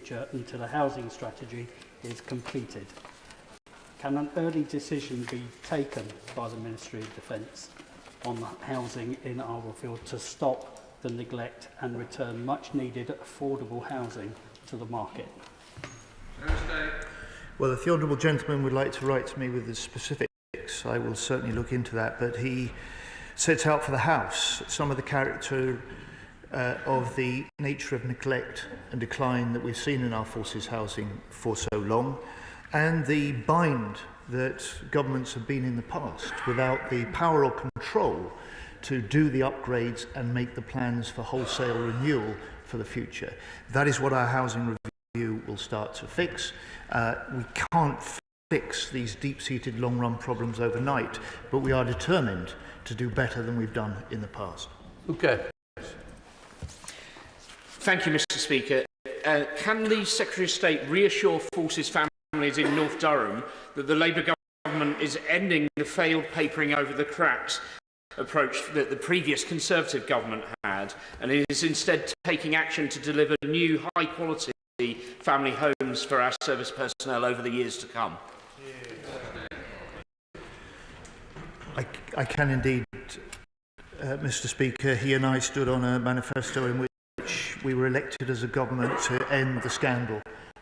future until a housing strategy is completed. Can an early decision be taken by the Ministry of Defence on housing in Arbroath to stop the neglect and return much needed affordable housing to the market? Well, if the honourable gentleman would like to write to me with the specifics, I will certainly look into that. But he sets out for the House some of the character of the nature of neglect and decline that we've seen in our forces housing for so long, and the bind that governments have been in the past without the power or control to do the upgrades and make the plans for wholesale renewal for the future. That is what our housing review will start to fix. We can't fix these deep-seated long-run problems overnight, but we are determined to do better than we've done in the past. Okay. Thank you, Mr. Speaker. Can the Secretary of State reassure forces families in North Durham that the Labour government is ending the failed papering over the cracks approach that the previous Conservative government had, and is instead taking action to deliver new high-quality family homes for our service personnel over the years to come? I can indeed, Mr. Speaker. He and I stood on a manifesto in which we were elected as a government to end the scandal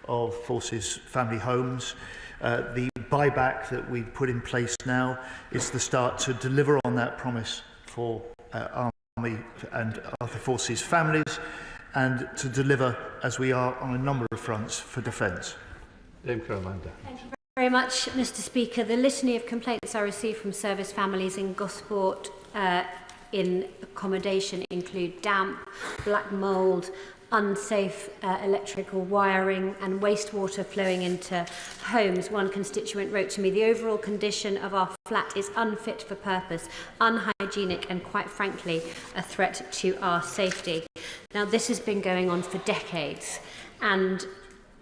of forces family homes. The buyback that we've put in place now is the start to deliver on that promise for Army and other forces families, and to deliver, as we are on a number of fronts, for defence. Thank you very much, Mr. Speaker. The litany of complaints I received from service families in Gosport in accommodation include damp, black mould, unsafe electrical wiring and wastewater flowing into homes. One constituent wrote to me, "The overall condition of our flat is unfit for purpose, unhygienic and quite frankly a threat to our safety." Now this has been going on for decades and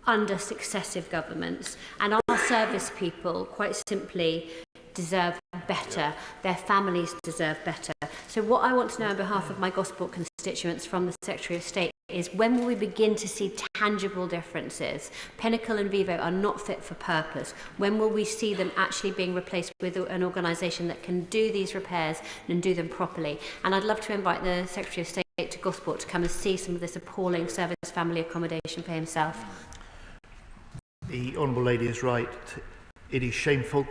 under successive governments, and our service people quite simply deserve better. Their families deserve better. So what I want to know on behalf of my Gosport constituents from the Secretary of State is, when will we begin to see tangible differences? Pinnacle and Vivo are not fit for purpose. When will we see them actually being replaced with an organisation that can do these repairs and do them properly? And I'd love to invite the Secretary of State to Gosport to come and see some of this appalling service family accommodation for himself. The Honourable Lady is right. It is shameful.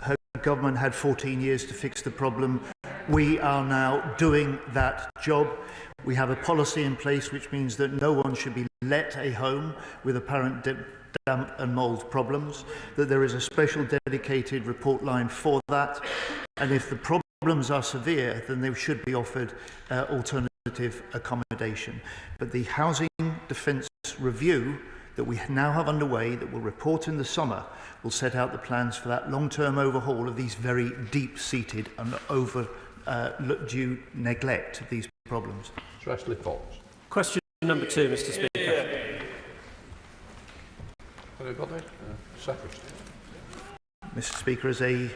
Her government had 14 years to fix the problem. We are now doing that job. We have a policy in place which means that no one should be let a home with apparent damp and mould problems, that there is a special dedicated report line for that, and if the problems are severe, then they should be offered alternative accommodation. But the Housing Defence Review that we now have underway, that will report in the summer, will set out the plans for that long-term overhaul of these very deep-seated and overdue neglect of these problems. Question number 2, Mr. Speaker. Mr. Speaker, as a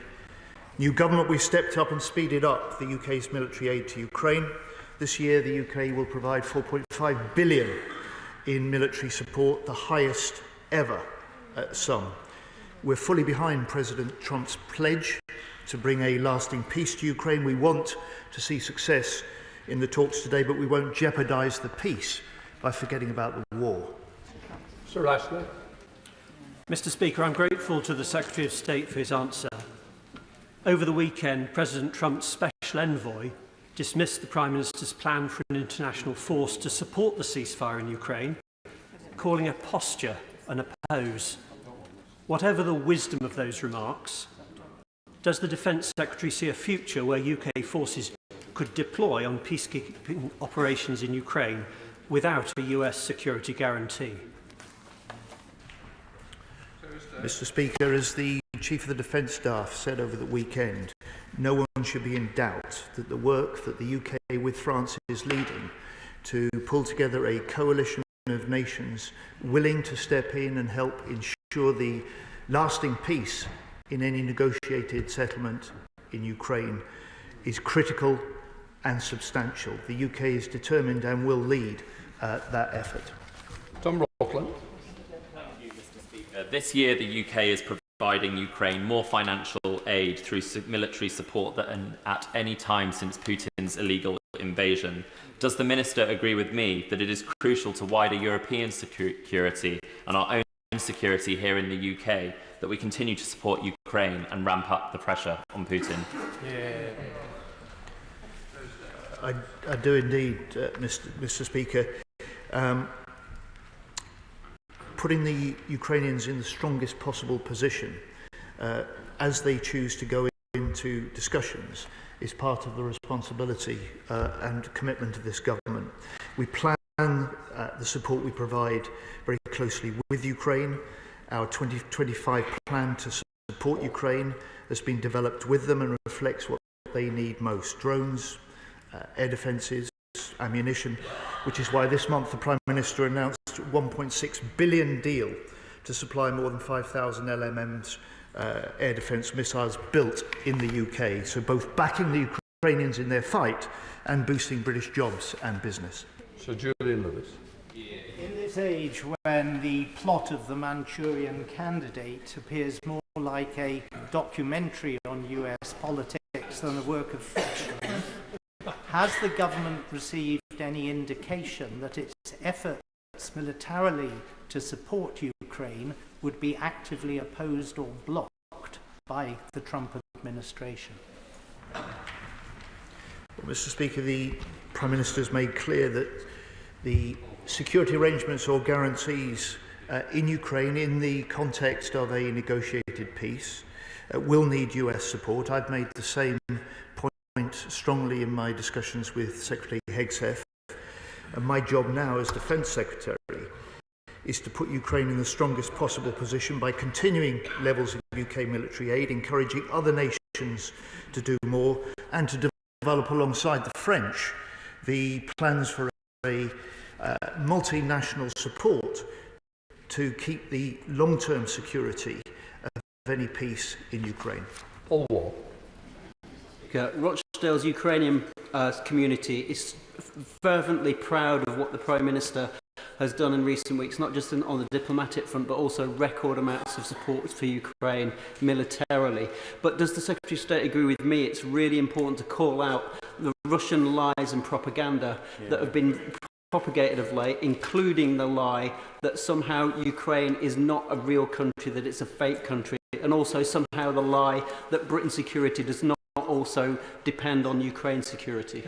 new government, we've stepped up and speeded up the UK's military aid to Ukraine. This year, the UK will provide £4.5 billion in military support, the highest ever sum. We're fully behind President Trump's pledge to bring a lasting peace to Ukraine. We want to see success in the talks today, but we won't jeopardise the peace by forgetting about the war. Sir Ashley. Mr. Speaker, I'm grateful to the Secretary of State for his answer. Over the weekend, President Trump's special envoy dismissed the Prime Minister's plan for an international force to support the ceasefire in Ukraine, calling a posture and a pose. Whatever the wisdom of those remarks, does the Defence Secretary see a future where UK forces could deploy on peacekeeping operations in Ukraine without a US security guarantee? Mr. Speaker, as the Chief of the Defence Staff said over the weekend, no one should be in doubt that the work that the UK with France is leading to pull together a coalition of nations willing to step in and help ensure the lasting peace in any negotiated settlement in Ukraine is critical and substantial. The UK is determined and will lead that effort. Tom Rockland. This year, the UK is providing Ukraine more financial aid through military support than at any time since Putin's illegal invasion. Does the Minister agree with me that it is crucial to wider European security and our own security here in the UK that we continue to support Ukraine and ramp up the pressure on Putin? I do indeed, Mr. Speaker. Putting the Ukrainians in the strongest possible position as they choose to go into discussions is part of the responsibility and commitment of this government. We plan the support we provide very closely with Ukraine. Our 2025 plan to support Ukraine has been developed with them and reflects what they need most: drones, air defences, ammunition, which is why this month the Prime Minister announced a £1.6 billion deal to supply more than 5,000 LMMs, air defence missiles built in the UK, so both backing the Ukrainians in their fight and boosting British jobs and business. Sir Julian Lewis. In this age when the plot of The Manchurian Candidate appears more like a documentary on US politics than a work of fiction, has the government received any indication that its efforts militarily to support Ukraine would be actively opposed or blocked by the Trump administration? Well, Mr. Speaker, the Prime Minister has made clear that the security arrangements or guarantees in Ukraine, in the context of a negotiated peace, will need US support. I've made the same point strongly in my discussions with Secretary Hegseth. And my job now as Defence Secretary is to put Ukraine in the strongest possible position by continuing levels of UK military aid, encouraging other nations to do more, and to develop alongside the French the plans for a multinational support to keep the long-term security of any peace in Ukraine. All war. Rochdale's Ukrainian community is fervently proud of what the Prime Minister has done in recent weeks, not just on the diplomatic front, but also record amounts of support for Ukraine militarily. But does the Secretary of State agree with me it's really important to call out the Russian lies and propaganda that have been propagated of late, including the lie that somehow Ukraine is not a real country, that it's a fake country, and also somehow the lie that Britain's security does not also depend on Ukraine's security?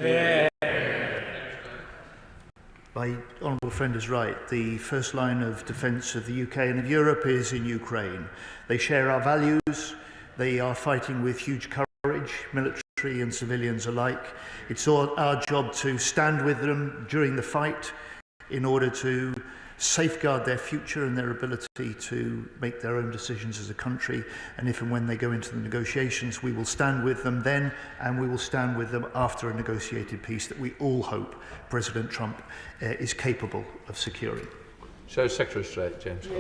My honourable friend is right. The first line of defence of the UK and of Europe is in Ukraine. They share our values. They are fighting with huge courage, military and civilians alike. It's our job to stand with them during the fight in order to safeguard their future and their ability to make their own decisions as a country. And if and when they go into the negotiations, we will stand with them then, and we will stand with them after a negotiated peace that we all hope President Trump is capable of securing. So, Secretary of State James Scott.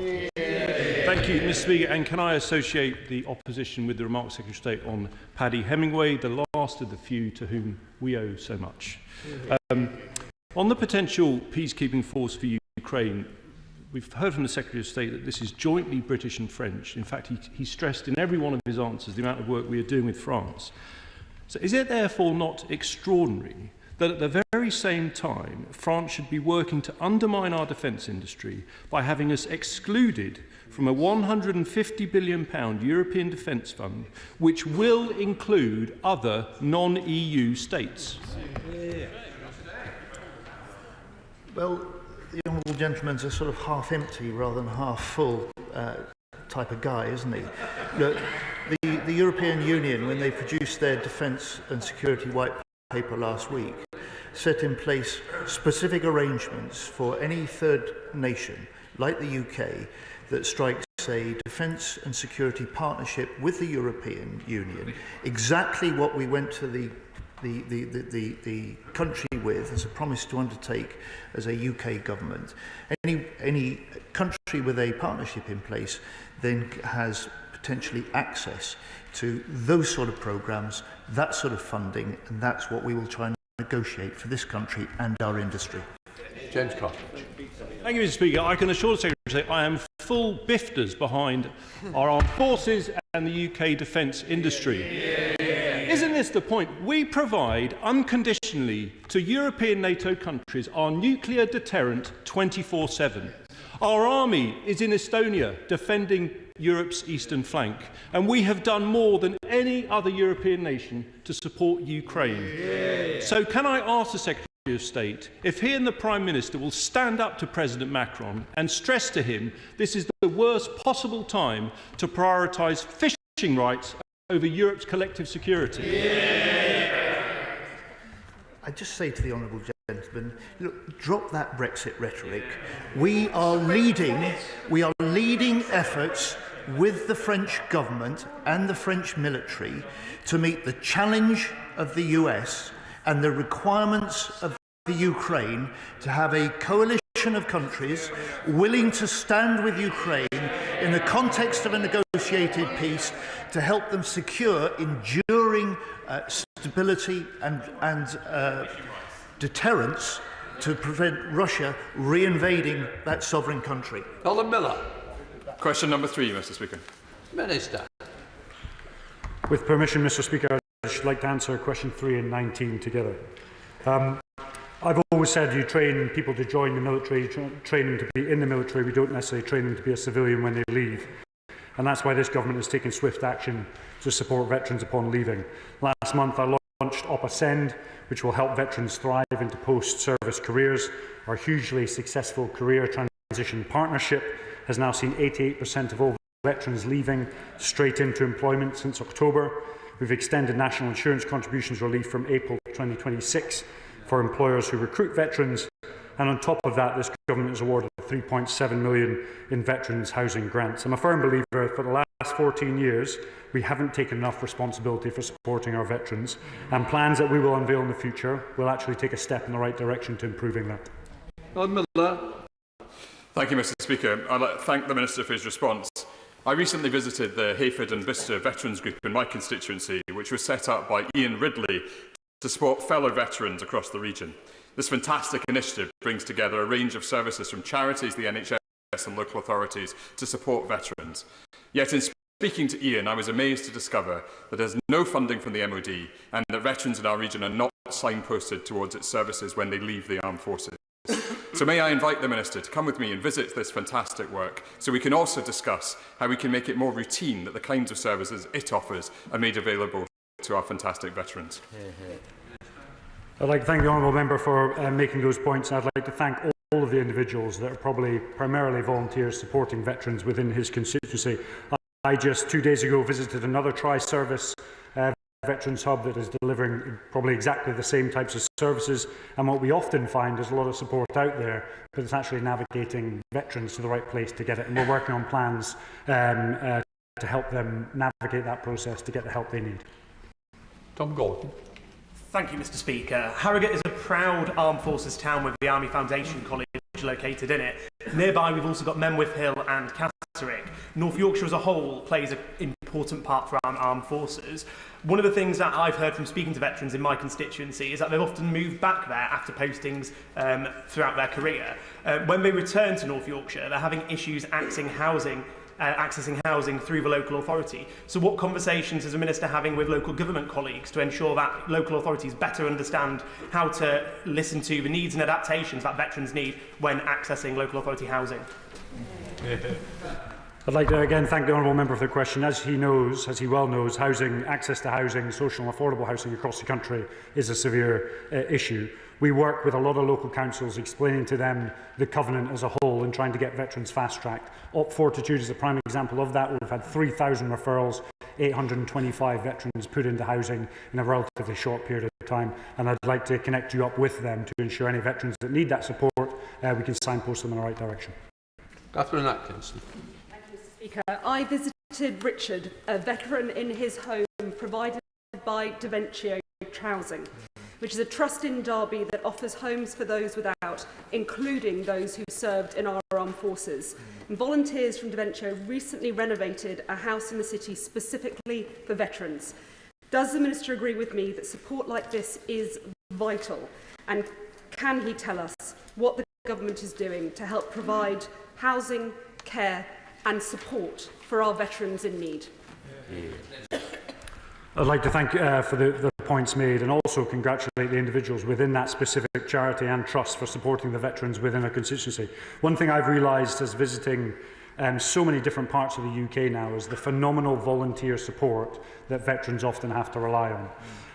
Thank you, Mr. Speaker. And can I associate the opposition with the remarks, Secretary of State, on Paddy Hemingway, the last of the few to whom we owe so much? On the potential peacekeeping force for Ukraine, we've heard from the Secretary of State that this is jointly British and French. In fact, he stressed in every one of his answers the amount of work we are doing with France. So is it therefore not extraordinary that at the very same time France should be working to undermine our defence industry by having us excluded from a £150 billion European defence fund, which will include other non-EU states? Well, the honourable gentleman's a sort of half-empty rather than half-full type of guy, isn't he? Look, the European Union, when they produced their defence and security white paper last week, set in place specific arrangements for any third nation, like the UK, that strikes a defence and security partnership with the European Union, exactly what we went to the country with as a promise to undertake as a UK government. Any country with a partnership in place then has potentially access to those sort of programmes, that sort of funding, and that's what we will try and negotiate for this country and our industry. James Cartledge. Thank you, Mr. Speaker. I can assure the Secretary of State I am full bifters behind our armed forces and the UK defence industry. Isn't this the point? We provide unconditionally to European NATO countries our nuclear deterrent 24/7. Our army is in Estonia defending Europe's eastern flank, and we have done more than any other European nation to support Ukraine. So can I ask the Secretary of State if he and the Prime Minister will stand up to President Macron and stress to him this is the worst possible time to prioritise fishing rights over Europe's collective security? I just say to the honourable gentleman, look, drop that Brexit rhetoric. We are leading efforts with the French government and the French military to meet the challenge of the US and the requirements of the Ukraine to have a coalition of countries willing to stand with Ukraine in the context of a negotiated peace to help them secure enduring stability and deterrence to prevent Russia reinvading that sovereign country. Colin Miller. Question number 3, Mr. Speaker. Minister. With permission, Mr. Speaker, I should like to answer question 3 and 19 together. I've always said you train people to join the military, train them to be in the military. We don't necessarily train them to be a civilian when they leave. And that's why this government has taken swift action to support veterans upon leaving. Last month, I launched Ascend, which will help veterans thrive into post-service careers. Our hugely successful career transition partnership has now seen 88% of all veterans leaving straight into employment since October. We've extended national insurance contributions relief from April 2026 for employers who recruit veterans. And on top of that, this government has awarded £3.7 million in veterans' housing grants. I'm a firm believer that for the last 14 years, we haven't taken enough responsibility for supporting our veterans, and plans that we will unveil in the future will actually take a step in the right direction to improving that. Miller. Thank you, Mr. Speaker. I'd like to thank the Minister for his response. I recently visited the Hayford and Bicester Veterans Group in my constituency, which was set up by Ian Ridley to support fellow veterans across the region. This fantastic initiative brings together a range of services from charities, the NHS and local authorities to support veterans. Yet in speaking to Ian, I was amazed to discover that there is no funding from the MOD and that veterans in our region are not signposted towards its services when they leave the armed forces. So may I invite the Minister to come with me and visit this fantastic work so we can also discuss how we can make it more routine that the kinds of services it offers are made available to our fantastic veterans. I'd like to thank the honourable member for making those points. I'd like to thank all of the individuals that are probably primarily volunteers supporting veterans within his constituency. I just 2 days ago visited another tri-service Veterans Hub that is delivering probably exactly the same types of services, and what we often find is a lot of support out there, but it's actually navigating veterans to the right place to get it, and we're working on plans to help them navigate that process to get the help they need. Tom Gordon. Thank you, Mr. Speaker. Harrogate is a proud armed forces town with the Army Foundation College located in it. Nearby, we've also got Menwith Hill and Catterick. North Yorkshire as a whole plays an important part for our armed forces. One of the things that I've heard from speaking to veterans in my constituency is that they've often moved back there after postings throughout their career. When they return to North Yorkshire, they're having issues accessing housing through the local authority. So what conversations is the Minister having with local government colleagues to ensure that local authorities better understand how to listen to the needs and adaptations that veterans need when accessing local authority housing? I'd like to again thank the honourable member for the question. As he well knows, access to housing, social and affordable housing across the country is a severe issue. We work with a lot of local councils, explaining to them the covenant as a whole and trying to get veterans fast-tracked. Op Fortitude is a prime example of that. We've had 3,000 referrals, 825 veterans put into housing in a relatively short period of time, and I'd like to connect you up with them to ensure any veterans that need that support, we can signpost them in the right direction. Catherine Atkinson. Thank you, Mr. Speaker. I visited Richard, a veteran in his home provided by Daventio Housing, which is a trust in Derby that offers homes for those without, including those who served in our armed forces. And volunteers from Daventio recently renovated a house in the city specifically for veterans. Does the Minister agree with me that support like this is vital? And can he tell us what the Government is doing to help provide housing, care and support for our veterans in need. I'd like to thank for the points made and also congratulate the individuals within that specific charity and trust for supporting the veterans within a constituency. One thing I've realised as visiting so many different parts of the UK now is the phenomenal volunteer support that veterans often have to rely on.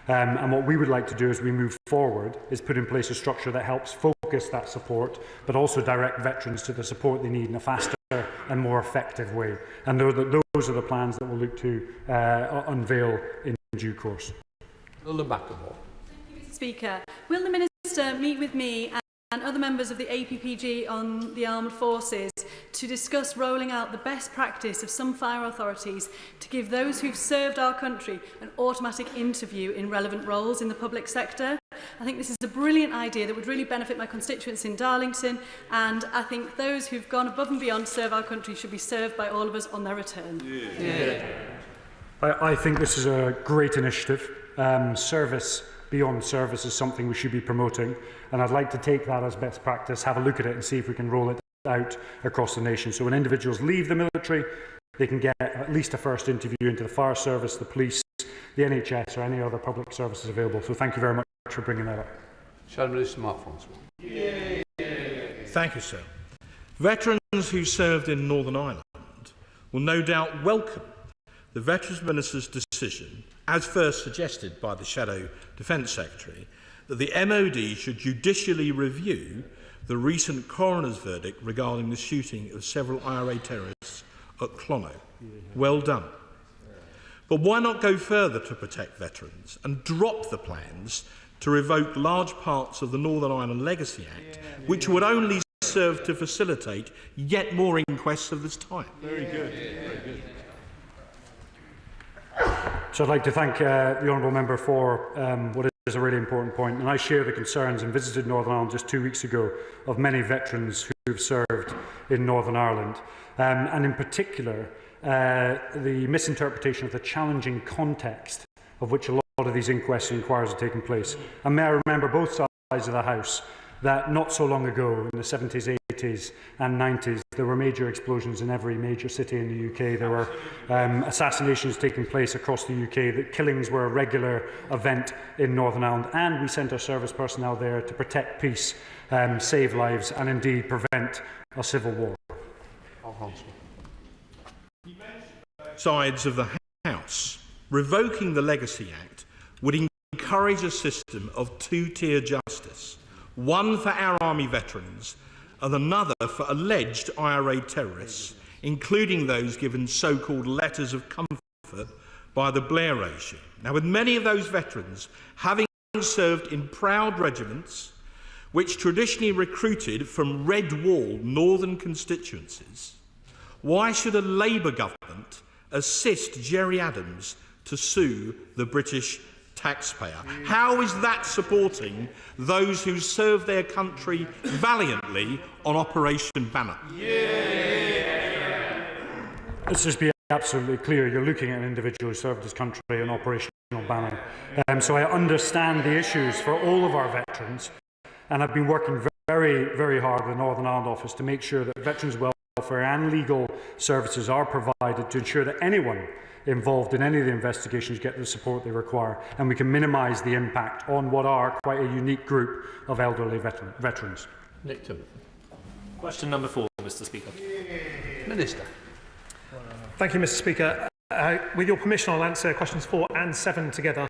And what we would like to do as we move forward is put in place a structure that helps focus that support, but also direct veterans to the support they need in a faster and more effective way. And those are the plans that we'll look to unveil in due course. Mr. Speaker, will the Minister meet with me and other members of the APPG on the armed forces to discuss rolling out the best practice of some fire authorities to give those who've served our country an automatic interview in relevant roles in the public sector? I think this is a brilliant idea that would really benefit my constituents in Darlington, and I think those who've gone above and beyond to serve our country should be served by all of us on their return. I think this is a great initiative. Service beyond service is something we should be promoting, and I'd like to take that as best practice, have a look at it and see if we can roll it out across the nation. So when individuals leave the military, they can get at least a first interview into the fire service, the police, the NHS or any other public services available. So thank you very much for bringing that up. Thank you, sir. Veterans who served in Northern Ireland will no doubt welcome the Veterans Minister's decision, as first suggested by the Shadow Defence Secretary, that the MOD should judicially review the recent coroner's verdict regarding the shooting of several IRA terrorists at Clonno. Well done. But why not go further to protect veterans and drop the plans to revoke large parts of the Northern Ireland Legacy Act, which would only serve to facilitate yet more inquests of this type? Very good. Very good. So I'd like to thank the Honourable Member for what is a really important point, and I share the concerns and visited Northern Ireland just 2 weeks ago of many veterans who have served in Northern Ireland, and in particular the misinterpretation of the challenging context of which a lot of these inquests and inquiries are taking place. And may I remember both sides of the House that not so long ago, in the 70s, 80s and 90s, there were major explosions in every major city in the UK. There were assassinations taking place across the UK. The killings were a regular event in Northern Ireland, and we sent our service personnel there to protect peace, save lives and indeed prevent a civil war. Sides of the House, revoking the Legacy Act would encourage a system of two-tier justice, one for our army veterans and another for alleged IRA terrorists, including those given so-called letters of comfort by the Blair regime. Now, with many of those veterans having served in proud regiments which traditionally recruited from Red Wall northern constituencies, why should a Labour government assist Gerry Adams to sue the British taxpayer? How is that supporting those who serve their country valiantly on Operation Banner? Let's just be absolutely clear. You're looking at an individual who served his country on Operational Banner. So I understand the issues for all of our veterans, and I've been working very, very hard with the Northern Ireland office to make sure that veterans' welfare and legal services are provided to ensure that anyone involved in any of the investigations get the support they require, and we can minimise the impact on what are quite a unique group of elderly veterans. Nick Timothy. Question number 4, Mr. Speaker. Minister. Thank you, Mr. Speaker. With your permission, I'll answer questions 4 and 7 together.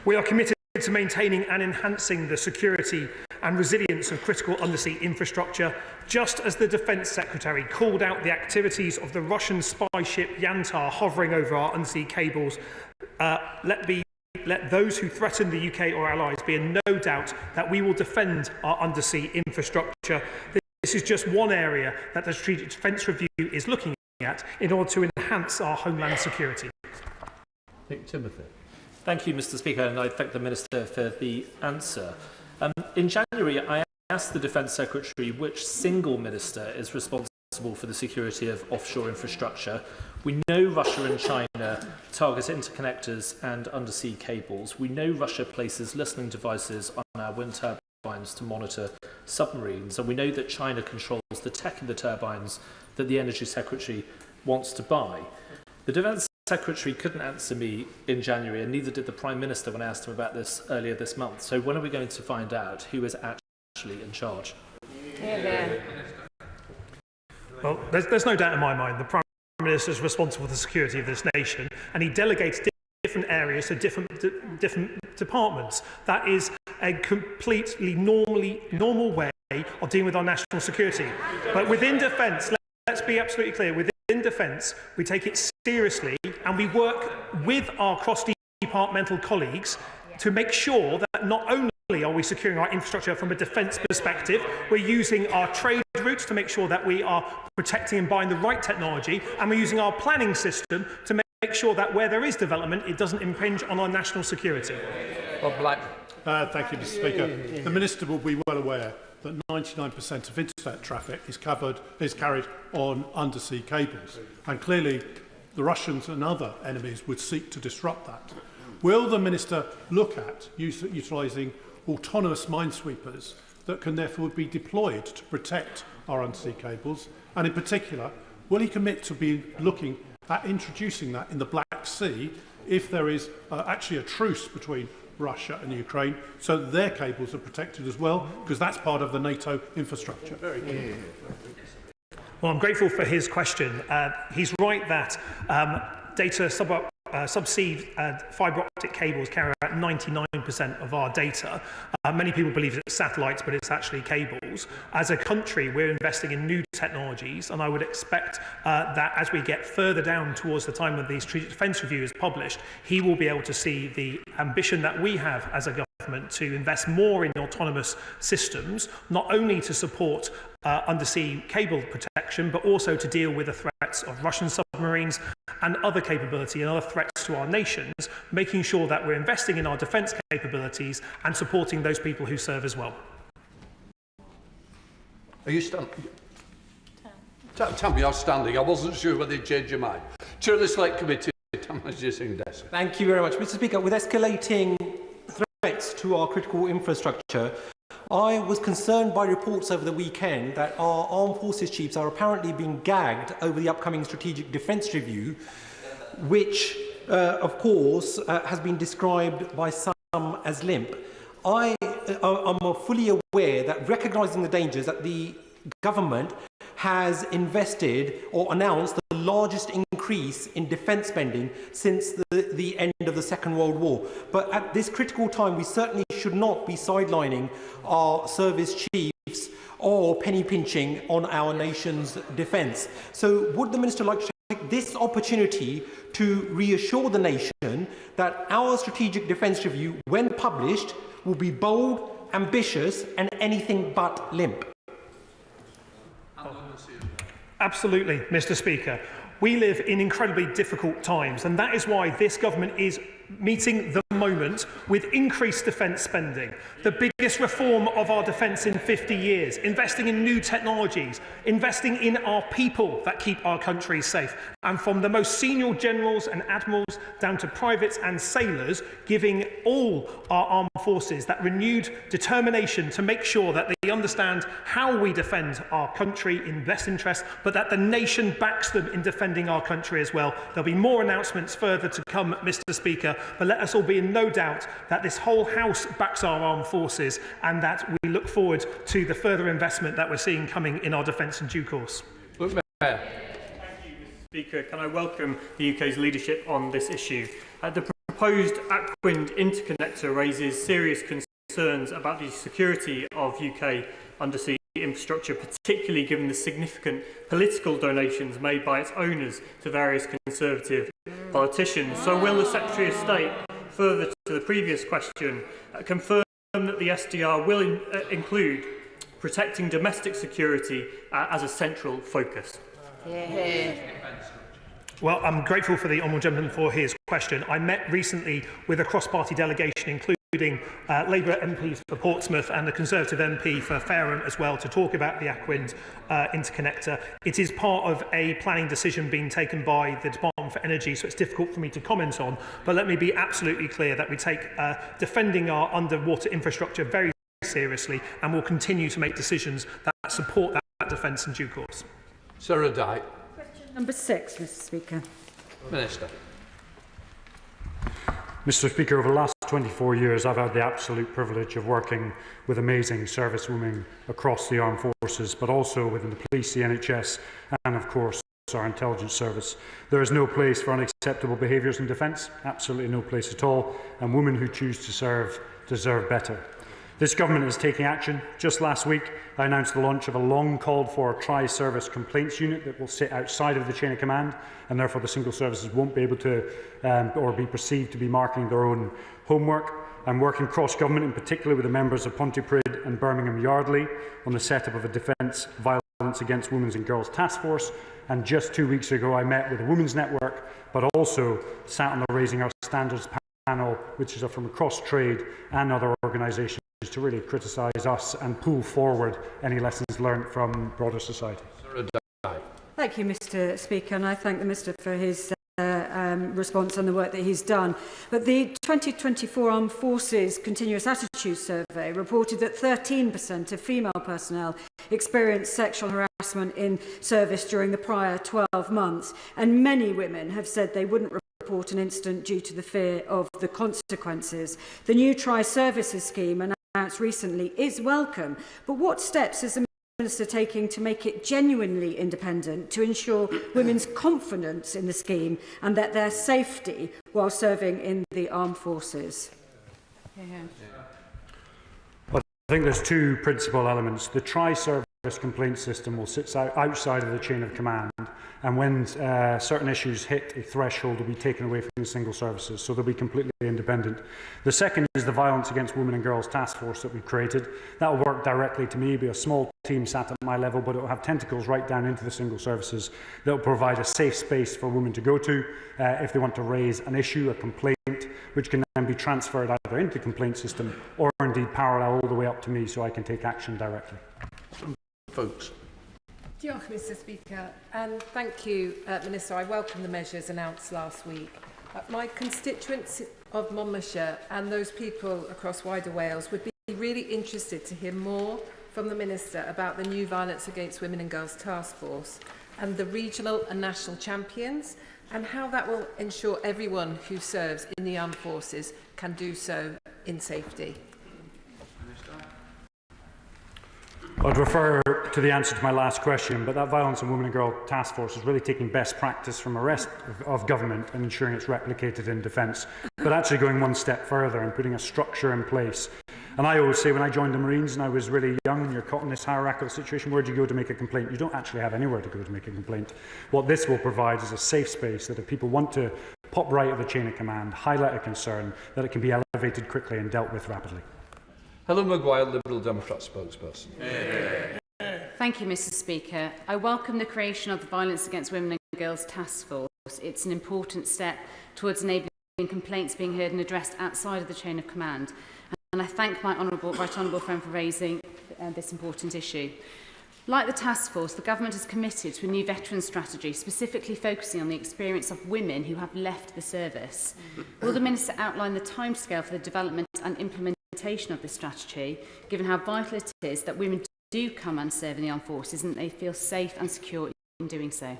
We are committed to maintaining and enhancing the security and resilience of critical undersea infrastructure, just as the Defence Secretary called out the activities of the Russian spy ship Yantar hovering over our undersea cables. Let those who threaten the UK or allies be in no doubt that we will defend our undersea infrastructure. This is just one area that the Strategic Defence Review is looking at in order to enhance our homeland security. Nick Timothy. Thank you, Mr. Speaker, and I thank the Minister for the answer. In January, I asked the Defence Secretary which single minister is responsible for the security of offshore infrastructure. We know Russia and China target interconnectors and undersea cables. We know Russia places listening devices on our wind turbines turbines to monitor submarines, and we know that China controls the tech in the turbines that the Energy Secretary wants to buy. The Defence Secretary couldn't answer me in January, and neither did the Prime Minister when I asked him about this earlier this month. So when are we going to find out who is actually in charge? Well, there's no doubt in my mind the Prime Minister is responsible for the security of this nation, and he delegates different areas to different departments. That is a completely normal way of dealing with our national security. But within defence, let's be absolutely clear, within defence, we take it seriously and we work with our cross-departmental colleagues to make sure that not only are we securing our infrastructure from a defence perspective, we're using our trade routes to make sure that we are protecting and buying the right technology, and we're using our planning system to make sure that where there is development, it doesn't impinge on our national security. Bob Black. Thank you, Mr. Speaker. The Minister will be well aware that 99% of internet traffic is carried on undersea cables, and clearly the Russians and other enemies would seek to disrupt that. Will the Minister look at utilising autonomous minesweepers that can therefore be deployed to protect our undersea cables, and in particular, will he commit to be looking at introducing that in the Black Sea if there is actually a truce between Russia and Ukraine, so that their cables are protected as well, because that's part of the NATO infrastructure? Well, I'm grateful for his question. He's right that data subsea fibre optic cables carry out 99% of our data. Many people believe it's satellites, but it's actually cables. As a country, we're investing in new technologies, and I would expect that as we get further down towards the time when the Strategic Defence Review is published, he will be able to see the ambition that we have as a government to invest more in autonomous systems, not only to support undersea cable protection, but also to deal with the threats of Russian submarines and other capability and other threats to our nations, making sure that we're investing in our defence capabilities and supporting those people who serve as well. Are you standing? Tell me you're standing. I wasn't sure whether you'd change your mind. Chair of the Select Committee, Desk. Thank you very much. Mr. Speaker, with escalating threats to our critical infrastructure, I was concerned by reports over the weekend that our armed forces chiefs are apparently being gagged over the upcoming Strategic Defence Review, which, of course, has been described by some as limp. I am fully aware that, recognising the dangers, that the government has invested or announced the largest increase in defence spending since the end of the Second World War. But at this critical time, we certainly should not be sidelining our service chiefs or penny pinching on our nation's defence. So would the Minister like to take this opportunity to reassure the nation that our Strategic Defence Review, when published, will be bold, ambitious and anything but limp? Absolutely, Mr. Speaker. We live in incredibly difficult times, and that is why this government is meeting the moment with increased defence spending, the biggest reform of our defence in 50 years, investing in new technologies, investing in our people that keep our country safe, and from the most senior generals and admirals down to privates and sailors, giving all our armed forces that renewed determination to make sure that they understand how we defend our country in best interest, but that the nation backs them in defending our country as well. There'll be more announcements further to come, Mr. Speaker, but let us all be in no doubt that this whole House backs our armed forces, and that we look forward to the further investment that we're seeing coming in our defence in due course. Thank you, Mr. Speaker. Can I welcome the UK's leadership on this issue? The proposed Aquin interconnector raises serious concerns about the security of UK undersea infrastructure, particularly given the significant political donations made by its owners to various Conservative politicians. So will the Secretary of State, further to the previous question, confirm that the SDR will include protecting domestic security as a central focus? Well, I'm grateful for the honourable gentleman for his question. I met recently with a cross-party delegation, including Labour MPs for Portsmouth and the Conservative MP for Fareham as well, to talk about the Aquin interconnector. It is part of a planning decision being taken by the Department for Energy, so it's difficult for me to comment on. But let me be absolutely clear that we take defending our underwater infrastructure very seriously and will continue to make decisions that support that defence in due course. Sarah Dyke. Question number 6, Mr Speaker. Minister. Mr Speaker, over the last 24 years I've had the absolute privilege of working with amazing servicewomen across the armed forces, but also within the police, the NHS and of course our intelligence service. There is no place for unacceptable behaviours in defence, absolutely no place at all, and women who choose to serve deserve better. This government is taking action. Just last week I announced the launch of a long called for tri-service complaints unit that will sit outside of the chain of command, and therefore the single services won't be able to or be perceived to be marking their own homework. I'm working cross-government, in particular with the members of Pontypridd and Birmingham Yardley, on the set-up of a Defence Violence Against Women and Girls Task Force. And just 2 weeks ago I met with the Women's Network, but also sat on the Raising Our Standards panel, which is from across trade and other organisations, to really criticise us and pull forward any lessons learned from broader society. Thank you, Mr Speaker, and I thank the Minister for his response and the work that he's done. But the 2024 Armed Forces Continuous Attitude Survey reported that 13% of female personnel experienced sexual harassment in service during the prior 12 months, and many women have said they wouldn't report an incident due to the fear of the consequences. The new Tri-Services scheme announced recently is welcome, but what steps is the Minister taking to make it genuinely independent, to ensure women's confidence in the scheme and that their safety while serving in the armed forces? I think there's two principal elements. The tri-service complaint system will sit outside of the chain of command, and when certain issues hit a threshold, will be taken away from the single services, so they'll be completely independent. The second is the Violence Against Women and Girls Task Force that we've created. That will work directly to me. It'll be a small team sat at my level, but it will have tentacles right down into the single services that will provide a safe space for women to go to if they want to raise an issue, a complaint, which can then be transferred either into the complaint system or indeed parallel all the way up to me, so I can take action directly. Folks. Diolch, Mr Speaker, and thank you, Minister. I welcome the measures announced last week. My constituents of Monmouthshire and those people across wider Wales would be really interested to hear more from the Minister about the new Violence Against Women and Girls Task Force and the regional and national champions, and how that will ensure everyone who serves in the armed forces can do so in safety. I'd refer to the answer to my last question, but that Violence on Women and Girl Task Force is really taking best practice from the rest of government and ensuring it's replicated in defence, but actually going one step further and putting a structure in place. And I always say, when I joined the Marines and I was really young and you're caught in this hierarchical situation, where do you go to make a complaint? You don't actually have anywhere to go to make a complaint. What this will provide is a safe space that if people want to pop right at the chain of command, highlight a concern, that it can be elevated quickly and dealt with rapidly. Helen Maguire, Liberal Democrat spokesperson. Thank you, Mr Speaker. I welcome the creation of the Violence Against Women and Girls Task Force. It's an important step towards enabling complaints being heard and addressed outside of the chain of command. And I thank my right honourable friend for raising this important issue. Like the task force, the government is committed to a new veteran strategy, specifically focusing on the experience of women who have left the service. Will the Minister outline the timescale for the development and implementation of this strategy, given how vital it is that women do come and serve in the armed forces and they feel safe and secure in doing so?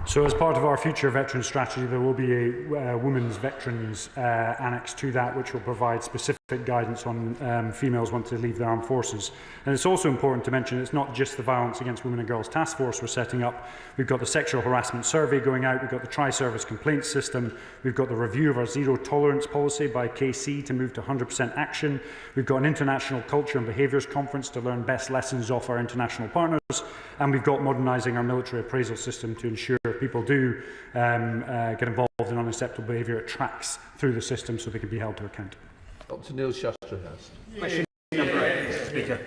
So as part of our future veteran strategy, there will be a women's veterans annex to that, which will provide specific guidance on females once they leave the armed forces. And it's also important to mention it's not just the Violence Against Women and Girls Task Force we're setting up. We've got the Sexual Harassment Survey going out, we've got the Tri-Service Complaints System, we've got the review of our Zero Tolerance Policy by KC to move to 100% action, we've got an International Culture and Behaviours Conference to learn best lessons off our international partners, and we've got modernising our military appraisal system to ensure people do get involved in unacceptable behaviour, it tracks through the system so they can be held to account. Dr Neil Shastrahurst. Question number 8, Speaker.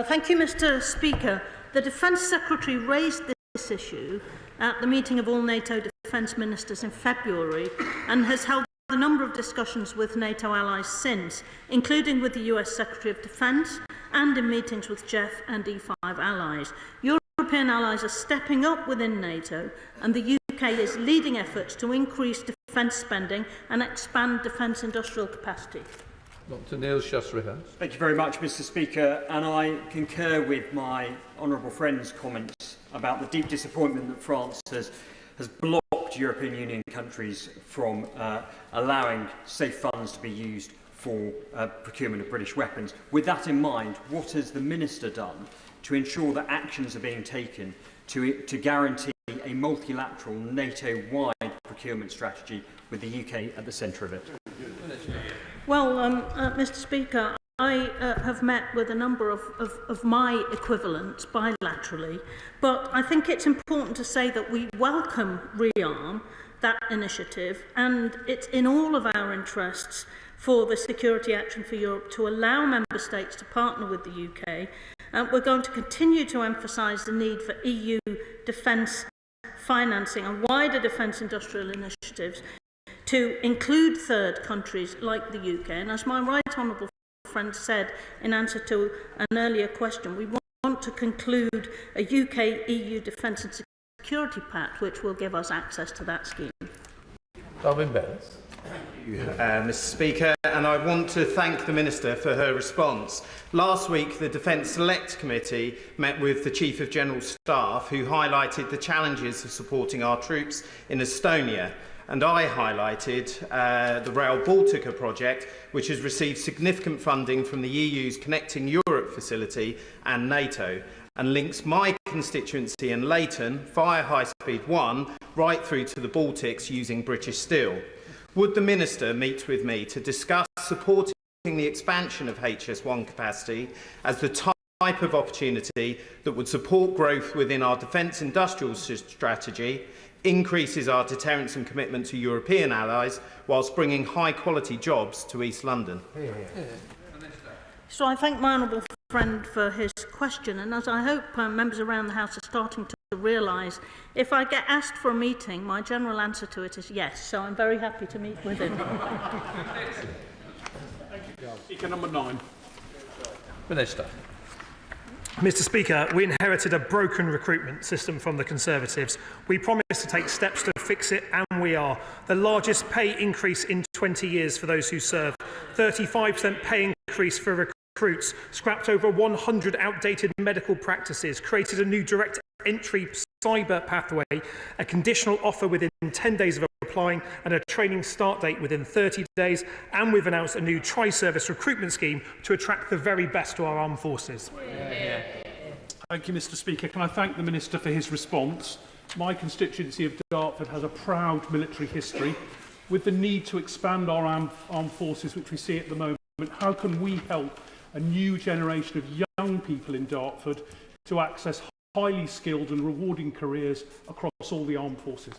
Thank you, Mr Speaker. The Defence Secretary raised this issue at the meeting of all NATO Defence Ministers in February and has held a number of discussions with NATO allies since, including with the US Secretary of Defence and in meetings with JEF and E5 allies. European allies are stepping up within NATO, and the UK is leading efforts to increase defence defence spending and expand defence industrial capacity. Dr Neil Shustrihan. Thank you very much, Mr Speaker, and I concur with my honourable friend's comments about the deep disappointment that France has blocked European Union countries from allowing safe funds to be used for procurement of British weapons. With that in mind, what has the Minister done to ensure that actions are being taken to guarantee a multilateral NATO-wide procurement strategy with the UK at the centre of it? Well, Mr Speaker, I have met with a number of my equivalents bilaterally, but I think it's important to say that we welcome ReArm, that initiative, and it's in all of our interests for the Security Action for Europe to allow Member States to partner with the UK. We're going to continue to emphasise the need for EU defence financing and wider defence industrial initiatives to include third countries like the UK. And as my right honourable friend said in answer to an earlier question, we want to conclude a UK-EU defence and security pact which will give us access to that scheme. Darwin Bellis. Mr Speaker, and I want to thank the Minister for her response. Last week, the Defence Select Committee met with the Chief of General Staff, who highlighted the challenges of supporting our troops in Estonia. And I highlighted the Rail Baltica project, which has received significant funding from the EU's Connecting Europe facility and NATO, and links my constituency in Leighton via High Speed 1 right through to the Baltics using British steel. Would the Minister meet with me to discuss supporting the expansion of HS1 capacity as the type of opportunity that would support growth within our defence industrial strategy, increases our deterrence and commitment to European allies, whilst bringing high-quality jobs to East London? So I thank my honourable friend for his question, and as I hope members around the House are starting to realise, if I get asked for a meeting, my general answer to it is yes, so I'm very happy to meet with him. Speaker number 9. Minister. Mr Speaker, we inherited a broken recruitment system from the Conservatives. We promised to take steps to fix it, and we are. The largest pay increase in 20 years for those who serve. 35% pay increase for recruits, scrapped over 100 outdated medical practices, created a new direct entry cyber pathway, a conditional offer within 10 days of applying and a training start date within 30 days, and we've announced a new tri-service recruitment scheme to attract the very best to our armed forces. Thank you, Mr Speaker. Can I thank the Minister for his response? My constituency of Dartford has a proud military history. With the need to expand our armed forces, which we see at the moment, how can we help a new generation of young people in Dartford to access highly skilled and rewarding careers across all the armed forces?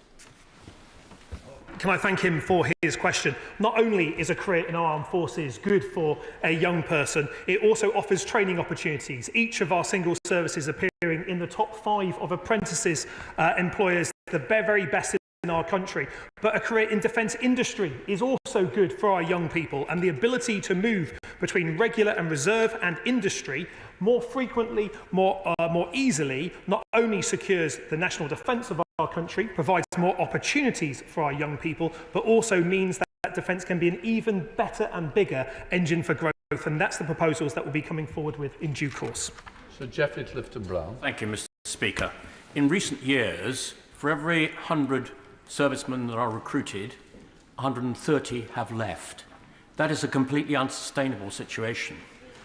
Can I thank him for his question? Not only is a career in our armed forces good for a young person, it also offers training opportunities. Each of our single services appearing in the top 5 of apprentices employers, the very best in our country. But a career in defence industry is also good for our young people, and the ability to move between regular and reserve and industry more frequently, more easily, not only secures the national defence of our country, provides more opportunities for our young people, but also means that defence can be an even better and bigger engine for growth, and that's the proposals that we'll be coming forward with in due course. Sir Geoffrey Clifton-Brown. Thank you, Mr Speaker. In recent years, for every 100 servicemen that are recruited, 130 have left. That is a completely unsustainable situation.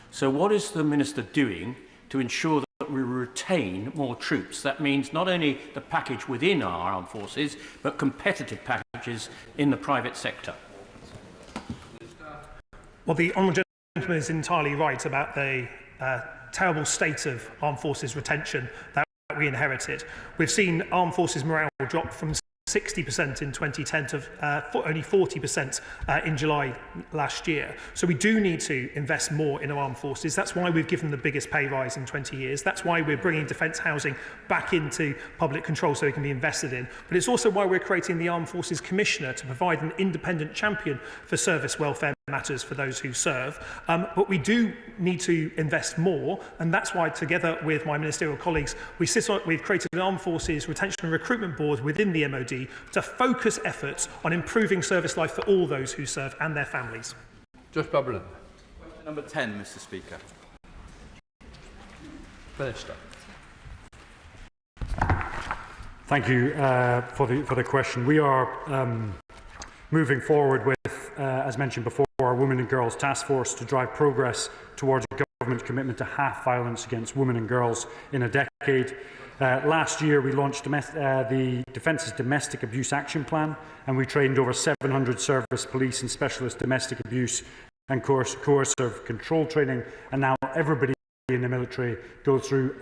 So what is the Minister doing to ensure that we retain more troops? That means not only the package within our armed forces, but competitive packages in the private sector. Well, the honourable gentleman is entirely right about the terrible state of armed forces retention that we inherited. We've seen armed forces morale drop from 60% in 2010 to only 40% in July last year. So we do need to invest more in our armed forces. That's why we've given the biggest pay rise in 20 years. That's why we're bringing defence housing back into public control so it can be invested in. But it's also why we're creating the Armed Forces Commissioner to provide an independent champion for service welfare, matters for those who serve. But we do need to invest more, and that's why, together with my ministerial colleagues, we've created an Armed Forces Retention and Recruitment Board within the MOD to focus efforts on improving service life for all those who serve and their families. Just Question number 10, Mr. Speaker. Minister. Thank you for the question. We are moving forward with, as mentioned before, our Women and Girls Task Force to drive progress towards a government commitment to half violence against women and girls in a decade. Last year, we launched the Defence's Domestic Abuse Action Plan, and we trained over 700 service police and specialist domestic abuse and coercive control training, and now everybody in the military go through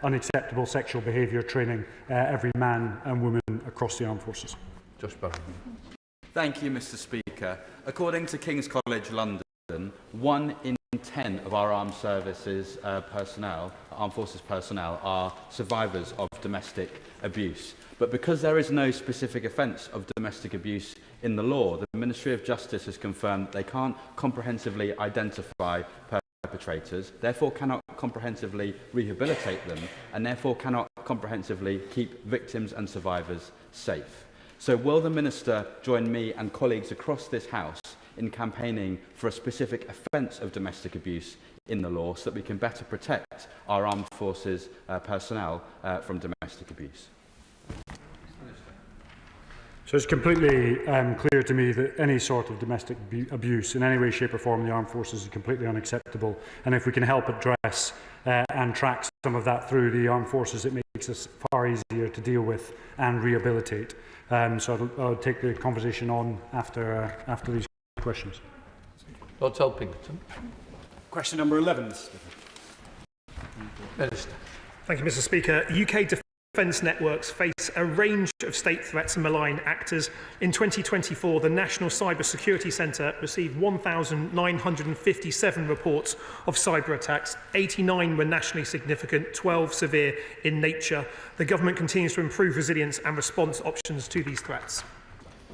unacceptable sexual behaviour training, every man and woman across the armed forces. Thank you, Mr. Speaker. According to King's College London, 1 in 10 of our armed services armed forces personnel are survivors of domestic abuse. But because there is no specific offence of domestic abuse in the law, the Ministry of Justice has confirmed they can't comprehensively identify perpetrators, therefore cannot comprehensively rehabilitate them, and therefore cannot comprehensively keep victims and survivors safe. So will the Minister join me and colleagues across this House in campaigning for a specific offence of domestic abuse in the law so that we can better protect our armed forces personnel from domestic abuse? So it's completely clear to me that any sort of domestic abuse in any way, shape or form in the armed forces is completely unacceptable. And if we can help address and track some of that through the armed forces, it makes us far easier to deal with and rehabilitate. So I'll take the conversation on after these questions. Lord Telpington. Question number 11. Minister. Thank you, Mr. Speaker. UK defence networks face a range of state threats and malign actors. In 2024, the National Cyber Security Centre received 1,957 reports of cyber attacks. 89 were nationally significant, 12 severe in nature. The government continues to improve resilience and response options to these threats.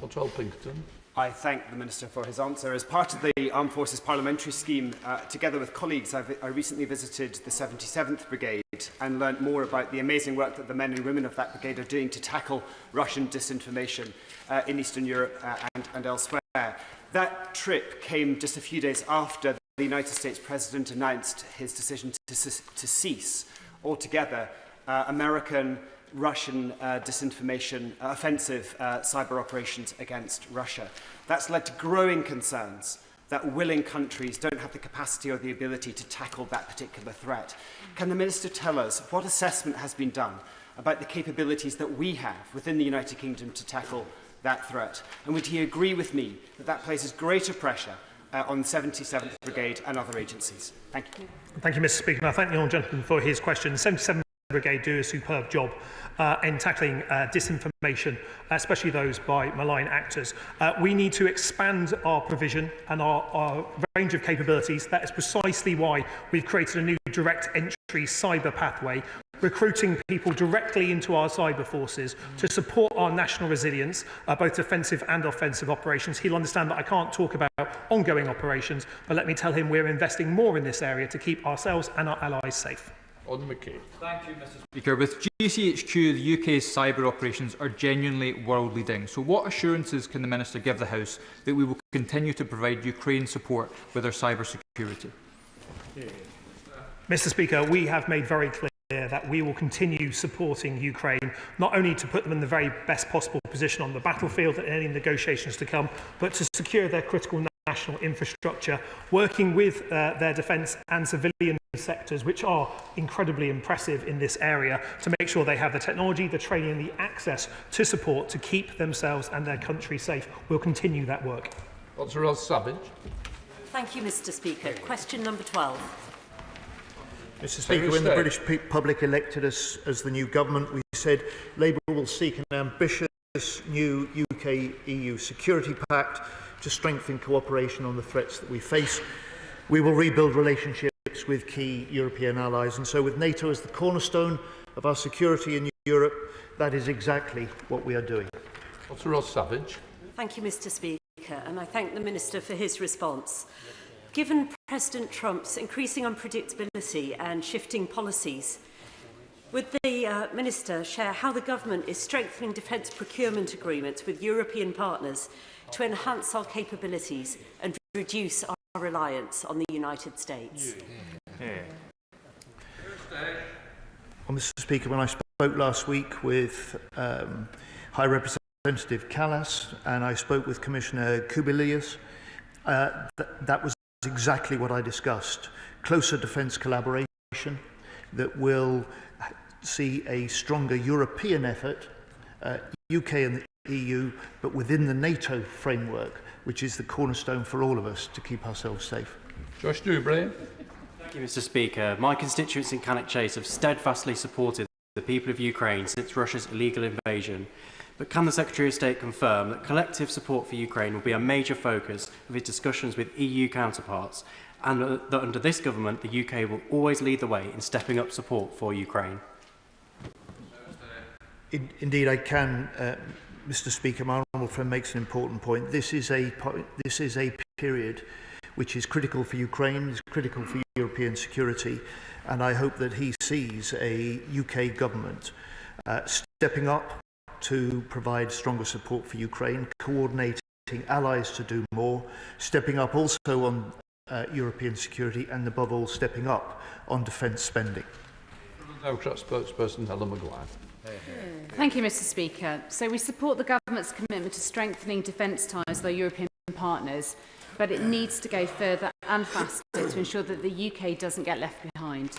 Lord Telpington. I thank the Minister for his answer. As part of the Armed Forces Parliamentary Scheme, together with colleagues, I recently visited the 77th Brigade and learnt more about the amazing work that the men and women of that brigade are doing to tackle Russian disinformation in Eastern Europe and elsewhere. That trip came just a few days after the United States President announced his decision to cease altogether American Russian disinformation, offensive cyber operations against Russia. That's led to growing concerns that willing countries don't have the capacity or the ability to tackle that particular threat. Can the Minister tell us what assessment has been done about the capabilities that we have within the United Kingdom to tackle that threat? And would he agree with me that that places greater pressure on the 77th Brigade and other agencies? Thank you. Thank you, Mr. Speaker. And I thank the honourable gentleman for his question. 77th Brigade do a superb job in tackling disinformation, especially those by malign actors. We need to expand our provision and our range of capabilities. That is precisely why we've created a new direct entry cyber pathway, recruiting people directly into our cyber forces to support our national resilience, both defensive and offensive operations. He'll understand that I can't talk about ongoing operations, but let me tell him we're investing more in this area to keep ourselves and our allies safe. Thank you, Mr. Speaker. With GCHQ, the UK's cyber operations are genuinely world-leading. So what assurances can the Minister give the House that we will continue to provide Ukraine support with our cyber security? Mr. Speaker, we have made very clear that we will continue supporting Ukraine, not only to put them in the very best possible position on the battlefield in any negotiations to come, but to secure their critical national infrastructure, working with their defence and civilian sectors, which are incredibly impressive in this area, to make sure they have the technology, the training and the access to support to keep themselves and their country safe. We'll continue that work. Dr. Savage. Thank you, Mr. Speaker. Question number 12. Mr. Speaker, when the British public elected us as the new government, we said Labour will seek an ambitious new UK-EU security pact to strengthen cooperation on the threats that we face. We will rebuild relationships with key European allies, and so with NATO as the cornerstone of our security in Europe, that is exactly what we are doing. Dr. Savage. Thank you, Mr. Speaker. Speaker, and I thank the Minister for his response. Given President Trump's increasing unpredictability and shifting policies, would the Minister share how the Government is strengthening defence procurement agreements with European partners to enhance our capabilities and reduce our reliance on the United States? Well, Mr. Speaker, when I spoke last week with High Representative Callas and I spoke with Commissioner Kubilius, that was exactly what I discussed. Closer defence collaboration that will see a stronger European effort, UK and the EU, but within the NATO framework, which is the cornerstone for all of us to keep ourselves safe. Josh Dewbrain. Thank you, Mr. Speaker. My constituents in Cannock Chase have steadfastly supported the people of Ukraine since Russia's illegal invasion. But can the Secretary of State confirm that collective support for Ukraine will be a major focus of his discussions with EU counterparts, and that under this government the UK will always lead the way in stepping up support for Ukraine? Indeed, I can, Mr. Speaker. My honourable friend makes an important point. This is a period which is critical for Ukraine, is critical for European security, and I hope that he sees a UK government stepping up to provide stronger support for Ukraine, coordinating allies to do more, stepping up also on European security, and above all, stepping up on defence spending. Spokesperson Helen Maguire. Thank you, Mr. Speaker. So we support the government's commitment to strengthening defence ties with our European partners, but it needs to go further and faster to ensure that the UK doesn't get left behind.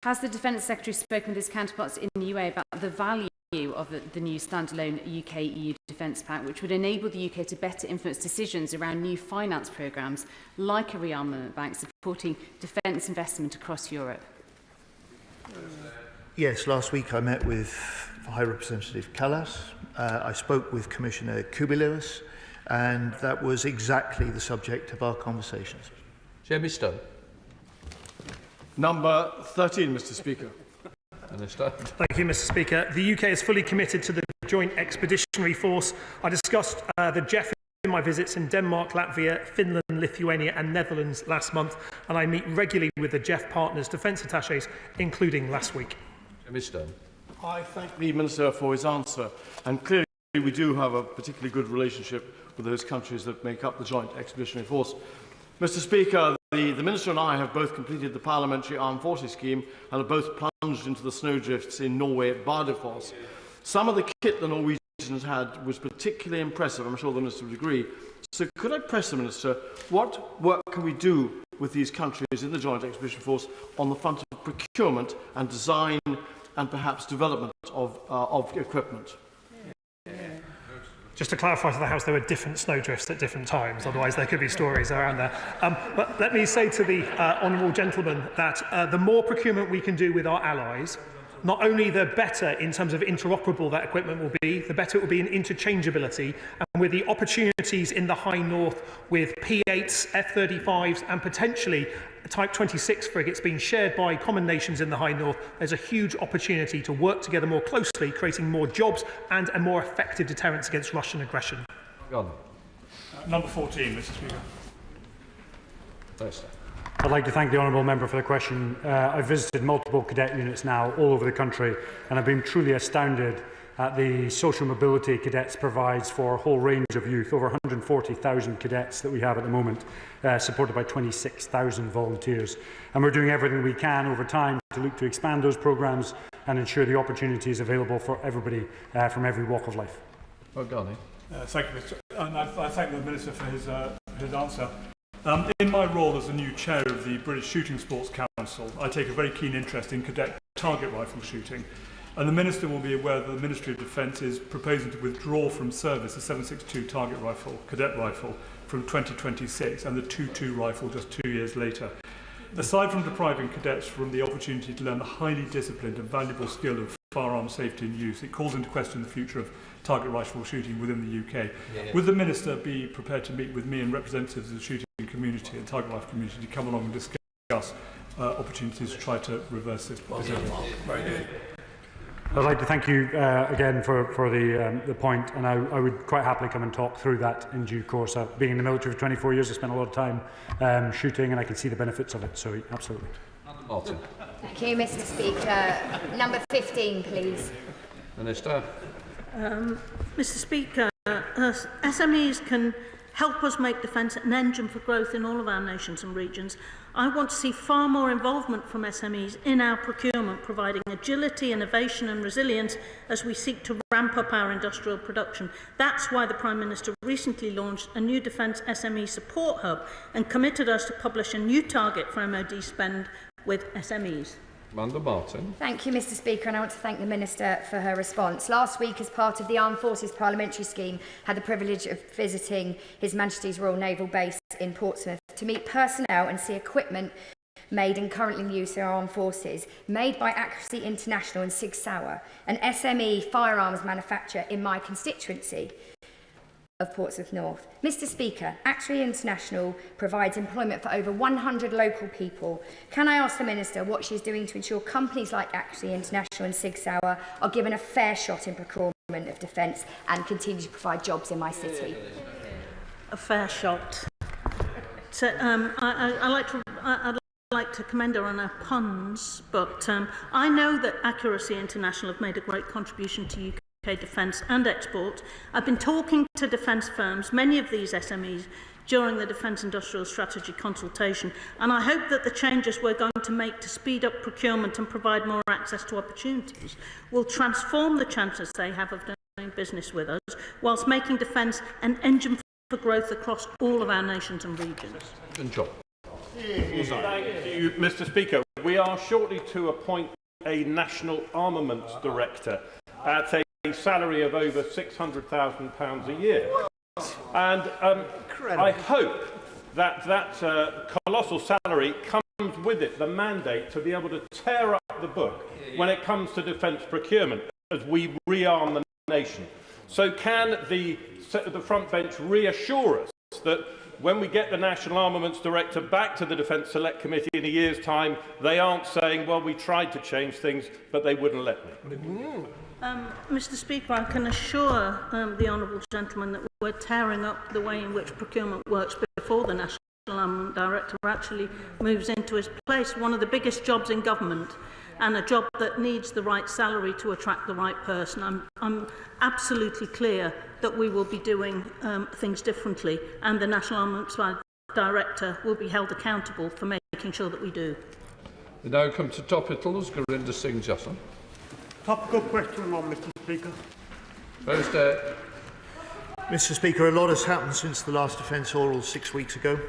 Has the Defence Secretary spoken with his counterparts in the UA about the value of the new standalone UK-EU Defence Pact, which would enable the UK to better influence decisions around new finance programmes like a rearmament bank supporting defence investment across Europe? Yes, last week I met with High Representative Callas. I spoke with Commissioner Kubilius, and that was exactly the subject of our conversations. Jamie Stone. Number 13, Mr. Speaker. Minister. Thank you, Mr. Speaker. The UK is fully committed to the Joint Expeditionary Force. I discussed the JEF in my visits in Denmark, Latvia, Finland, Lithuania and Netherlands last month, and I meet regularly with the JEF partners' defence attachés, including last week. Jamie Stone. I thank the Minister for his answer, and clearly we do have a particularly good relationship with those countries that make up the Joint Expeditionary Force. Mr. Speaker, the Minister and I have both completed the Parliamentary Armed Forces Scheme and have both plunged into the snowdrifts in Norway at Bardufoss. Some of the kit the Norwegians had was particularly impressive, I'm sure the Minister would agree. So could I press the Minister, what work can we do with these countries in the Joint Expedition Force on the front of procurement and design and perhaps development of equipment? Just to clarify to the House, there were different snowdrifts at different times, otherwise there could be stories around there. But let me say to the honourable gentleman that the more procurement we can do with our allies, not only the better in terms of interoperable that equipment will be, the better it will be in interchangeability, and with the opportunities in the High North with P8s, F-35s and potentially Type 26 frigates being shared by common nations in the High North, there's a huge opportunity to work together more closely, creating more jobs and a more effective deterrence against Russian aggression. Number 14, Mr. Speaker. Thanks, I'd like to thank the honourable member for the question. I've visited multiple cadet units now all over the country, and I've been truly astounded at the social mobility cadets provides for a whole range of youth, over 140,000 cadets that we have at the moment, supported by 26,000 volunteers. And we're doing everything we can over time to look to expand those programmes and ensure the opportunities available for everybody from every walk of life. Thank you, Mr. And I thank the Minister for his answer. In my role as the new chair of the British Shooting Sports Council, I take a very keen interest in cadet target rifle shooting. And the Minister will be aware that the Ministry of Defence is proposing to withdraw from service the 7.62 target rifle, cadet rifle, from 2026 and the 2.2 rifle just 2 years later. Aside from depriving cadets from the opportunity to learn the highly disciplined and valuable skill of firearm safety and use, it calls into question the future of target rifle shooting within the UK. Would the Minister be prepared to meet with me and representatives of the shooting community and target rifle community to come along and discuss opportunities to try to reverse this position? I'd like to thank you again for the point, and I would quite happily come and talk through that in due course. Being in the military for 24 years, I spent a lot of time shooting, and I can see the benefits of it, so absolutely. Martin. Thank you, Mr. Speaker. Number 15, please. Minister. Mr. Speaker, SMEs can help us make defence an engine for growth in all of our nations and regions. I want to see far more involvement from SMEs in our procurement, providing agility, innovation and resilience as we seek to ramp up our industrial production. That's why the Prime Minister recently launched a new Defence SME Support Hub and committed us to publish a new target for MOD spend with SMEs. Amanda Martin. Thank you, Mr. Speaker, and I want to thank the Minister for her response. Last week, as part of the Armed Forces Parliamentary Scheme, had the privilege of visiting His Majesty's Royal Naval Base in Portsmouth to meet personnel and see equipment made and currently in use in our armed forces, made by Accuracy International and Sig Sauer, an SME firearms manufacturer in my constituency of Portsmouth North. Mr. Speaker, Accuracy International provides employment for over 100 local people. Can I ask the Minister what she is doing to ensure companies like Accuracy International and Sig Sauer are given a fair shot in procurement of defence and continue to provide jobs in my city? A fair shot. So, I'd like to commend her on her puns, but I know that Accuracy International have made a great contribution to UK defence and export. I've been talking to defence firms, many of these SMEs, during the Defence Industrial Strategy consultation, and I hope that the changes we're going to make to speed up procurement and provide more access to opportunities will transform the chances they have of doing business with us, whilst making defence an engine for growth across all of our nations and regions. And John. Thank you, Mr. Speaker. We are shortly to appoint a National Armaments Director at a salary of over £600,000 a year. And I hope that that colossal salary comes with it the mandate to be able to tear up the book when it comes to defence procurement as we rearm the nation. So can the front bench reassure us that when we get the National Armaments Director back to the Defence Select Committee in a year's time, they aren't saying, well, we tried to change things, but they wouldn't let me? Mr. Speaker, I can assure the honourable gentleman that we're tearing up the way in which procurement works before the National Armament Director actually moves into his place. One of the biggest jobs in government, and a job that needs the right salary to attract the right person. I'm absolutely clear that we will be doing things differently, and the National Armaments Director will be held accountable for making sure that we do. We now come to Topical, as Gurinder Singh Jassan. Topical question on, Mr. Speaker. Mr. Speaker, a lot has happened since the last defence oral 6 weeks ago.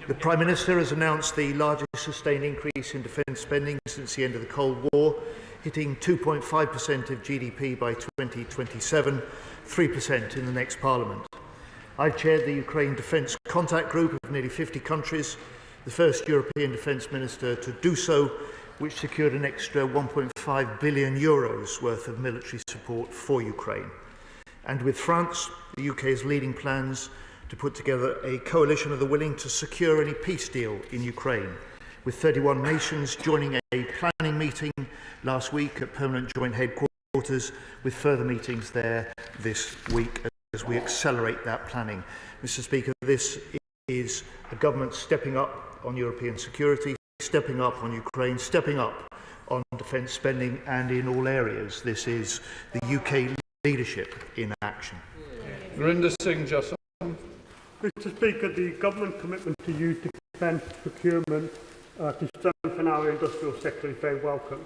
The Prime Minister has announced the largest sustained increase in defence spending since the end of the Cold War, hitting 2.5% of GDP by 2027, 3% in the next Parliament. I've chaired the Ukraine Defence Contact Group of nearly 50 countries, the first European Defence Minister to do so, which secured an extra €1.5 billion worth of military support for Ukraine. And with France, the UK is leading plans to put together a coalition of the willing to secure any peace deal in Ukraine, with 31 nations joining a planning meeting last week at Permanent Joint Headquarters, with further meetings there this week as we accelerate that planning. Mr. Speaker, this is a government stepping up on European security, stepping up on Ukraine, stepping up on defence spending, and in all areas. This is the UK leadership in action. Gurinder Singh Jassan. Mr. Speaker, the government commitment to use defence procurement to strengthen our industrial sector is very welcome.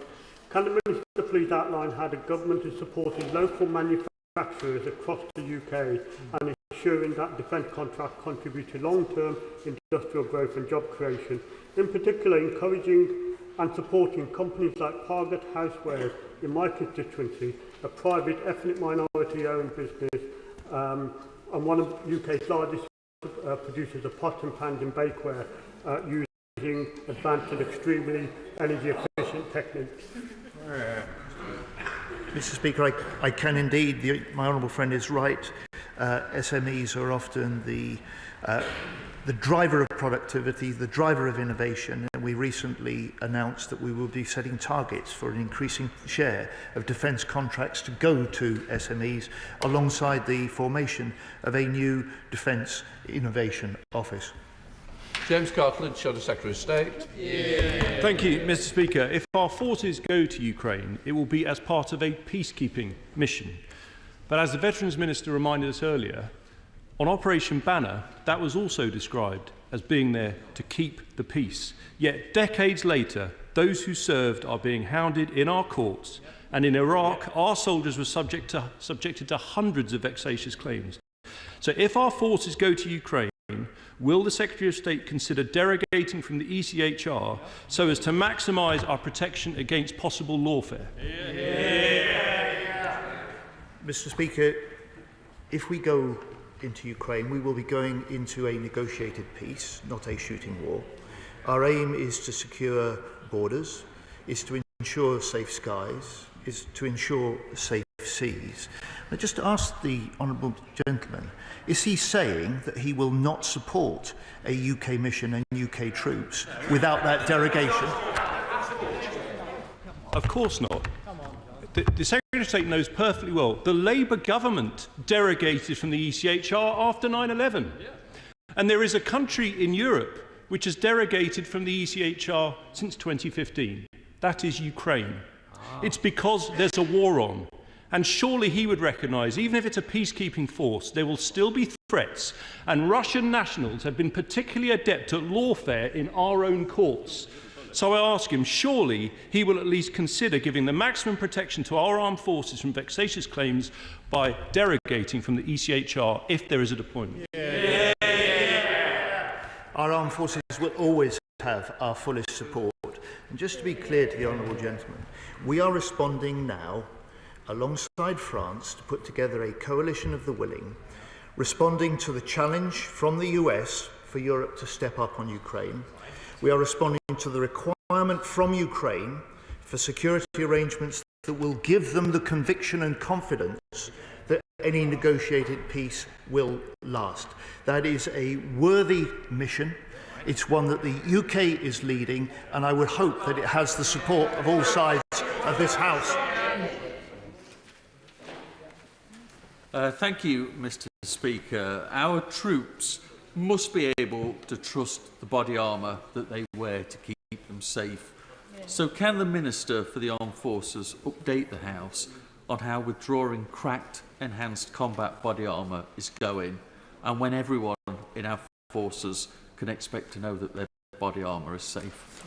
Can the Minister please outline how the government is supporting local manufacturers across the UK and ensuring that defence contracts contribute to long-term industrial growth and job creation, in particular encouraging and supporting companies like Target Housewares in my constituency, a private ethnic minority-owned business and one of the UK's largest producers of pots and pans and bakeware using advanced and extremely energy-efficient techniques. Mr. Speaker, I can indeed. My honourable friend is right. SMEs are often the driver of productivity, the driver of innovation, and we recently announced that we will be setting targets for an increasing share of defence contracts to go to SMEs, alongside the formation of a new Defence Innovation Office. James Cartledge, Shadow Secretary of State. Yeah. Thank you, Mr. Speaker. If our forces go to Ukraine, it will be as part of a peacekeeping mission. But as the Veterans Minister reminded us earlier, on Operation Banner, that was also described as being there to keep the peace. Yet decades later, those who served are being hounded in our courts, and in Iraq, our soldiers were subjected to hundreds of vexatious claims. So if our forces go to Ukraine, will the Secretary of State consider derogating from the ECHR so as to maximise our protection against possible lawfare? Mr. Speaker, if we go into Ukraine, we will be going into a negotiated peace, not a shooting war. Our aim is to secure borders, is to ensure safe skies, is to ensure safe seas. I just ask the honourable gentleman, is he saying that he will not support a UK mission and UK troops without that derogation? Of course not. The Secretary of State knows perfectly well the Labour government derogated from the ECHR after 9/11. And there is a country in Europe which has derogated from the ECHR since 2015. That is Ukraine. It's because there's a war on. And surely he would recognise, even if it's a peacekeeping force, there will still be threats. And Russian nationals have been particularly adept at lawfare in our own courts. So I ask him, surely he will at least consider giving the maximum protection to our armed forces from vexatious claims by derogating from the ECHR if there is a deployment. Yeah. Our armed forces will always have our fullest support. And just to be clear to the honourable gentleman, we are responding now alongside France to put together a coalition of the willing, responding to the challenge from the US for Europe to step up on Ukraine. We are responding to the requirement from Ukraine for security arrangements that will give them the conviction and confidence that any negotiated peace will last. That is a worthy mission. It's one that the UK is leading, and I would hope that it has the support of all sides of this House. Thank you, Mr. Speaker. Our troops must be able to trust the body armour that they wear to keep them safe. So can the Minister for the Armed Forces update the House on how withdrawing cracked, enhanced combat body armour is going, and when everyone in our forces can expect to know that their body armour is safe?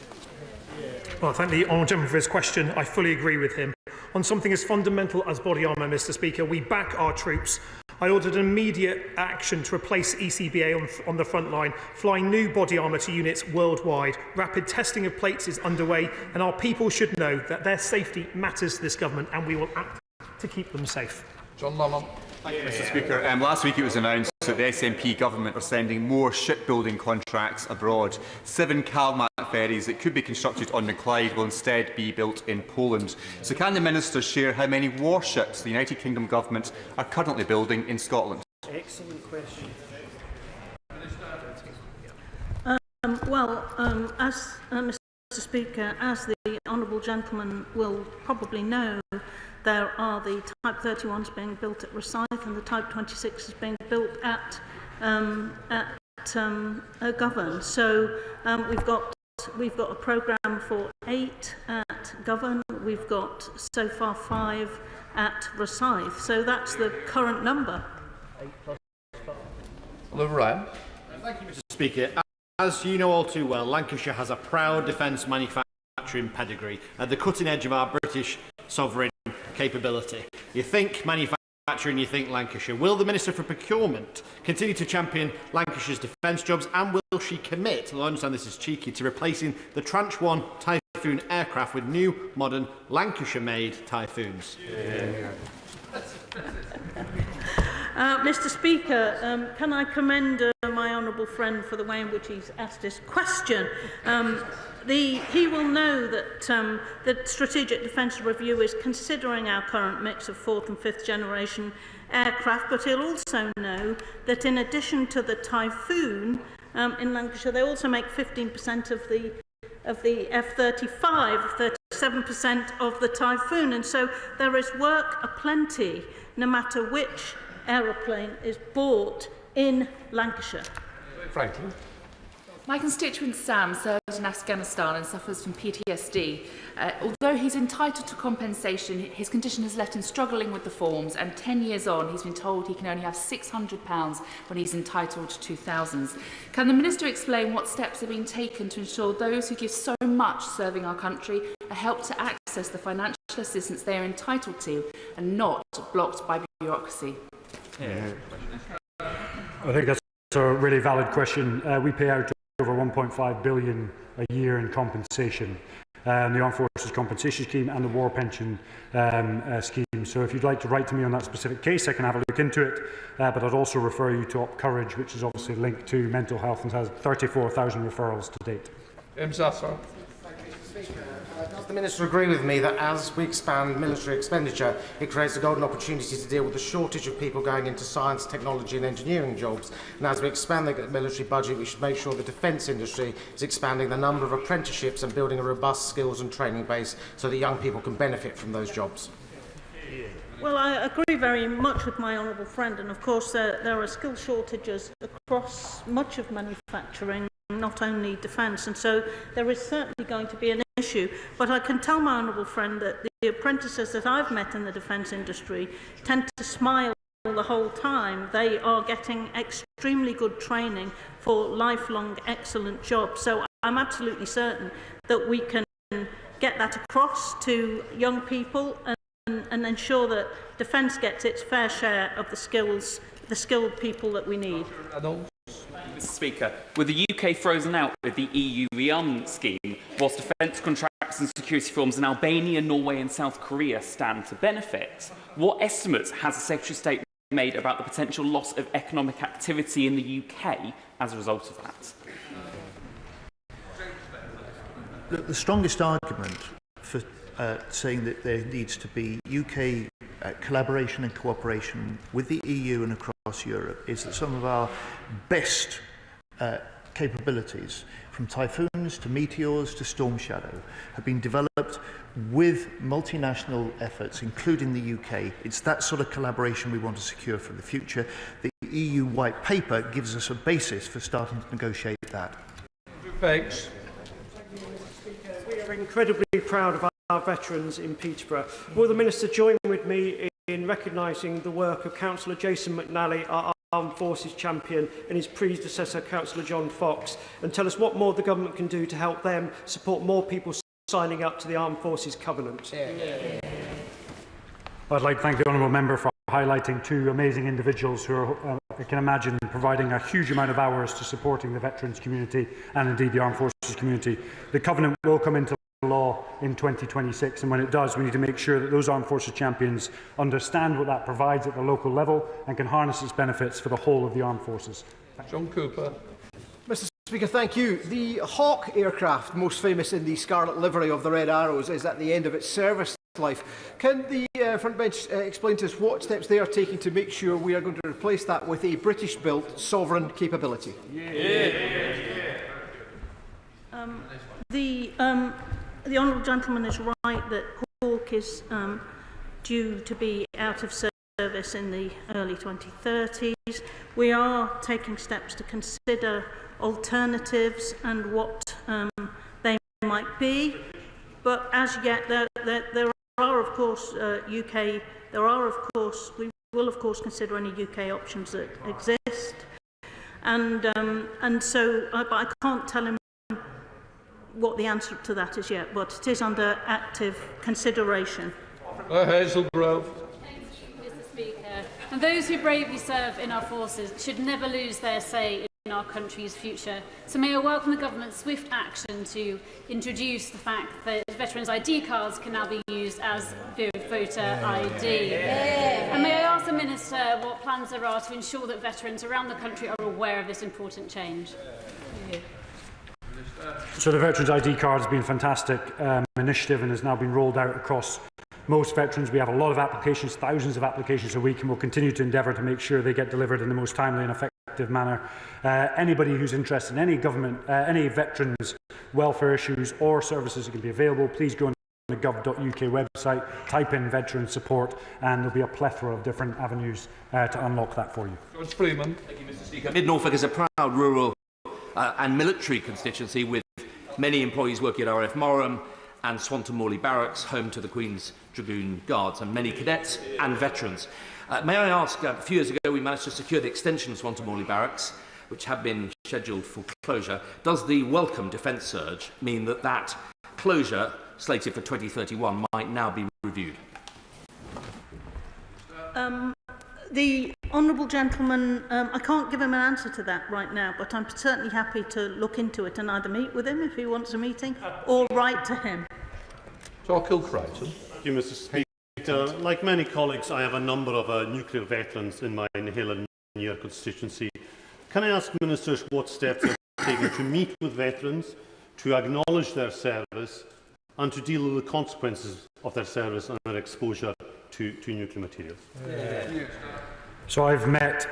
Well, I thank the honourable gentleman for his question. I fully agree with him. On something as fundamental as body armour, Mr. Speaker, we back our troops. I ordered immediate action to replace ECBA on the front line, flying new body armour to units worldwide. Rapid testing of plates is underway, and our people should know that their safety matters to this government, and we will act to keep them safe. John Lamont. Thank you, Mr. Speaker. Last week it was announced that the SNP government are sending more shipbuilding contracts abroad. 7 Kalmat ferries that could be constructed on the Clyde will instead be built in Poland. So can the Minister share how many warships the United Kingdom government are currently building in Scotland? Excellent question. As Mr. Speaker, as the honourable gentleman will probably know, there are the Type 31s being built at Rosyth, and the Type 26 is being built at Govan. So we've got a programme for 8 at Govan. We've got so far 5 at Rosyth. So that's the current number. 8 plus 5. Hello, Ryan. Thank you, Mr. Speaker. As you know all too well, Lancashire has a proud defence manufacturing pedigree at the cutting edge of our British sovereign capability. You think manufacturing, you think Lancashire. Will the Minister for Procurement continue to champion Lancashire's defence jobs, and will she commit, I understand this is cheeky, to replacing the Tranche 1 Typhoon aircraft with new, modern, Lancashire-made Typhoons? Mr. Speaker, can I commend my honourable friend for the way in which he's asked this question? He will know that the Strategic Defence Review is considering our current mix of 4th and 5th generation aircraft, but he'll also know that in addition to the Typhoon in Lancashire, they also make 15% of the of the F-35, 37% of the Typhoon. And so there is work aplenty, no matter which aeroplane is bought in Lancashire. Franklin. My constituent Sam served in Afghanistan and suffers from PTSD. Although he's entitled to compensation, his condition has left him struggling with the forms, and 10 years on he's been told he can only have £600 when he's entitled to thousands. Can the Minister explain what steps are being taken to ensure those who give so much serving our country are helped to access the financial assistance they are entitled to and not blocked by bureaucracy? I think that's a really valid question. We pay out over 1.5 billion a year in compensation, the Armed Forces Compensation Scheme and the War Pension Scheme. So if you'd like to write to me on that specific case, I can have a look into it, but I'd also refer you to Op Courage, which is obviously linked to mental health and has 34,000 referrals to date. Does the Minister agree with me that as we expand military expenditure, it creates a golden opportunity to deal with the shortage of people going into science, technology and engineering jobs? And as we expand the military budget, we should make sure the defence industry is expanding the number of apprenticeships and building a robust skills and training base so that young people can benefit from those jobs. Well, I agree very much with my honourable friend, and of course there are skill shortages across much of manufacturing, not only defence, and so there is certainly going to be an issue. But I can tell my honourable friend that the apprentices that I've met in the defence industry tend to smile the whole time. They are getting extremely good training for lifelong excellent jobs. So I'm absolutely certain that we can get that across to young people and ensure that defence gets its fair share of the skilled people that we need. Mr. Speaker, with the UK frozen out with the EU rearmament scheme, whilst defence contracts and security firms in Albania, Norway and South Korea stand to benefit, what estimates has the Secretary of State made about the potential loss of economic activity in the UK as a result of that? Look, the strongest argument for saying that there needs to be UK collaboration and cooperation with the EU and across Europe is that some of our best capabilities, from typhoons to meteors to storm shadow, have been developed with multinational efforts, including the UK. It's that sort of collaboration we want to secure for the future. The EU White Paper gives us a basis for starting to negotiate that. Thanks. We are incredibly proud of our veterans in Peterborough. Will the Minister join with me in recognising the work of Councillor Jason McNally, our Armed Forces champion, and his predecessor, Councillor John Fox, and tell us what more the Government can do to help them support more people signing up to the Armed Forces Covenant? I'd like to thank the Honourable Member for highlighting two amazing individuals who are, I can imagine, providing a huge amount of hours to supporting the veterans community and indeed the Armed Forces community. The Covenant will come into law in 2026, and when it does, we need to make sure that those Armed Forces champions understand what that provides at the local level and can harness its benefits for the whole of the Armed Forces. John Cooper. Mr. Speaker, thank you. The Hawk aircraft, most famous in the scarlet livery of the Red Arrows, is at the end of its service life. Can the front bench explain to us what steps they are taking to make sure we are going to replace that with a British-built sovereign capability? The honourable gentleman is right that Hawk is due to be out of service in the early 2030s. We are taking steps to consider alternatives and what they might be, but as yet there are of course we will of course consider any UK options that exist, and so but I can't tell him what the answer to that is yet, but it is under active consideration. Hazelgrove. Thank you, Mr. Speaker. And those who bravely serve in our forces should never lose their say in our country's future. So may I welcome the Government's swift action to introduce the fact that veterans' ID cards can now be used as voter ID. And may I ask the Minister what plans there are to ensure that veterans around the country are aware of this important change? So the Veterans ID card has been a fantastic initiative and has now been rolled out across most veterans. We have a lot of applications, thousands of applications a week, and we'll continue to endeavour to make sure they get delivered in the most timely and effective effective manner. Anybody who's interested in any veterans' welfare issues or services that can be available, please go on the gov.uk website, type in veteran support, and there'll be a plethora of different avenues to unlock that for you. George Freeman. Thank you, Mr. Speaker. Mid-Norfolk is a proud rural and military constituency with many employees working at RF Morham and Swanton Morley Barracks, home to the Queen's Dragoon Guards, and many cadets and veterans. May I ask, a few years ago we managed to secure the extension of Swanton Morley Barracks, which had been scheduled for closure. Does the welcome defence surge mean that that closure, slated for 2031, might now be reviewed? The honourable gentleman, I can't give him an answer to that right now, but I'm certainly happy to look into it and either meet with him if he wants a meeting or write to him. Topical. Thank you, Mr. Speaker. Like many colleagues, I have a number of nuclear veterans in my Hill and Near constituency. Can I ask ministers what steps are taken to meet with veterans, to acknowledge their service and to deal with the consequences of their service and their exposure to nuclear materials? So I've met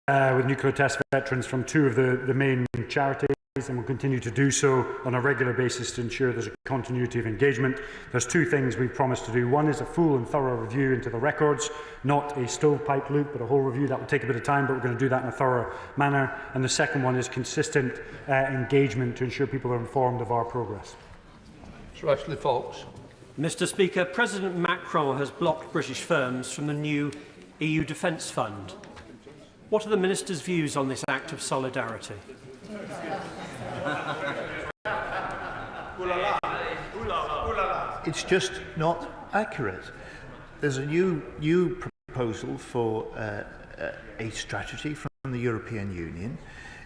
with nuclear test veterans from two of the main charities, and will continue to do so on a regular basis to ensure there's a continuity of engagement. There's two things we've promised to do. One is a full and thorough review into the records, not a stovepipe loop, but a whole review. That will take a bit of time, but we're going to do that in a thorough manner. And the second one is consistent engagement to ensure people are informed of our progress. Sir Ashley Fox. Mr. Speaker, President Macron has blocked British firms from the new EU Defence Fund. What are the Minister's views on this act of solidarity? It's just not accurate. There's a new proposal for a strategy from the European Union.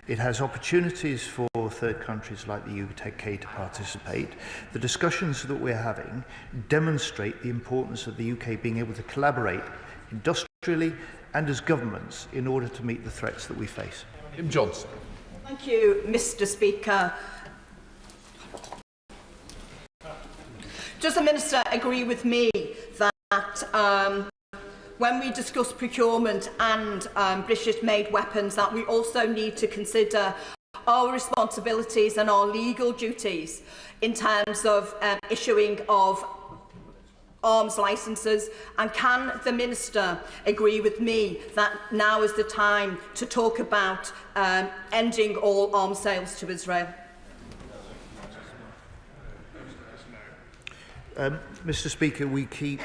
It has opportunities for third countries like the UK to participate. The discussions that we're having demonstrate the importance of the UK being able to collaborate industrially and as governments in order to meet the threats that we face. Kim Johnson. Thank you, Mr. Speaker. Does the Minister agree with me that when we discuss procurement and British-made weapons, that we also need to consider our responsibilities and our legal duties in terms of issuing of arms licences? And can the Minister agree with me that now is the time to talk about ending all arms sales to Israel? Mr. Speaker, we keep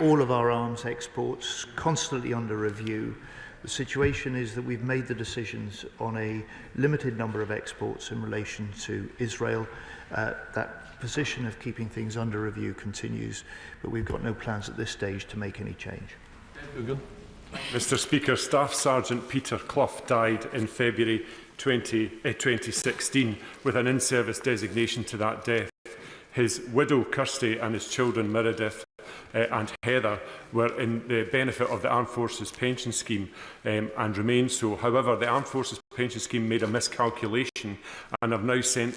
all of our arms exports constantly under review. The situation is that we've made the decisions on a limited number of exports in relation to Israel. That position of keeping things under review continues, but we've got no plans at this stage to make any change. Mr. Speaker, Staff Sergeant Peter Clough died in February 2016 with an in-service designation to that death. His widow, Kirsty, and his children, Meredith and Heather, were in the benefit of the Armed Forces Pension Scheme and remain so. However, the Armed Forces Pension Scheme made a miscalculation and have now sent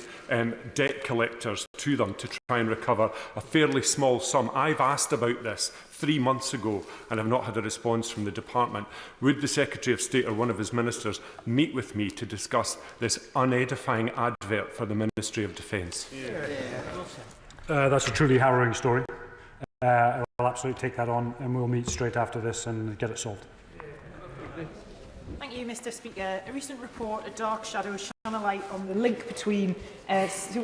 debt collectors to them to try and recover a fairly small sum. I've asked about this 3 months ago and have not had a response from the department. Would the Secretary of State or one of his ministers meet with me to discuss this unedifying advert for the Ministry of Defence? That's a truly harrowing story. I'll absolutely take that on, and we'll meet straight after this and get it solved. Thank you, Mr. Speaker. A recent report, A Dark Shadow, shone a light on the link between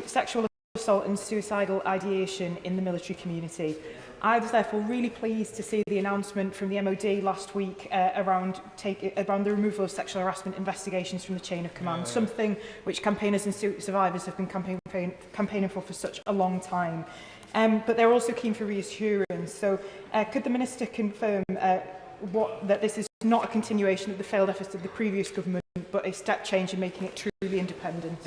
sexual assault and suicidal ideation in the military community. I was therefore really pleased to see the announcement from the MOD last week around the removal of sexual harassment investigations from the chain of command, something which campaigners and survivors have been campaigning for such a long time. But they're also keen for reassurance. So could the Minister confirm that this is not a continuation of the failed efforts of the previous government, but a step change in making it truly independent?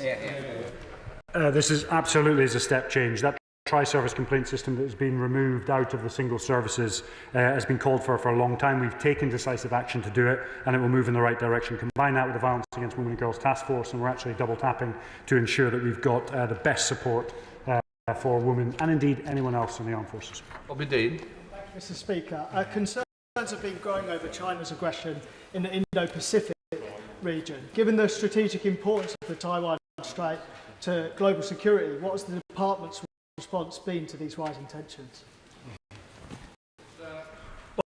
This is absolutely a step change. That tri-service complaint system that has been removed out of the single services has been called for a long time. We've taken decisive action to do it, and it will move in the right direction. Combine that with the Violence Against Women and Girls Task Force, and we're actually double tapping to ensure that we've got the best support for women and indeed anyone else in the armed forces. Bobby Dean. Mr. Speaker, concerns have been growing over China's aggression in the Indo-Pacific. region. Given the strategic importance of the Taiwan Strait to global security, what has the department's response been to these rising tensions?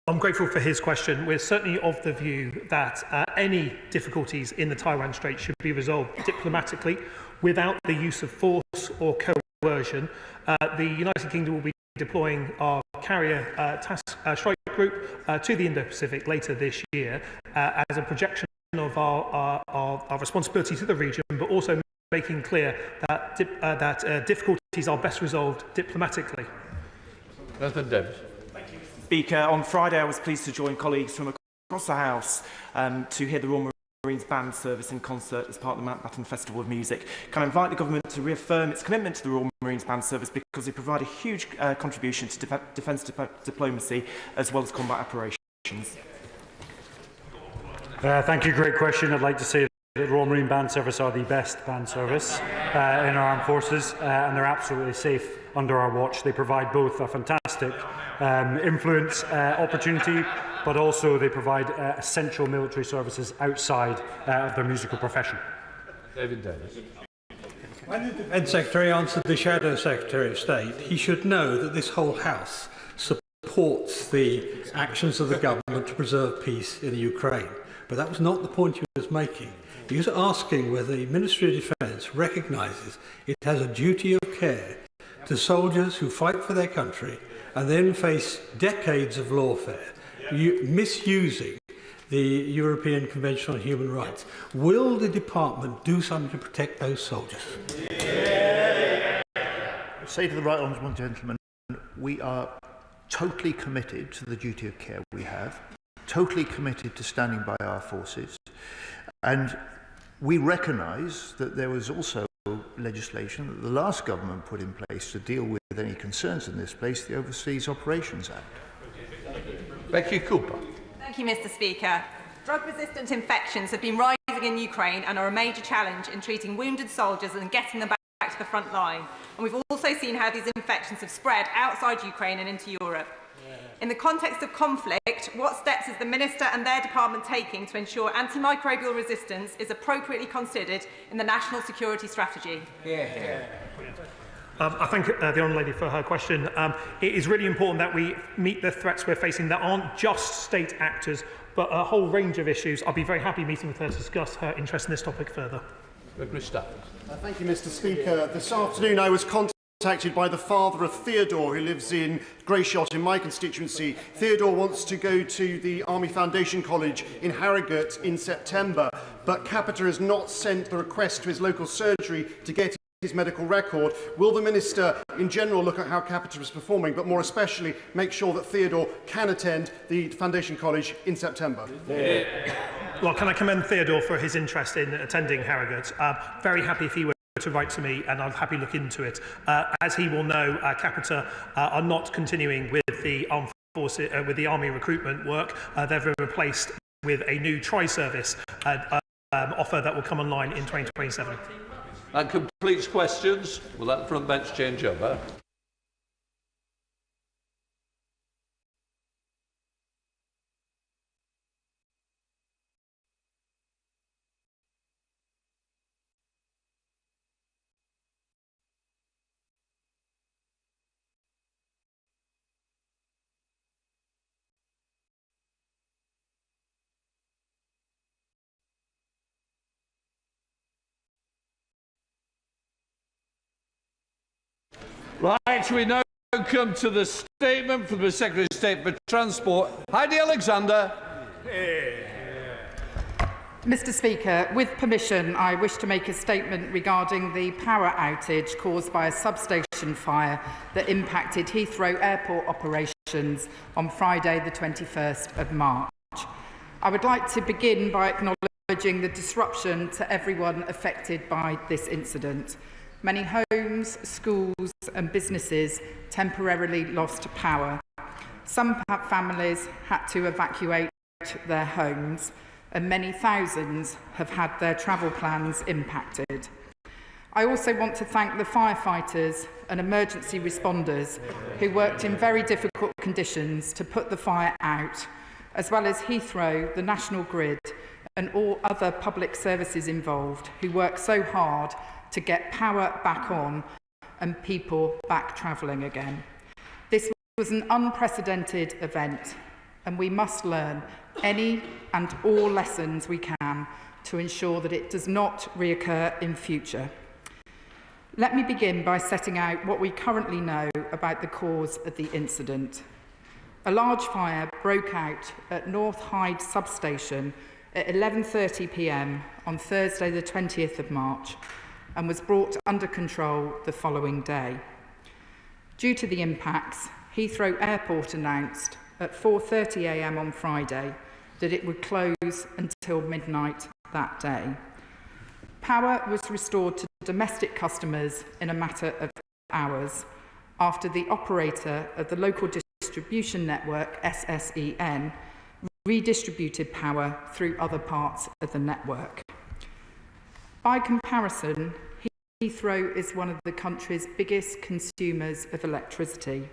I'm grateful for his question. We're certainly of the view that any difficulties in the Taiwan Strait should be resolved diplomatically without the use of force or coercion. The United Kingdom will be deploying our carrier strike group to the Indo-Pacific later this year as a projection of our responsibility to the region, but also making clear that difficulties are best resolved diplomatically. Nathan Davis. Speaker, on Friday I was pleased to join colleagues from across the House to hear the Royal Marines Band service in concert as part of the Mountbatten Festival of Music. Can I invite the Government to reaffirm its commitment to the Royal Marines Band service because they provide a huge contribution to defence diplomacy as well as combat operations? Thank you. Great question. I'd like to say that the Royal Marine Band Service are the best band service in our armed forces, and they're absolutely safe under our watch. They provide both a fantastic influence opportunity, but also they provide essential military services outside of their musical profession. David Davis. When the Defence Secretary answered the Shadow Secretary of State, he should know that this whole House supports the actions of the government to preserve peace in the Ukraine. But that was not the point he was making. He was asking whether the Ministry of Defence recognises it has a duty of care to soldiers who fight for their country and then face decades of lawfare, misusing the European Convention on Human Rights. Will the department do something to protect those soldiers? I say to the right honourable gentleman, we are totally committed to the duty of care we have, totally committed to standing by our forces, and we recognise that there was also legislation that the last government put in place to deal with any concerns in this place, the Overseas Operations Act. Becky Cooper. Thank you, Mr. Speaker. Drug-resistant infections have been rising in Ukraine and are a major challenge in treating wounded soldiers and getting them back to the front line. And we've also seen how these infections have spread outside Ukraine and into Europe. In the context of conflict, what steps is the Minister and their department taking to ensure antimicrobial resistance is appropriately considered in the National Security Strategy? I thank the Honourable Lady for her question. It is really important that we meet the threats we're facing that aren't just state actors, but a whole range of issues. I'll be very happy meeting with her to discuss her interest in this topic further. Thank you, Mr. Speaker. This afternoon I was contacted by the father of Theodore, who lives in Greyshot in my constituency. Theodore wants to go to the Army Foundation College in Harrogate in September, but Capita has not sent the request to his local surgery to get his medical record. Will the Minister in general look at how Capita is performing, but more especially make sure that Theodore can attend the Foundation College in September? Well, can I commend Theodore for his interest in attending Harrogate? Very happy if he were to write to me, and I'll happily look into it. As he will know, Capita are not continuing with the armed forces, with the army recruitment work. They've been replaced with a new tri-service offer that will come online in 2027. That completes questions. Will that front bench change over? Right, we now come to the statement from the Secretary of State for Transport, Heidi Alexander. Mr. Speaker, with permission, I wish to make a statement regarding the power outage caused by a substation fire that impacted Heathrow Airport operations on Friday, the 21st of March. I would like to begin by acknowledging the disruption to everyone affected by this incident. Many homes, schools and businesses temporarily lost power. Some families had to evacuate their homes, and many thousands have had their travel plans impacted. I also want to thank the firefighters and emergency responders who worked in very difficult conditions to put the fire out, as well as Heathrow, the National Grid and all other public services involved who work so hard to get power back on and people back travelling again. This was an unprecedented event, and we must learn any and all lessons we can to ensure that it does not reoccur in future. Let me begin by setting out what we currently know about the cause of the incident. A large fire broke out at North Hyde substation at 11:30 p.m. on Thursday the 20th of March and was brought under control the following day. Due to the impacts, Heathrow Airport announced at 4:30 a.m. on Friday that it would close until midnight that day. Power was restored to domestic customers in a matter of hours after the operator of the local distribution network, SSEN, redistributed power through other parts of the network. By comparison, Heathrow is one of the country's biggest consumers of electricity.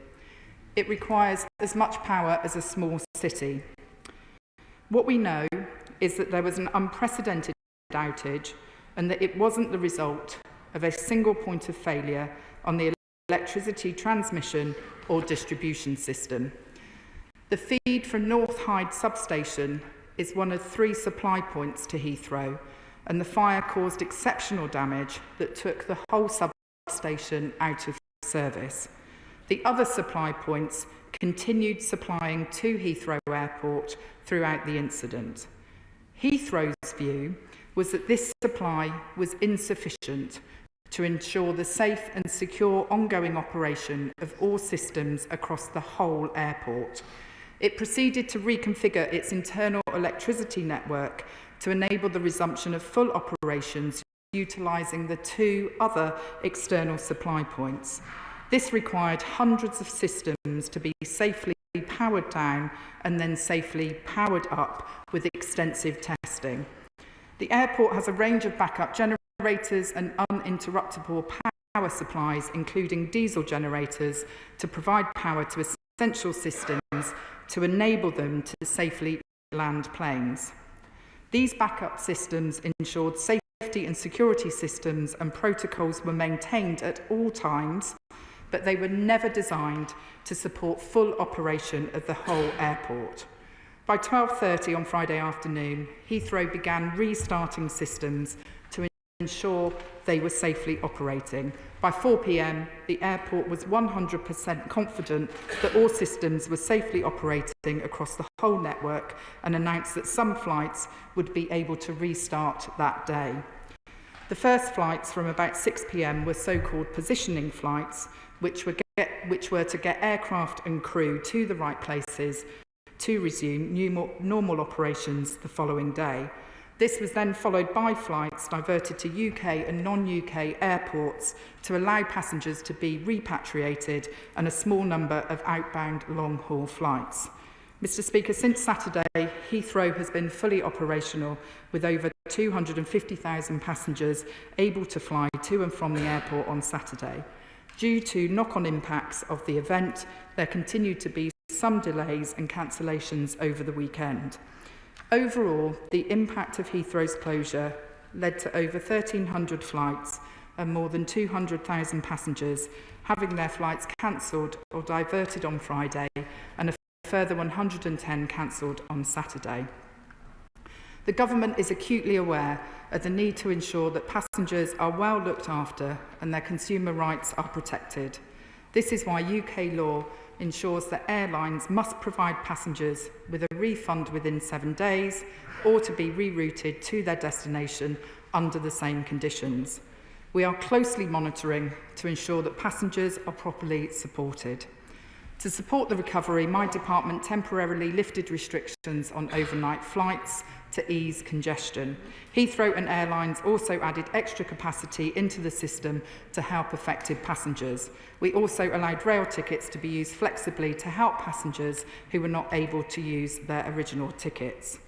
It requires as much power as a small city. What we know is that there was an unprecedented outage and that it wasn't the result of a single point of failure on the electricity transmission or distribution system. The feed from North Hyde substation is one of 3 supply points to Heathrow, and the fire caused exceptional damage that took the whole substation out of service. The other supply points continued supplying to Heathrow Airport throughout the incident. Heathrow's view was that this supply was insufficient to ensure the safe and secure ongoing operation of all systems across the whole airport. It proceeded to reconfigure its internal electricity network to enable the resumption of full operations utilising the 2 other external supply points. This required hundreds of systems to be safely powered down and then safely powered up with extensive testing. The airport has a range of backup generators and uninterruptible power supplies, including diesel generators, to provide power to essential systems to enable them to safely land planes. These backup systems ensured safety and security systems and protocols were maintained at all times, but they were never designed to support full operation of the whole airport. By 12:30 on Friday afternoon, Heathrow began restarting systems to ensure they were safely operating. By 4 p.m, the airport was 100% confident that all systems were safely operating across the whole network and announced that some flights would be able to restart that day. The first flights from about 6 p.m. were so-called positioning flights, which were to get aircraft and crew to the right places to resume normal operations the following day. This was then followed by flights diverted to UK and non-UK airports to allow passengers to be repatriated and a small number of outbound long-haul flights. Mr. Speaker, since Saturday, Heathrow has been fully operational with over 250,000 passengers able to fly to and from the airport on Saturday. Due to knock-on impacts of the event, there continued to be some delays and cancellations over the weekend. Overall, the impact of Heathrow's closure led to over 1,300 flights and more than 200,000 passengers having their flights cancelled or diverted on Friday, and a further 110 cancelled on Saturday. The government is acutely aware of the need to ensure that passengers are well looked after and their consumer rights are protected. This is why UK law ensures that airlines must provide passengers with a refund within 7 days or to be rerouted to their destination under the same conditions. We are closely monitoring to ensure that passengers are properly supported. To support the recovery, my department temporarily lifted restrictions on overnight flights to ease congestion. Heathrow and airlines also added extra capacity into the system to help affected passengers. We also allowed rail tickets to be used flexibly to help passengers who were not able to use their original tickets.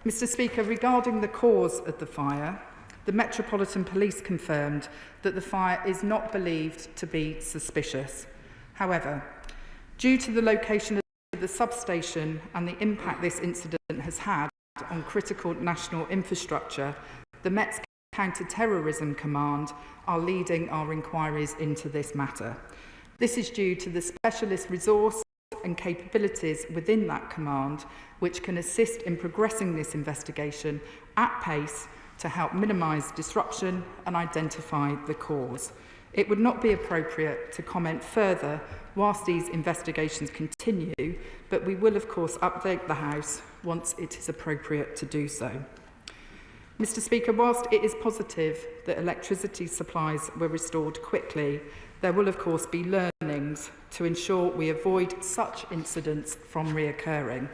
Mr. Speaker, regarding the cause of the fire, the Metropolitan Police confirmed that the fire is not believed to be suspicious. However, due to the location of the substation and the impact this incident has had on critical national infrastructure, the Met's Counter-Terrorism Command are leading our inquiries into this matter. This is due to the specialist resource and capabilities within that command, which can assist in progressing this investigation at pace to help minimise disruption and identify the cause. It would not be appropriate to comment further whilst these investigations continue, but we will of course update the House once it is appropriate to do so. Mr. Speaker, whilst it is positive that electricity supplies were restored quickly, there will of course be learnings to ensure we avoid such incidents from reoccurring.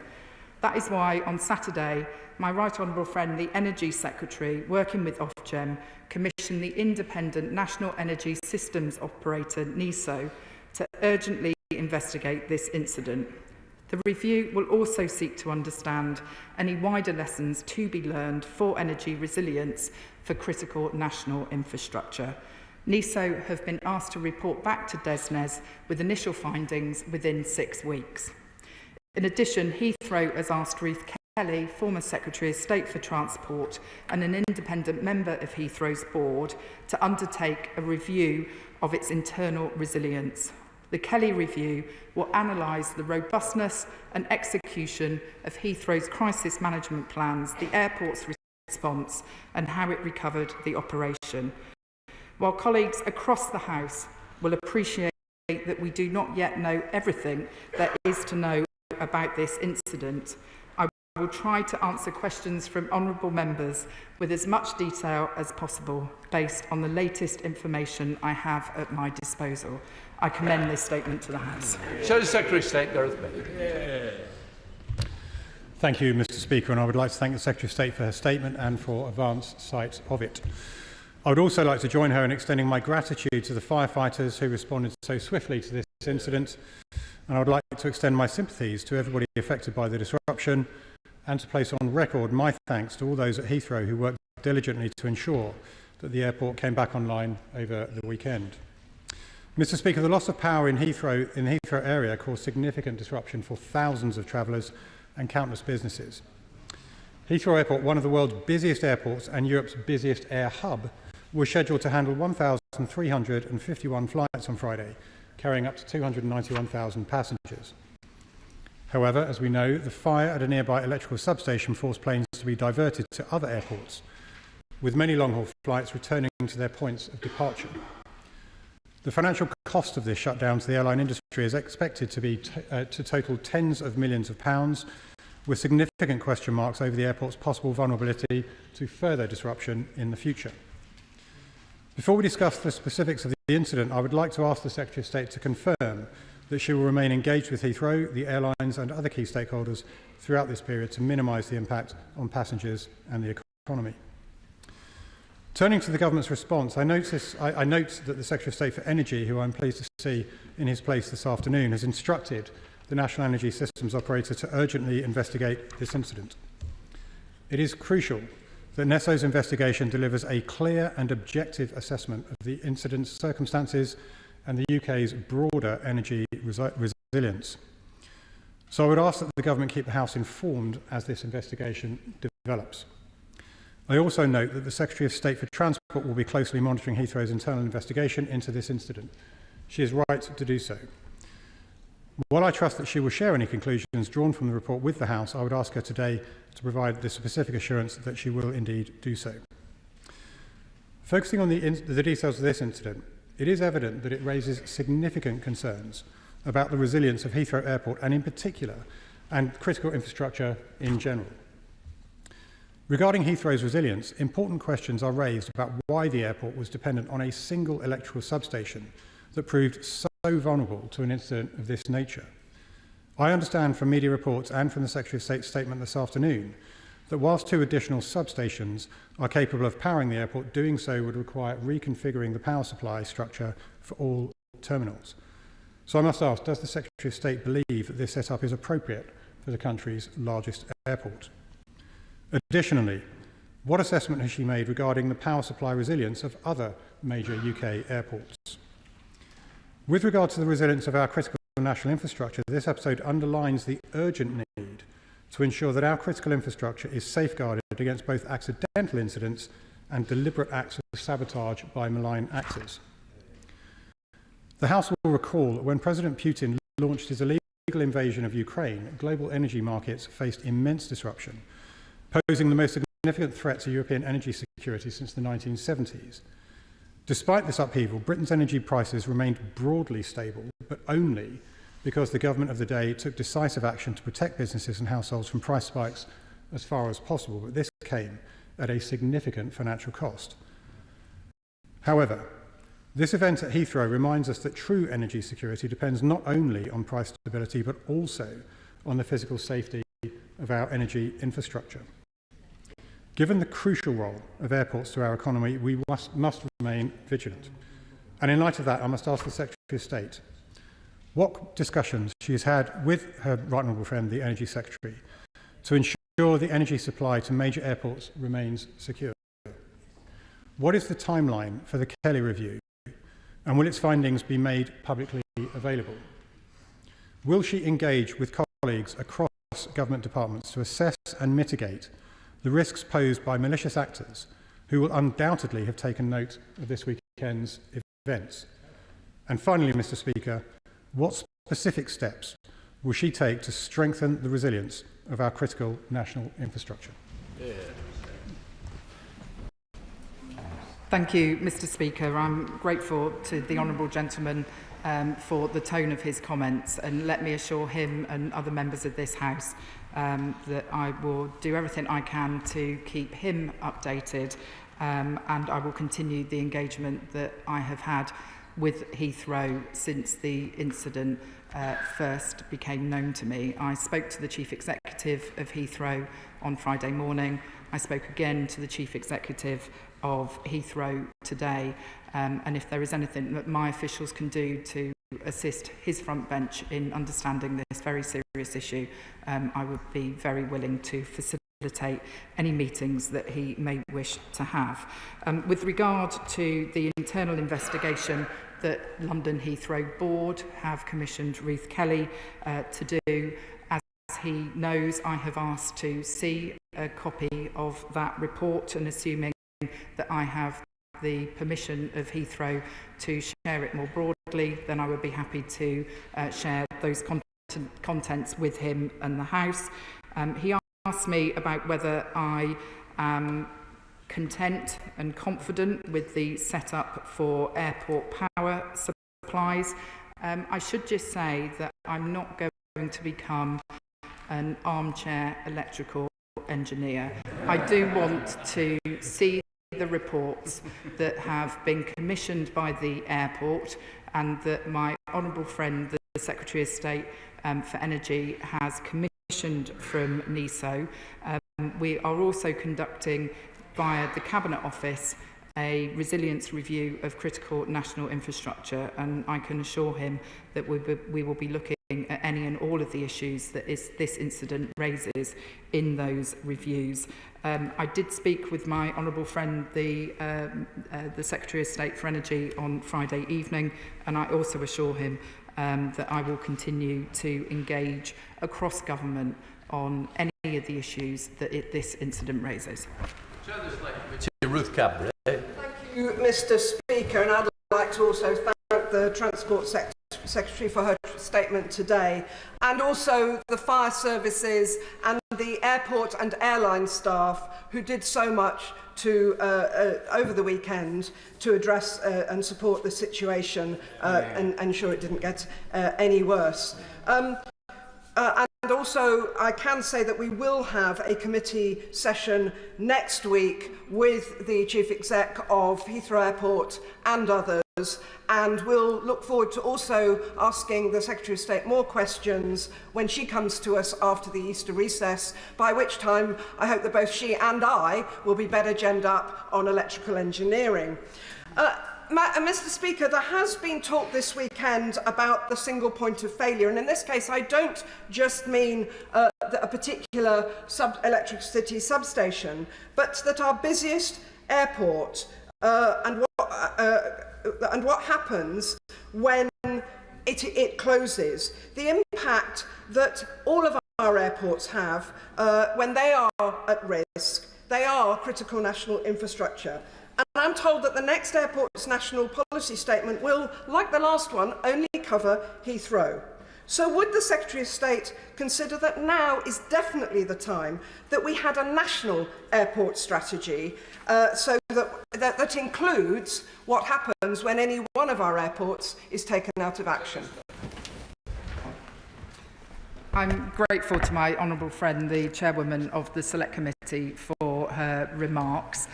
That is why on Saturday, my right honourable friend, the Energy Secretary, working with Ofgem, commissioned the independent National Energy Systems Operator, NESO, to urgently investigate this incident. The review will also seek to understand any wider lessons to be learned for energy resilience for critical national infrastructure. NESO have been asked to report back to DESNZ with initial findings within 6 weeks. In addition, Heathrow has asked Ruth Kelly, former Secretary of State for Transport and an independent member of Heathrow's board, to undertake a review of its internal resilience. The Kelly review will analyse the robustness and execution of Heathrow's crisis management plans, the airport's response and how it recovered the operation. While colleagues across the House will appreciate that we do not yet know everything there is to know about this incident, I will try to answer questions from honourable members with as much detail as possible based on the latest information I have at my disposal. I commend this statement to the House. Shadow Secretary of State Gareth Bain. Thank you, Mr. Speaker, and I would like to thank the Secretary of State for her statement and for advance sight of it. I would also like to join her in extending my gratitude to the firefighters who responded so swiftly to this incident, and I would like to extend my sympathies to everybody affected by the disruption and to place on record my thanks to all those at Heathrow who worked diligently to ensure that the airport came back online over the weekend. Mr. Speaker, the loss of power in the Heathrow area caused significant disruption for thousands of travellers and countless businesses. Heathrow Airport, one of the world's busiest airports and Europe's busiest air hub, was scheduled to handle 1,351 flights on Friday, carrying up to 291,000 passengers. However, as we know, the fire at a nearby electrical substation forced planes to be diverted to other airports, with many long-haul flights returning to their points of departure. The financial cost of this shutdown to the airline industry is expected to be to total tens of millions of pounds, with significant question marks over the airport's possible vulnerability to further disruption in the future. Before we discuss the specifics of the incident, I would like to ask the Secretary of State to confirm that she will remain engaged with Heathrow, the airlines and other key stakeholders throughout this period to minimise the impact on passengers and the economy. Turning to the government's response, I note that the Secretary of State for Energy, who I'm pleased to see in his place this afternoon, has instructed the National Energy Systems Operator to urgently investigate this incident. It is crucial that NESO's investigation delivers a clear and objective assessment of the incident's circumstances and the UK's broader energy resilience. So I would ask that the government keep the House informed as this investigation develops. I also note that the Secretary of State for Transport will be closely monitoring Heathrow's internal investigation into this incident. She is right to do so. While I trust that she will share any conclusions drawn from the report with the House, I would ask her today to provide the specific assurance that she will indeed do so. Focusing on the details of this incident, it is evident that it raises significant concerns about the resilience of Heathrow Airport and in particular, and critical infrastructure in general. Regarding Heathrow's resilience, important questions are raised about why the airport was dependent on a single electrical substation that proved so vulnerable to an incident of this nature. I understand from media reports and from the Secretary of State's statement this afternoon that whilst 2 additional substations are capable of powering the airport, doing so would require reconfiguring the power supply structure for all terminals. So I must ask, does the Secretary of State believe that this setup is appropriate for the country's largest airport? Additionally, what assessment has she made regarding the power supply resilience of other major UK airports? With regard to the resilience of our critical national infrastructure, this episode underlines the urgent need to to ensure that our critical infrastructure is safeguarded against both accidental incidents and deliberate acts of sabotage by malign actors. The House will recall that when President Putin launched his illegal invasion of Ukraine, global energy markets faced immense disruption, posing the most significant threat to European energy security since the 1970s. Despite this upheaval, Britain's energy prices remained broadly stable, but only because the government of the day took decisive action to protect businesses and households from price spikes as far as possible, but this came at a significant financial cost. However, this event at Heathrow reminds us that true energy security depends not only on price stability, but also on the physical safety of our energy infrastructure. Given the crucial role of airports to our economy, we must remain vigilant. And in light of that, I must ask the Secretary of State what discussions she has had with her right honourable friend, the Energy Secretary, to ensure the energy supply to major airports remains secure. What is the timeline for the Kelly review, and will its findings be made publicly available? Will she engage with colleagues across government departments to assess and mitigate the risks posed by malicious actors who will undoubtedly have taken note of this weekend's events? And finally, Mr. Speaker, what specific steps will she take to strengthen the resilience of our critical national infrastructure? Thank you, Mr. Speaker. I'm grateful to the honourable gentleman for the tone of his comments, and let me assure him and other members of this House that I will do everything I can to keep him updated, and I will continue the engagement that I have had with Heathrow since the incident first became known to me. I spoke to the Chief Executive of Heathrow on Friday morning. I spoke again to the Chief Executive of Heathrow today, and if there is anything that my officials can do to assist his front bench in understanding this very serious issue, I would be very willing to facilitate any meetings that he may wish to have. With regard to the internal investigation that London Heathrow Board have commissioned Ruth Kelly to do, as he knows, I have asked to see a copy of that report, and assuming that I have the permission of Heathrow to share it more broadly, then I would be happy to share those contents with him and the House. He asked me about whether I am content and confident with the setup for airport power supplies. I should just say that I'm not going to become an armchair electrical engineer. I do want to see the reports that have been commissioned by the airport and that my honourable friend, the Secretary of State for Energy, has commissioned from NESO. We are also conducting via the Cabinet Office a resilience review of critical national infrastructure, and I can assure him that we will be looking at any and all of the issues that this incident raises in those reviews. I did speak with my honourable friend, the Secretary of State for Energy, on Friday evening, and I also assure him that I will continue to engage across government on any of the issues that this incident raises. Ruth Cabret. Thank you, Mr. Speaker, and I'd like to also thank the Transport Secretary for her statement today, and also the fire services and the airport and airline staff who did so much to over the weekend to address and support the situation and ensure it didn't get any worse. And also, I can say that we will have a committee session next week with the Chief Exec of Heathrow Airport and others, and we'll look forward to also asking the Secretary of State more questions when she comes to us after the Easter recess, by which time I hope that both she and I will be better genned up on electrical engineering. Mr. Speaker, there has been talk this weekend about the single point of failure, and in this case I don't just mean a particular electricity substation, but that our busiest airport and what happens when it closes, the impact that all of our airports have when they are at risk. They are critical national infrastructure. And I'm told that the next airport's national policy statement will, like the last one, only cover Heathrow. So would the Secretary of State consider that now is definitely the time that we had a national airport strategy so that includes what happens when any one of our airports is taken out of action? I'm grateful to my honourable friend, the chairwoman of the Select Committee, for her remarks.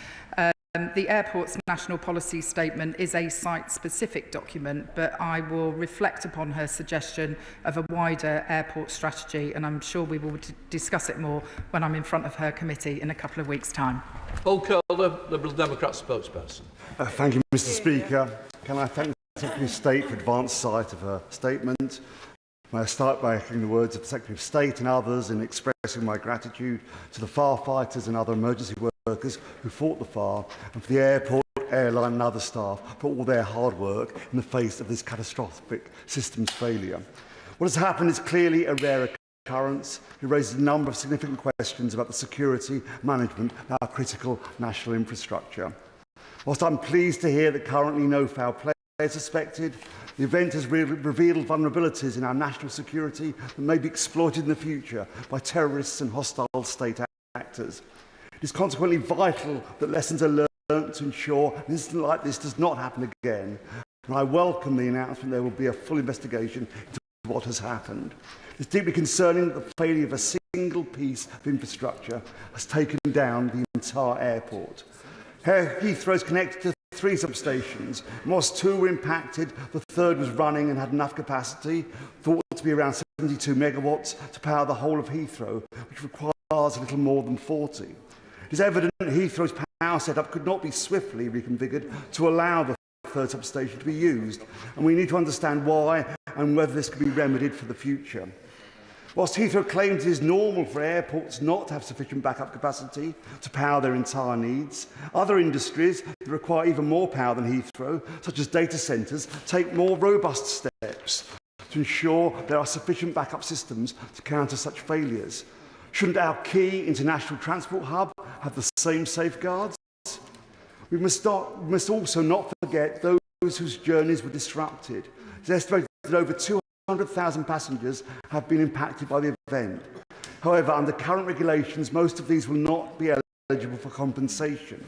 The airport's national policy statement is a site-specific document, but I will reflect upon her suggestion of a wider airport strategy, and I'm sure we will discuss it more when I'm in front of her committee in a couple of weeks' time. Paul Curler, Liberal Democrat spokesperson. Thank you, Mr. Speaker. Can I thank the Secretary of State for advanced sight of her statement? May I start by echoing the words of the Secretary of State and others in expressing my gratitude to the firefighters and other emergency workers who fought the fire, and for the airport, airline and other staff for all their hard work in the face of this catastrophic systems failure. What has happened is clearly a rare occurrence. It raises a number of significant questions about the security management of our critical national infrastructure. Whilst I'm pleased to hear that currently no foul play is suspected, the event has revealed vulnerabilities in our national security that may be exploited in the future by terrorists and hostile state actors. It is consequently vital that lessons are learned to ensure an incident like this does not happen again. And I welcome the announcement there will be a full investigation into what has happened. It is deeply concerning that the failure of a single piece of infrastructure has taken down the entire airport. Heathrow is connected to 3 substations. Whilst 2 were impacted, the third was running and had enough capacity, thought to be around 72 megawatts, to power the whole of Heathrow, which requires a little more than 40. It is evident that Heathrow's power setup could not be swiftly reconfigured to allow the third substation to be used, and we need to understand why and whether this can be remedied for the future. Whilst Heathrow claims it is normal for airports not to have sufficient backup capacity to power their entire needs, other industries that require even more power than Heathrow, such as data centres, take more robust steps to ensure there are sufficient backup systems to counter such failures. Shouldn't our key international transport hub have the same safeguards? We must also not forget those whose journeys were disrupted. It's estimated that over 200,000 passengers have been impacted by the event. However, under current regulations, most of these will not be eligible for compensation.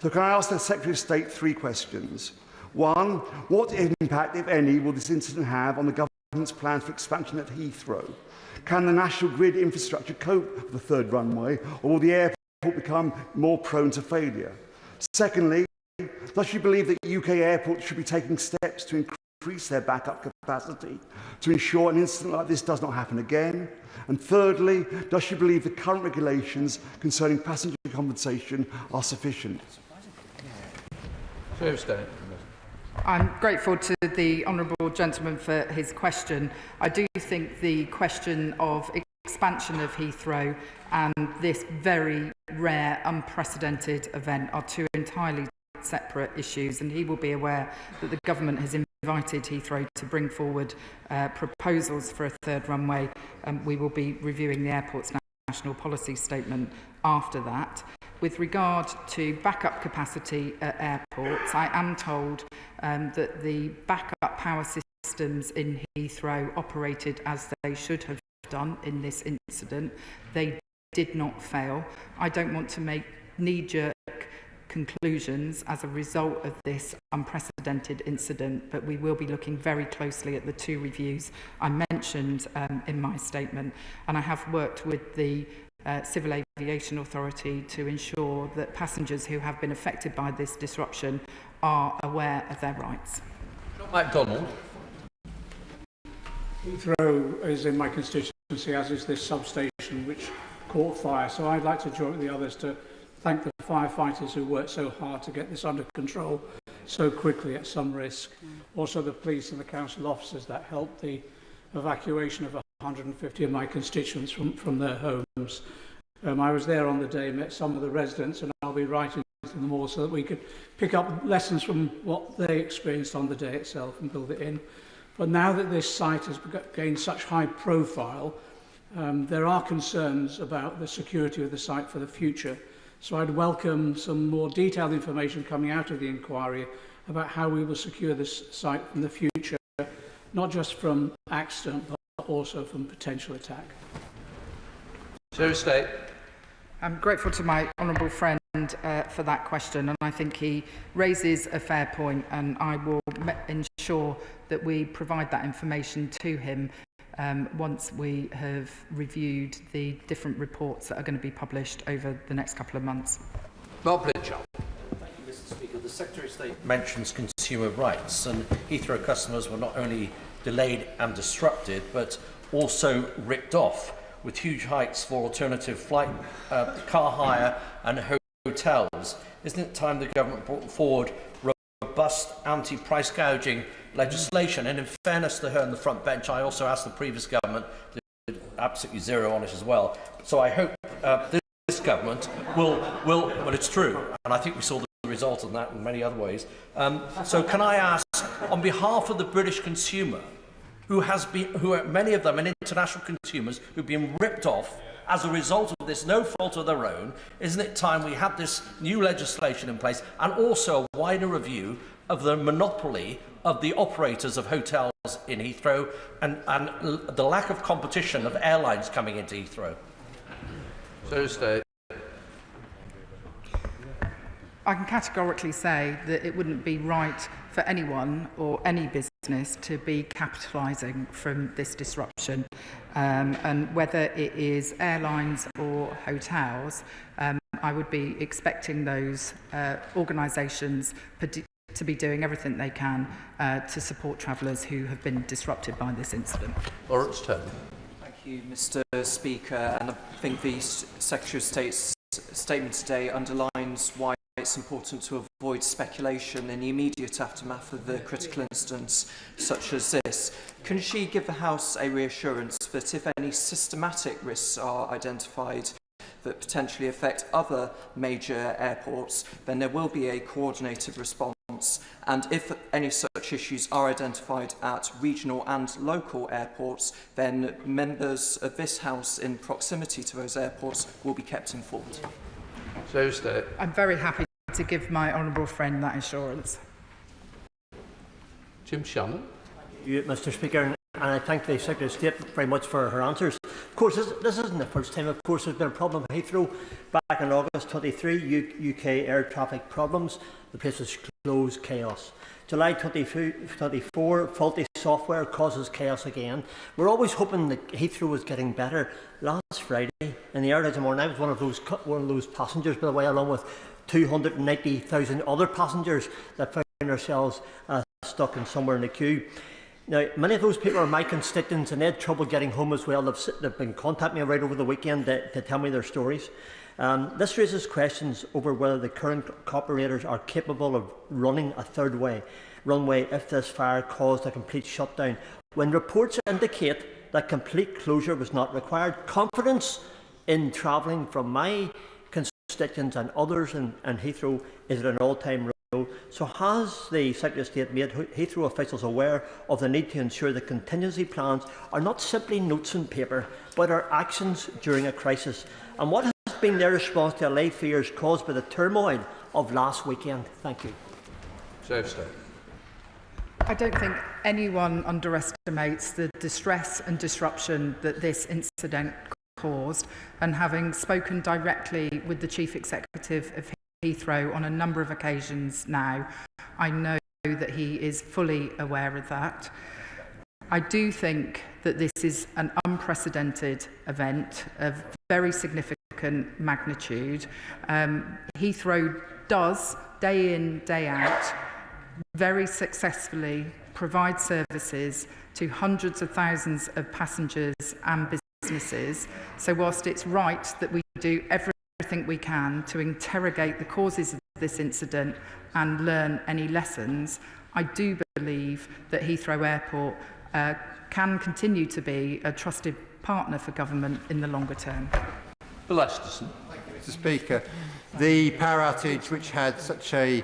So can I ask the Secretary of State 3 questions? 1, what impact, if any, will this incident have on the government's plans for expansion at Heathrow? Can the national grid infrastructure cope with the third runway, or will the airport become more prone to failure? Secondly, does she believe that UK airports should be taking steps to increase their backup capacity to ensure an incident like this does not happen again? And thirdly, does she believe the current regulations concerning passenger compensation are sufficient? I'm grateful to the honourable gentleman for his question. I do think the question of expansion of Heathrow and this very rare, unprecedented event are 2 entirely separate issues, and he will be aware that the government has invited Heathrow to bring forward proposals for a third runway. We will be reviewing the airport's national policy statement after that. With regard to backup capacity at airports, I am told that the backup power systems in Heathrow operated as they should have done in this incident. They did not fail. I don't want to make knee-jerk conclusions as a result of this unprecedented incident, but we will be looking very closely at the 2 reviews I mentioned in my statement, and I have worked with the Civil Aviation Authority to ensure that passengers who have been affected by this disruption are aware of their rights. MacDonald. Heathrow is in my constituency, as is this substation which caught fire, so I'd like to join with the others to thank the firefighters who worked so hard to get this under control so quickly at some risk. Also the police and the council officers that helped the evacuation of 150 of my constituents from their homes. I was there on the day, met some of the residents, and I'll be writing to them all so that we could pick up lessons from what they experienced on the day itself and build it in. But now that this site has gained such high profile, there are concerns about the security of the site for the future. So I'd welcome some more detailed information coming out of the inquiry about how we will secure this site in the future, not just from accident, but also from potential attack. State. I'm grateful to my honourable friend for that question, and I think he raises a fair point, and I will ensure that we provide that information to him once we have reviewed the different reports that are going to be published over the next couple of months. Mark Blinchard. Thank you, Mr. Speaker. The Secretary of State mentions consumer rights, and Heathrow customers were not only delayed and disrupted, but also ripped off, with huge hikes for alternative flight, car hire and hotels. Isn't it time the government brought forward robust anti-price gouging legislation? And in fairness to her on the front bench, I also asked the previous government, did absolutely zero on it as well. So I hope this government will, well, it's true, and I think we saw the result of that in many other ways. So can I ask, on behalf of the British consumer, who are many of them and international consumers who've been ripped off as a result of this, no fault of their own, isn't it time we had this new legislation in place and also a wider review of the monopoly of the operators of hotels in Heathrow and the lack of competition of airlines coming into Heathrow? State. I can categorically say that it wouldn't be right for anyone or any business to be capitalising from this disruption. And whether it is airlines or hotels, I would be expecting those organisations to be doing everything they can to support travellers who have been disrupted by this incident. Lawrence Turner. Thank you, Mr. Speaker. And I think the Secretary of State's statement today underlines why it's important to avoid speculation in the immediate aftermath of the critical incidents such as this. Can she give the House a reassurance that if any systematic risks are identified that potentially affect other major airports, then there will be a coordinated response? And if any such issues are identified at regional and local airports, then members of this House in proximity to those airports will be kept informed. I'm very happy to give my honourable friend that assurance. Jim Shannon. Thank you, Mr. Speaker, and I thank the Secretary of State very much for her answers. Of course, this isn't the first time. Of course, there's been a problem at Heathrow back in August 23, UK air traffic problems. The place was closed, chaos. July 24, faulty software causes chaos again. We're always hoping that Heathrow was getting better. Last Friday, in the early morning, I was one of those passengers, by the way, along with 290,000 other passengers that found ourselves stuck in somewhere in the queue. Now, many of those people are my constituents, and they had trouble getting home as well. They've been contacting me right over the weekend to tell me their stories. This raises questions over whether the current operators are capable of running a third runway if this fire caused a complete shutdown. When reports indicate that complete closure was not required, confidence in travelling from my constituents and others in Heathrow is at an all-time low. So has the Secretary of State made Heathrow officials aware of the need to ensure that contingency plans are not simply notes on paper, but are actions during a crisis? And what has been their response to allayed fears caused by the turmoil of last weekend? Thank you. I don't think anyone underestimates the distress and disruption that this incident caused, and having spoken directly with the Chief Executive of Heathrow on a number of occasions now, I know that he is fully aware of that. I do think that this is an unprecedented event of very significant magnitude. Heathrow does, day in, day out, very successfully provide services to hundreds of thousands of passengers and businesses. So whilst it's right that we do everything we can to interrogate the causes of this incident and learn any lessons, I do believe that Heathrow Airport can continue to be a trusted partner for government in the longer term. Bill Esterson. Thank you, Mr. Speaker. The power outage, which had such a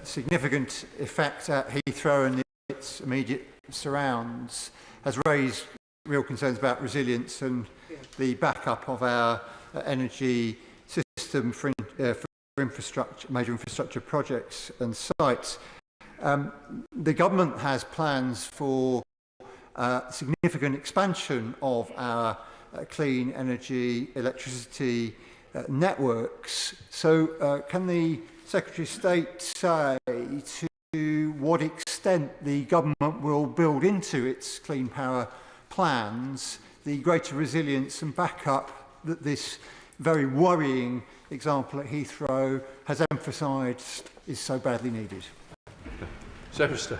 significant effect at Heathrow and its immediate surrounds has raised real concerns about resilience and the backup of our energy system for infrastructure, major infrastructure projects and sites. The government has plans for significant expansion of our clean energy, electricity networks. So can the Secretary of State say to what extent the government will build into its clean power plans the greater resilience and backup that this very worrying example at Heathrow has emphasised is so badly needed? Secretary of State.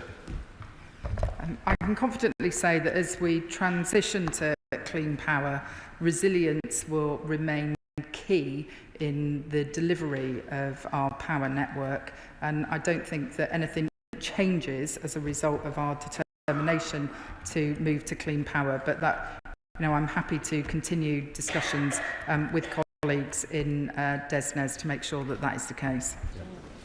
I can confidently say that as we transition to clean power, resilience will remain key in the delivery of our power network, and I don't think that anything changes as a result of our determination to move to clean power, but that, you know, I'm happy to continue discussions with colleagues in DESNES to make sure that that is the case.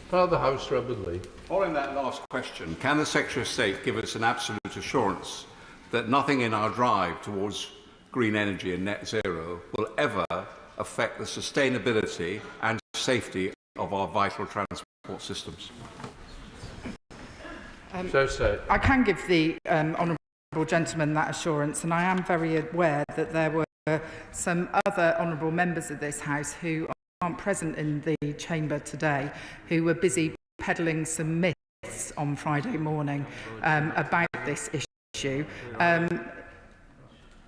Father House, Robert Lee. Following that last question, can the Secretary of State give us an absolute assurance that nothing in our drive towards green energy and net zero will ever affect the sustainability and safety of our vital transport systems? I can give the honourable gentleman that assurance, and I am very aware that there were some other honourable members of this House who aren't present in the chamber today, who were busy peddling some myths on Friday morning about this issue.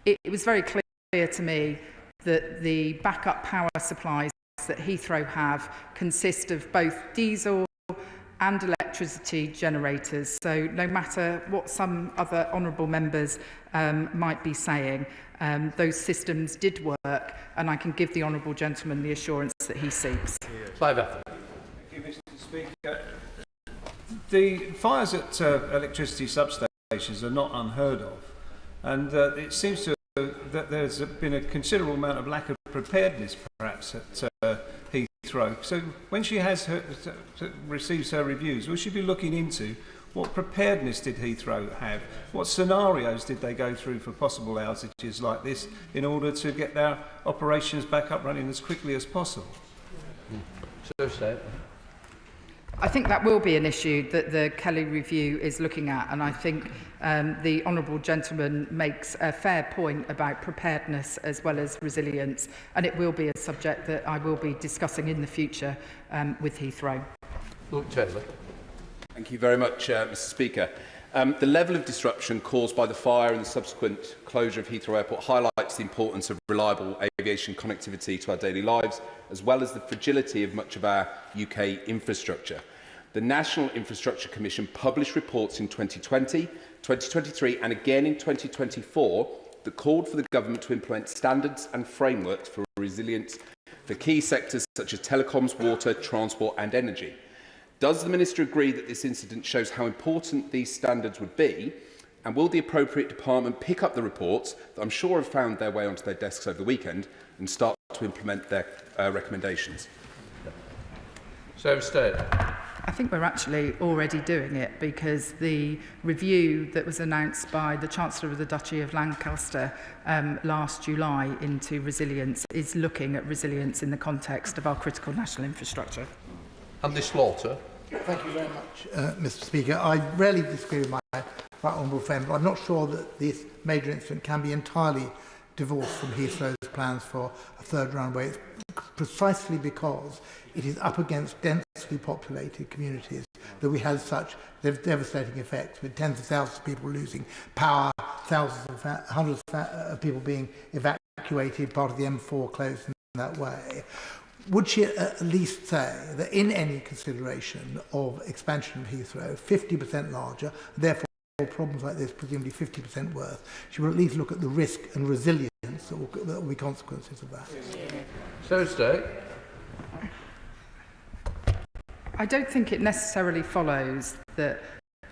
It was very clear to me that the backup power supplies that Heathrow have consist of both diesel and electricity generators. So no matter what some other honourable members might be saying, those systems did work, and I can give the honourable gentleman the assurance that he seeks. Thank you, Mr. Speaker. The fires at electricity substations are not unheard of, and it seems to that there's been a considerable amount of lack of preparedness, perhaps, at Heathrow. So when she has receives her reviews, will she be looking into what preparedness did Heathrow have? What scenarios did they go through for possible outages like this in order to get their operations back up running as quickly as possible? I think that will be an issue that the Kelly review is looking at, and I think the honourable gentleman makes a fair point about preparedness as well as resilience, and it will be a subject that I will be discussing in the future with Heathrow. Luke Taylor. Thank you very much, Mr. Speaker. The level of disruption caused by the fire and the subsequent closure of Heathrow Airport highlights the importance of reliable aviation connectivity to our daily lives, as well as the fragility of much of our UK infrastructure. The National Infrastructure Commission published reports in 2020, 2023 and again in 2024 that called for the government to implement standards and frameworks for resilience for key sectors such as telecoms, water, transport and energy. Does the Minister agree that this incident shows how important these standards would be, and will the appropriate department pick up the reports that I'm sure have found their way onto their desks over the weekend and start to implement their recommendations? I think we're actually already doing it, because the review that was announced by the Chancellor of the Duchy of Lancaster last July into resilience is looking at resilience in the context of our critical national infrastructure. Andy Slaughter. Thank you very much, Mr. Speaker. I rarely disagree with my right honourable friend, but I'm not sure that this major incident can be entirely divorced from Heathrow's plans for a third runway. It's precisely because it is up against densely populated communities that we had such devastating effects, with tens of thousands of people losing power, hundreds of people being evacuated, part of the M4 closed in that way. Would she at least say that in any consideration of expansion of Heathrow, 50% larger, therefore problems like this presumably 50% worse, she will at least look at the risk and resilience that will be consequences of that? I don't think it necessarily follows that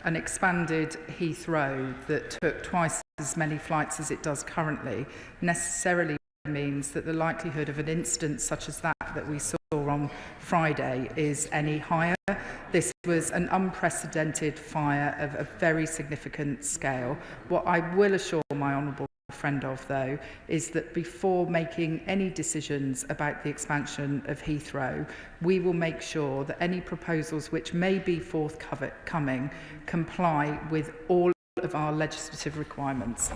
an expanded Heathrow that took twice as many flights as it does currently necessarily means that the likelihood of an incident such as that impact that we saw on Friday is any higher. This was an unprecedented fire of a very significant scale. What I will assure my honourable friend of, though, is that before making any decisions about the expansion of Heathrow, we will make sure that any proposals which may be forthcoming comply with all of our legislative requirements.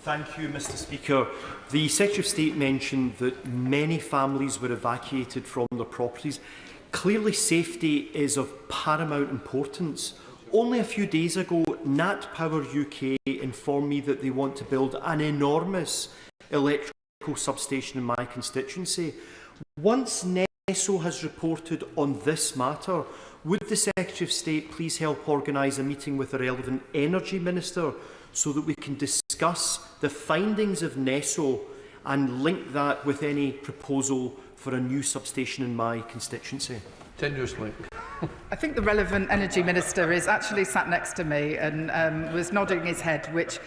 Thank you, Mr. Speaker. The Secretary of State mentioned that many families were evacuated from their properties. Clearly, safety is of paramount importance. Only a few days ago, Nat Power UK informed me that they want to build an enormous electrical substation in my constituency. Once NESO has reported on this matter, would the Secretary of State please help organise a meeting with the relevant Energy Minister so that we can discuss the findings of NESO and link that with any proposal for a new substation in my constituency? Tenuous link. I think the relevant Energy Minister is actually sat next to me and was nodding his head, which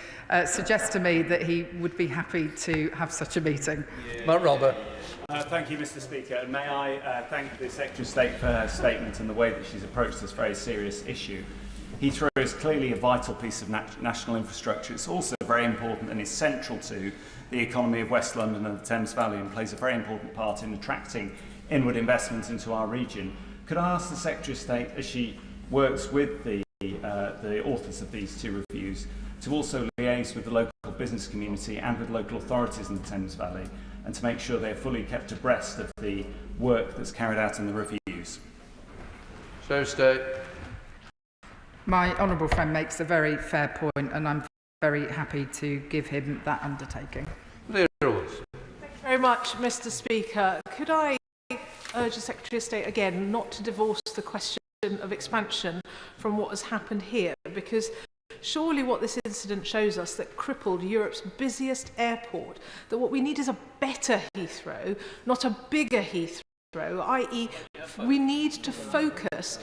suggests to me that he would be happy to have such a meeting. Matt Robert. Thank you, Mr. Speaker. And may I thank the Secretary of State for her statement and the way that she's approached this very serious issue. Heathrow is clearly a vital piece of national infrastructure. It's also very important and is central to the economy of West London and the Thames Valley and plays a very important part in attracting inward investment into our region. Could I ask the Secretary of State, as she works with the authors of these two reviews, to also liaise with the local business community and with local authorities in the Thames Valley, and to make sure they are fully kept abreast of the work that's carried out in the reviews? Secretary of State. My honourable friend makes a very fair point, and I'm very happy to give him that undertaking. Thank you very much, Mr. Speaker. Could I urge the Secretary of State again not to divorce the question of expansion from what has happened here, because surely what this incident shows us that crippled Europe's busiest airport, that what we need is a better Heathrow, not a bigger Heathrow, i.e. we need to focus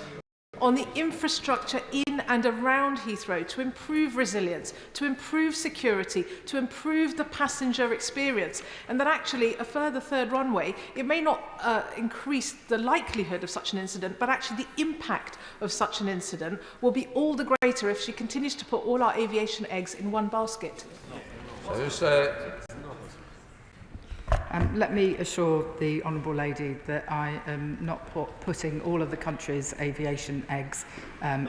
on the infrastructure in and around Heathrow to improve resilience, to improve security, to improve the passenger experience, and that actually a further third runway, it may not increase the likelihood of such an incident, but actually the impact of such an incident will be all the greater if she continues to put all our aviation eggs in one basket. Let me assure the honourable lady that I am not putting all of the country's aviation eggs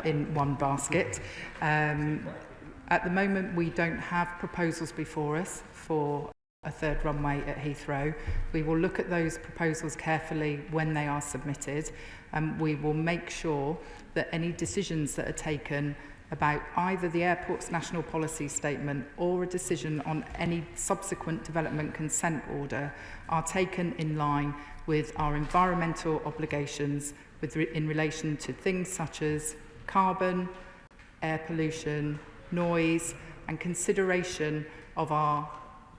in one basket. At the moment, we don't have proposals before us for a third runway at Heathrow. We will look at those proposals carefully when they are submitted, and we will make sure that any decisions that are taken about either the airport's national policy statement or a decision on any subsequent development consent order are taken in line with our environmental obligations in relation to things such as carbon, air pollution, noise, and consideration of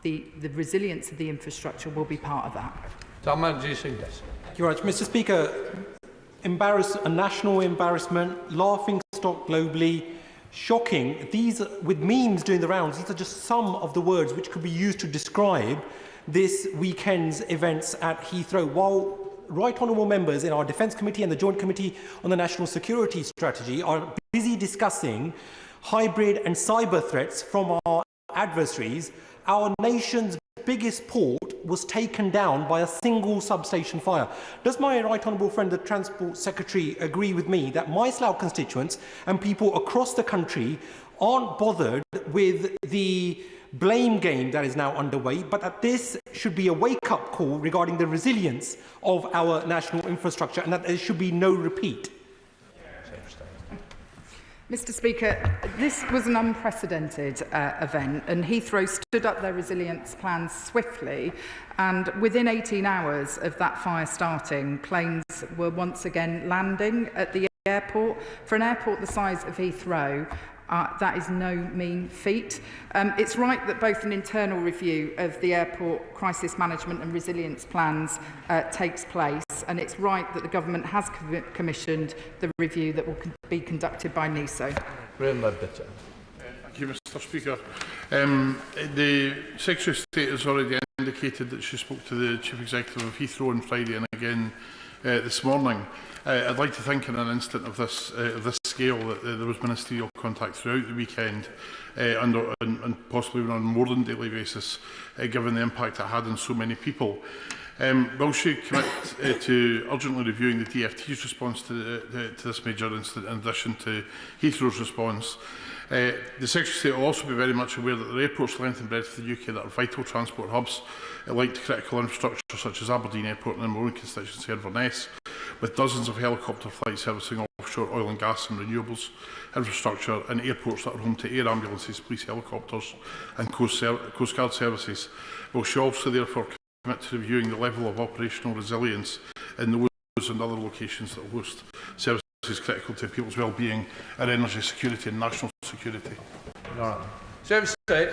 the resilience of the infrastructure will be part of that. Thank you very much, Mr. Speaker. A national embarrassment, laughing stock globally, shocking. These, with memes doing the rounds, these are just some of the words which could be used to describe this weekend's events at Heathrow. While right honourable members in our Defence Committee and the Joint Committee on the National Security Strategy are busy discussing hybrid and cyber threats from our adversaries, our nation's biggest port was taken down by a single substation fire. Does my right honourable friend, the Transport Secretary, agree with me that my Slough constituents and people across the country aren't bothered with the blame game that is now underway, but that this should be a wake-up call regarding the resilience of our national infrastructure and that there should be no repeat? Mr. Speaker, this was an unprecedented event, and Heathrow stood up their resilience plans swiftly, and within 18 hours of that fire starting, planes were once again landing at the airport. For an airport the size of Heathrow, that is no mean feat. It's right that both an internal review of the airport crisis management and resilience plans takes place, and it's right that the government has commissioned the review that will be conducted by NESO. Graham Ledbetter. Thank you, Mr. Speaker. The Secretary of State has already indicated that she spoke to the Chief Executive of Heathrow on Friday and again this morning. I'd like to think in an instant of this scale that there was ministerial contact throughout the weekend and possibly even on a more than daily basis, given the impact it had on so many people. Will she commit to urgently reviewing the DfT's response to this major incident in addition to Heathrow's response? The Secretary of State will also be very much aware that there are airports length and breadth of the UK that are vital transport hubs linked to critical infrastructure such as Aberdeen Airport and in my own constituency Inverness, with dozens of helicopter flights servicing offshore oil and gas and renewables infrastructure and airports that are home to air ambulances, police helicopters and Coast Guard services. Will she also therefore commit to reviewing the level of operational resilience in those and other locations that host services critical to people's well-being and energy security and national security? Service State.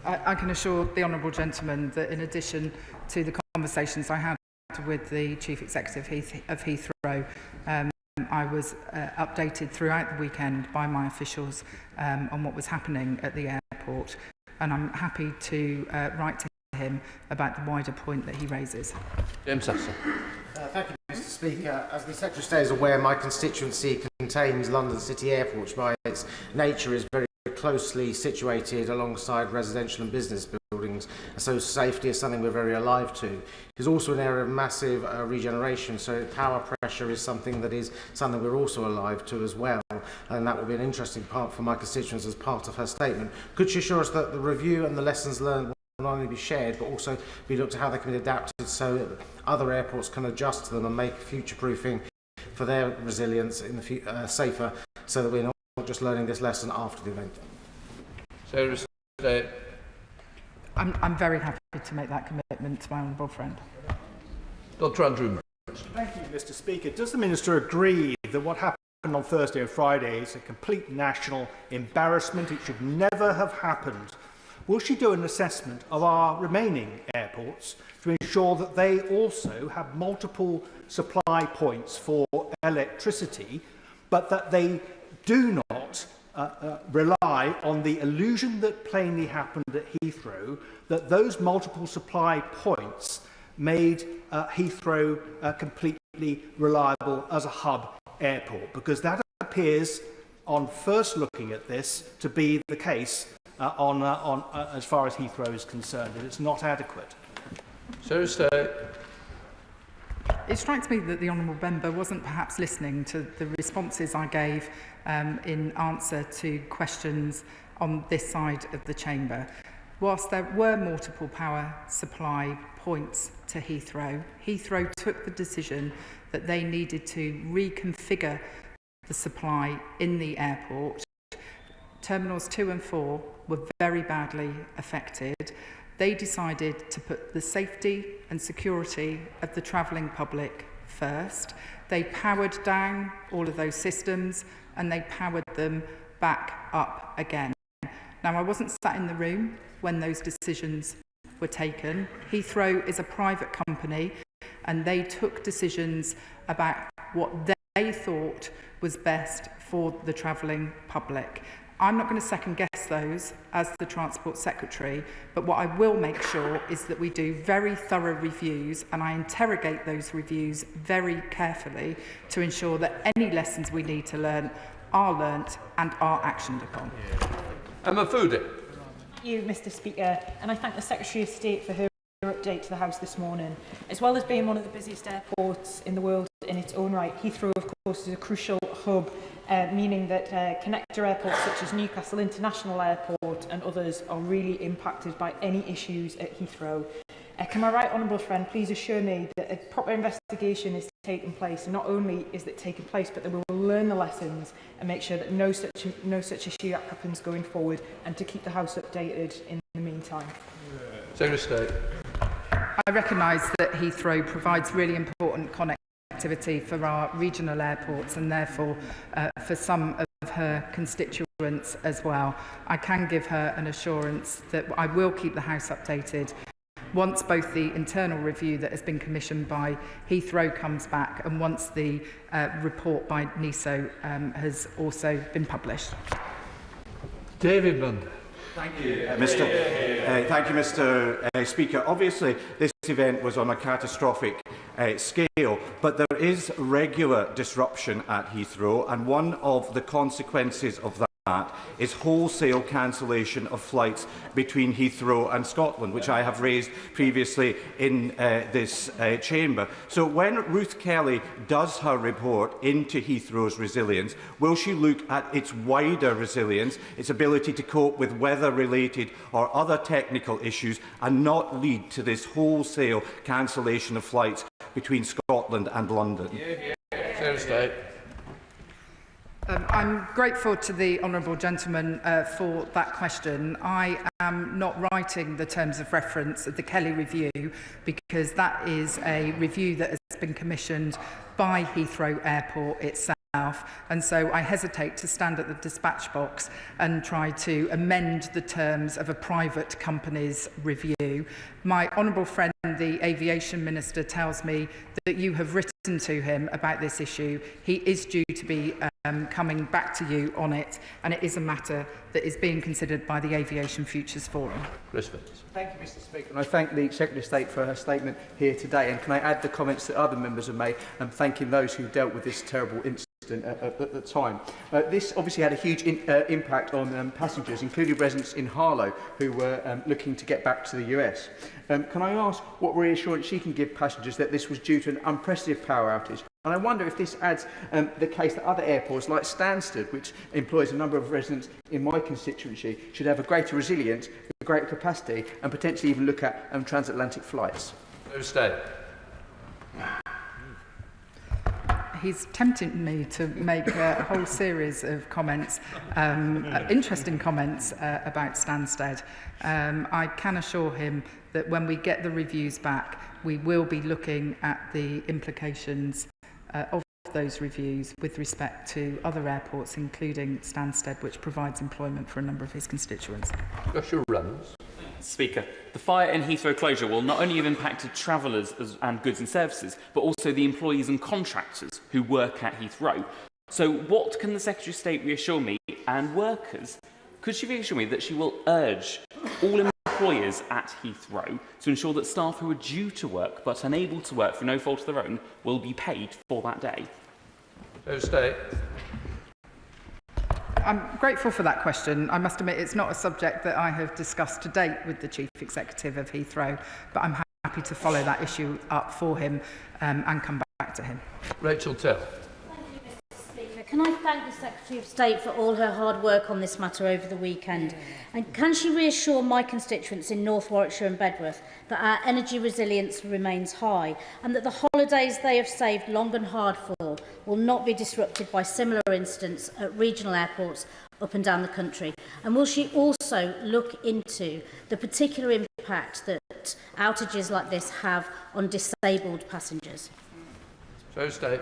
I can assure the honourable gentleman that in addition to the conversations I had with the Chief Executive of Heathrow, I was updated throughout the weekend by my officials on what was happening at the airport, and I'm happy to write to him about the wider point that he raises. James Sasson. Thank you, Mr. Speaker. As the Secretary of State is aware, my constituency contains London City Airport, which by its nature is very closely situated alongside residential and business buildings, so safety is something we're very alive to. It's also an area of massive regeneration, so power pressure is something we're also alive to as well, and that will be an interesting part for my constituents as part of her statement. Could she assure us that the review and the lessons learned will not only be shared but also be looked at how they can be adapted so that other airports can adjust to them and make future-proofing for their resilience in the safer, so that we're not just learning this lesson after the event? I'm very happy to make that commitment to my honourable friend. Dr. Andrew. Thank you, Mr. Speaker. Does the Minister agree that what happened on Thursday and Friday is a complete national embarrassment? It should never have happened. Will she do an assessment of our remaining airports to ensure that they also have multiple supply points for electricity, but that they do not rely on the illusion that plainly happened at Heathrow, that those multiple supply points made Heathrow completely reliable as a hub airport? Because that appears, on first looking at this, to be the case as far as Heathrow is concerned, and it's not adequate. It strikes me that the honourable member wasn't perhaps listening to the responses I gave in answer to questions on this side of the chamber. Whilst there were multiple power supply points to Heathrow, Heathrow took the decision that they needed to reconfigure the supply in the airport. Terminals 2 and 4 were very badly affected. They decided to put the safety and security of the travelling public first. They powered down all of those systems and they powered them back up again. Now, I wasn't sat in the room when those decisions were taken. Heathrow is a private company and they took decisions about what they thought was best for the travelling public. I'm not going to second guess those as the Transport Secretary, but what I will make sure is that we do very thorough reviews and I interrogate those reviews very carefully to ensure that any lessons we need to learn are learnt and are actioned upon. Emma Foodie. Thank you, Mr. Speaker, and I thank the Secretary of State for her update to the House this morning. As well as being one of the busiest airports in the world in its own right, Heathrow, of course, is a crucial hub, meaning that connector airports such as Newcastle International Airport and others are really impacted by any issues at Heathrow. Can my right honourable friend please assure me that a proper investigation is taking place, and not only is it taking place, but that we will learn the lessons and make sure that no such issue happens going forward, and to keep the House updated in the meantime? Secretary of State. I recognise that Heathrow provides really important connectivity for our regional airports and therefore for some of her constituents as well. I can give her an assurance that I will keep the House updated once both the internal review that has been commissioned by Heathrow comes back and once the report by NISO has also been published. David Munn. Thank you, Mr. Speaker. Obviously, this event was on a catastrophic scale, but there is regular disruption at Heathrow, and one of the consequences of that is wholesale cancellation of flights between Heathrow and Scotland, which I have raised previously in this chamber. So when Ruth Kelly does her report into Heathrow's resilience, will she look at its wider resilience, its ability to cope with weather-related or other technical issues, and not lead to this wholesale cancellation of flights between Scotland and London? Thursday. I'm grateful to the honourable gentleman for that question. I am not writing the terms of reference of the Kelly review because that is a review that has been commissioned by Heathrow Airport itself. And so I hesitate to stand at the dispatch box and try to amend the terms of a private company's review. My honourable friend, the Aviation Minister, tells me that you have written to him about this issue. He is due to be coming back to you on it, and it is a matter that is being considered by the Aviation Futures Forum. Thank you, Mr. Speaker, and I thank the Secretary of State for her statement here today. And can I add the comments that other members have made, and thanking those who dealt with this terrible incident at the time. This obviously had a huge impact on passengers, including residents in Harlow, who were looking to get back to the US. Can I ask what reassurance she can give passengers that this was due to an unprecedented power outage? And I wonder if this adds the case that other airports like Stansted, which employs a number of residents in my constituency, should have a greater resilience, a greater capacity, and potentially even look at transatlantic flights. Thursday. He's tempting me to make a whole series of comments, interesting comments about Stansted. I can assure him that when we get the reviews back, we will be looking at the implications of those reviews with respect to other airports, including Stansted, which provides employment for a number of his constituents. Speaker, the fire in Heathrow closure will not only have impacted travellers and goods and services, but also the employees and contractors who work at Heathrow. So what can the Secretary of State reassure me and workers? Could she reassure me that she will urge all employers at Heathrow to ensure that staff who are due to work but unable to work for no fault of their own will be paid for that day? Thursday. I'm grateful for that question. I must admit it's not a subject that I have discussed to date with the Chief Executive of Heathrow, but I'm happy to follow that issue up for him and come back to him. Rachel Tell. Can I thank the Secretary of State for all her hard work on this matter over the weekend? And can she reassure my constituents in North Warwickshire and Bedworth that our energy resilience remains high and that the holidays they have saved long and hard for will not be disrupted by similar incidents at regional airports up and down the country? And will she also look into the particular impact that outages like this have on disabled passengers? Thursday.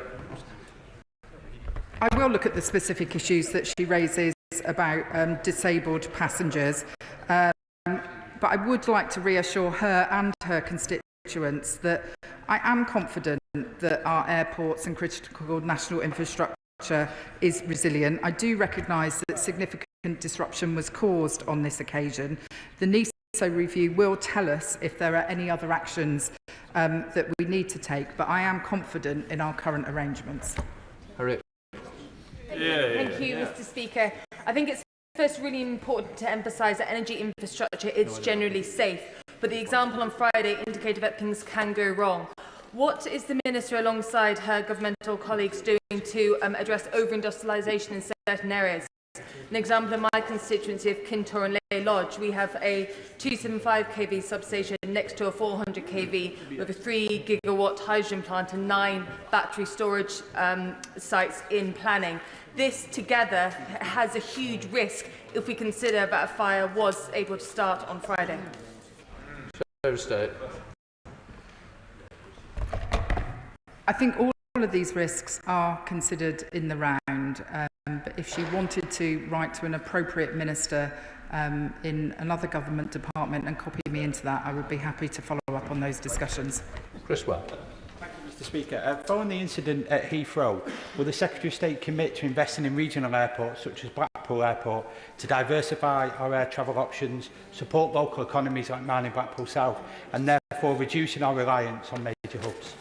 I will look at the specific issues that she raises about disabled passengers, but I would like to reassure her and her constituents that I am confident that our airports and critical national infrastructure is resilient. I do recognise that significant disruption was caused on this occasion. The NESO review will tell us if there are any other actions that we need to take, but I am confident in our current arrangements. Thank you, Mr. Speaker. I think it's first really important to emphasise that energy infrastructure is generally safe, but the example on Friday indicated that things can go wrong. What is the Minister, alongside her governmental colleagues, doing to address over-industrialisation in certain areas? An example in my constituency of Kintor and Ley Lodge, we have a 275 kV substation next to a 400 kV with a 3 gigawatt hydrogen plant and 9 battery storage sites in planning. This together has a huge risk if we consider that a fire was able to start on Friday. Thursday. I think all of these risks are considered in the round, but if she wanted to write to an appropriate minister in another government department and copy me into that, I would be happy to follow up on those discussions. Chris Well. Thank you, Mr. Mr Speaker, following the incident at Heathrow, will the Secretary of State commit to investing in regional airports such as Blackpool Airport to diversify our air travel options, support local economies like mine in Blackpool South, and therefore reducing our reliance on major hubs?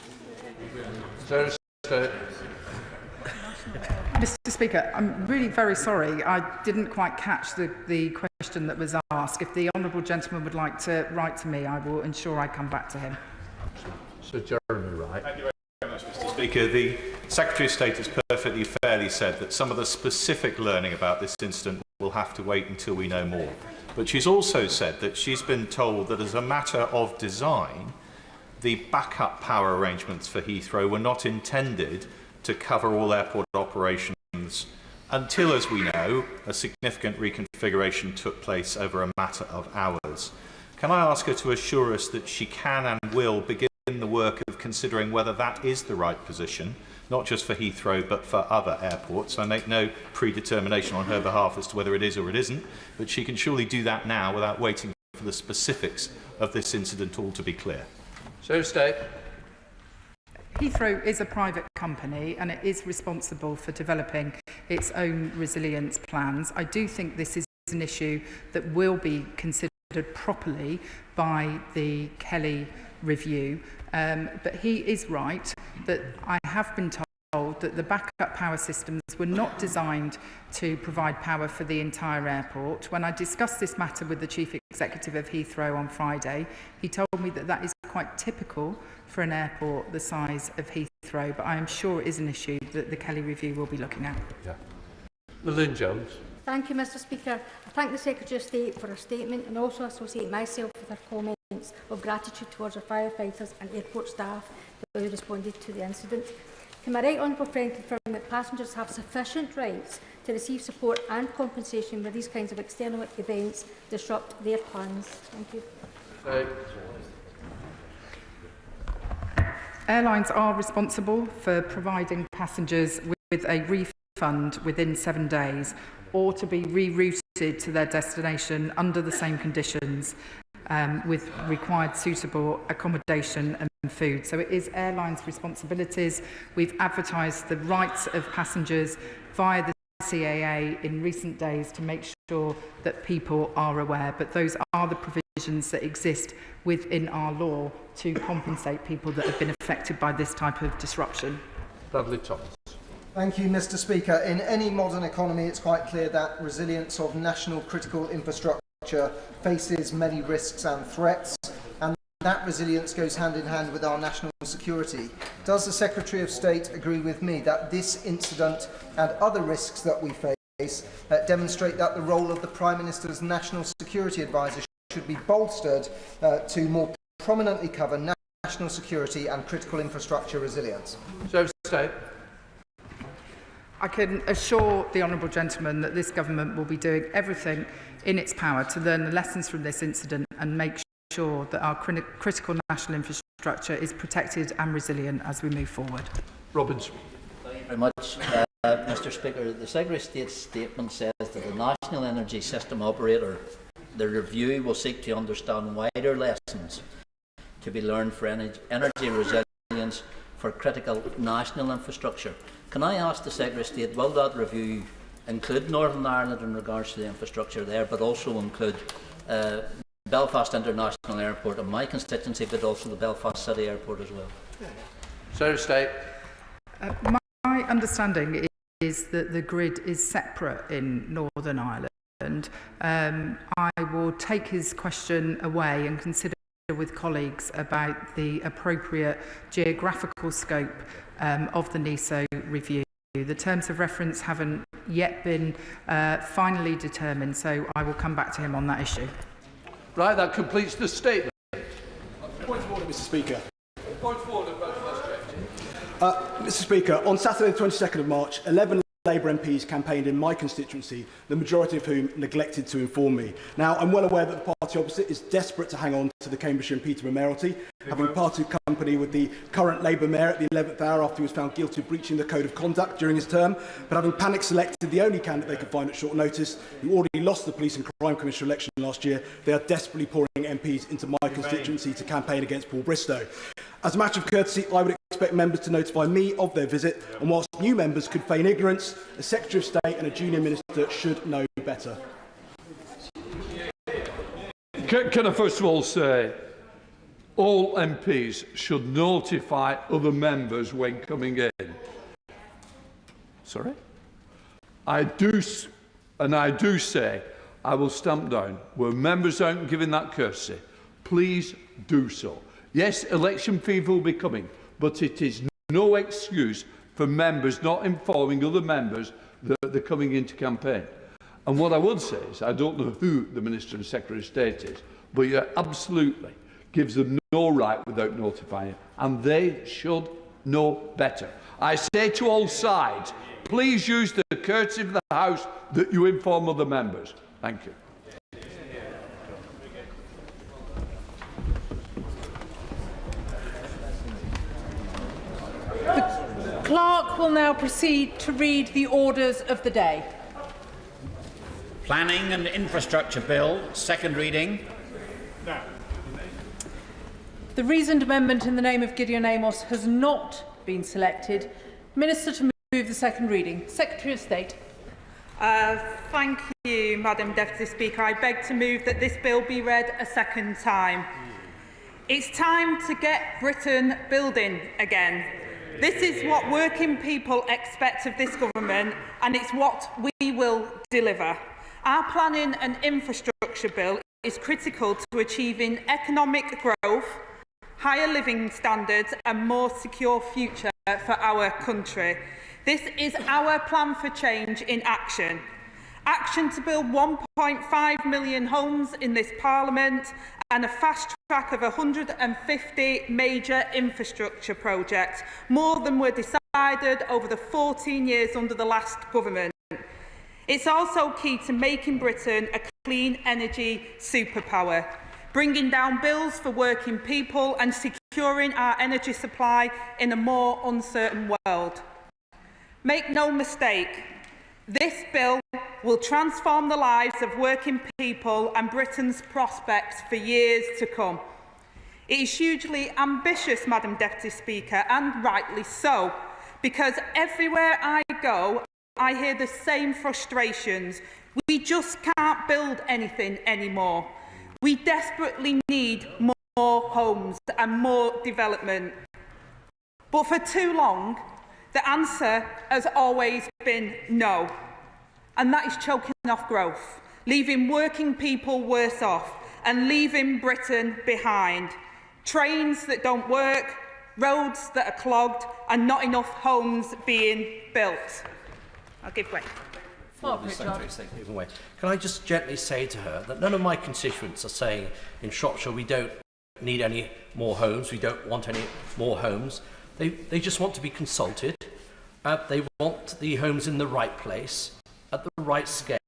Mr Speaker, I'm really very sorry. I didn't quite catch the question that was asked. If the honourable gentleman would like to write to me, I will ensure I come back to him. Sir Jeremy Wright. Thank you very much, Mr Speaker. The Secretary of State has perfectly fairly said that some of the specific learning about this incident will have to wait until we know more. But she's also said that she's been told that as a matter of design, the backup power arrangements for Heathrow were not intended to cover all airport operations until, as we know, a significant reconfiguration took place over a matter of hours. Can I ask her to assure us that she can and will begin the work of considering whether that is the right position, not just for Heathrow but for other airports? I make no predetermination on her behalf as to whether it is or it isn't, but she can surely do that now without waiting for the specifics of this incident all to be clear. So, State. Heathrow is a private company and it is responsible for developing its own resilience plans. I do think this is an issue that will be considered properly by the Kelly review. But he is right that I have been told that the backup power systems were not designed to provide power for the entire airport. When I discussed this matter with the Chief Executive of Heathrow on Friday, he told me that that is quite typical for an airport the size of Heathrow, but I am sure it is an issue that the Kelly review will be looking at. Yeah. Lynn Jones. Thank you, Mr Speaker. I thank the Secretary of State for her statement and also associate myself with her comments of gratitude towards our firefighters and airport staff who responded to the incident. Can my right honourable friend confirm that passengers have sufficient rights to receive support and compensation when these kinds of external events disrupt their plans? Thank you. Airlines are responsible for providing passengers with a refund within 7 days or to be rerouted to their destination under the same conditions with required suitable accommodation and food. So it is airlines' responsibilities. We've advertised the rights of passengers via the CAA in recent days to make sure that people are aware, but those are the provisions that exist within our law to compensate people that have been affected by this type of disruption. Bradley Thomas. Thank you, Mr Speaker. In any modern economy, it's quite clear that resilience of national critical infrastructure faces many risks and threats, and that resilience goes hand in hand with our national security. Does the Secretary of State agree with me that this incident and other risks that we face demonstrate that the role of the Prime Minister's National Security Advisor should be bolstered to more prominently cover national security and critical infrastructure resilience? So, State. I can assure the honourable gentleman that this government will be doing everything in its power to learn the lessons from this incident and make sure that our critical national infrastructure is protected and resilient as we move forward. Robbins. Thank you very much, Mr Speaker. The Secretary of State's statement says that the National Energy System Operator, the review will seek to understand wider lessons to be learned for energy resilience for critical national infrastructure. Can I ask the Secretary of State, will that review include Northern Ireland in regards to the infrastructure there, but also include Belfast International Airport in my constituency, but also the Belfast City Airport as well? Secretary of State. My understanding is that the grid is separate in Northern Ireland. I will take his question away and consider with colleagues about the appropriate geographical scope of the NESO review. The terms of reference haven't yet been finally determined, so I will come back to him on that issue. Right, that completes the statement. Point of order, Mr Speaker. Point of order, Mr Speaker, on Saturday the 22nd of March, 11 Labour MPs campaigned in my constituency, the majority of whom neglected to inform me. Now, I'm well aware that the party opposite is desperate to hang on to the Cambridgeshire and Peterborough mayoralty, having parted company with the current Labour mayor at the 11th hour after he was found guilty of breaching the code of conduct during his term, but having panic selected the only candidate they could find at short notice, who already lost the Police and Crime Commissioner election last year, they are desperately pouring MPs into my constituency to campaign against Paul Bristow. As a matter of courtesy, I would expect members to notify me of their visit, and whilst new members could feign ignorance, a Secretary of State and a junior minister should know better. Can I first of all say, all MPs should notify other members when coming in. Sorry? I do say I will stamp down where members aren't given that courtesy. Please do so. Yes, election fever will be coming, but it is no excuse for members not informing other members that they're coming into campaign. And what I would say is, I don't know who the Minister and Secretary of State is, but you absolutely gives them no right without notifying, and they should know better. I say to all sides, please use the courtesy of the House that you inform other members. Thank you. The clerk will now proceed to read the orders of the day. Planning and Infrastructure Bill, second reading. The reasoned amendment in the name of Gideon Amos has not been selected. Minister to move the second reading. Secretary of State. Thank you, Madam Deputy Speaker. I beg to move that this bill be read a second time. It's time to get Britain building again. This is what working people expect of this government, and it's what we will deliver. Our planning and infrastructure bill is critical to achieving economic growth, higher living standards and more secure future for our country. This is our plan for change in action. Action to build 1.5 million homes in this Parliament and a fast track of 150 major infrastructure projects, more than were decided over the 14 years under the last government. It's also key to making Britain a clean energy superpower, bringing down bills for working people and securing our energy supply in a more uncertain world. Make no mistake, this bill will transform the lives of working people and Britain's prospects for years to come. It is hugely ambitious, Madam Deputy Speaker, and rightly so, because everywhere I go, I hear the same frustrations. We just can't build anything anymore. We desperately need more homes and more development. But for too long, the answer has always been no. And that is choking off growth, leaving working people worse off and leaving Britain behind. Trains that don't work, roads that are clogged and not enough homes being built. I'll give way. Can I just gently say to her that none of my constituents are saying in Shropshire we don't need any more homes, we don't want any more homes. They just want to be consulted. They want the homes in the right place, at the right scale,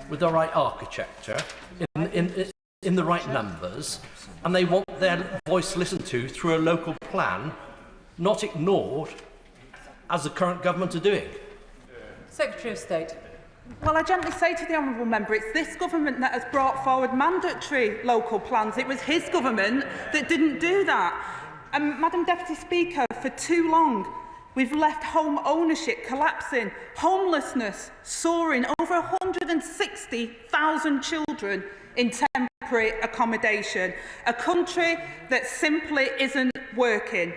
with the right architecture, in the right numbers, and they want their voice listened to through a local plan, not ignored, as the current government are doing. Secretary of State. Well, I gently say to the honourable member, it's this government that has brought forward mandatory local plans. It was his government that didn't do that. And, Madam Deputy Speaker, for too long, we've left home ownership collapsing, homelessness soaring, over 160,000 children in temporary accommodation, a country that simply isn't working.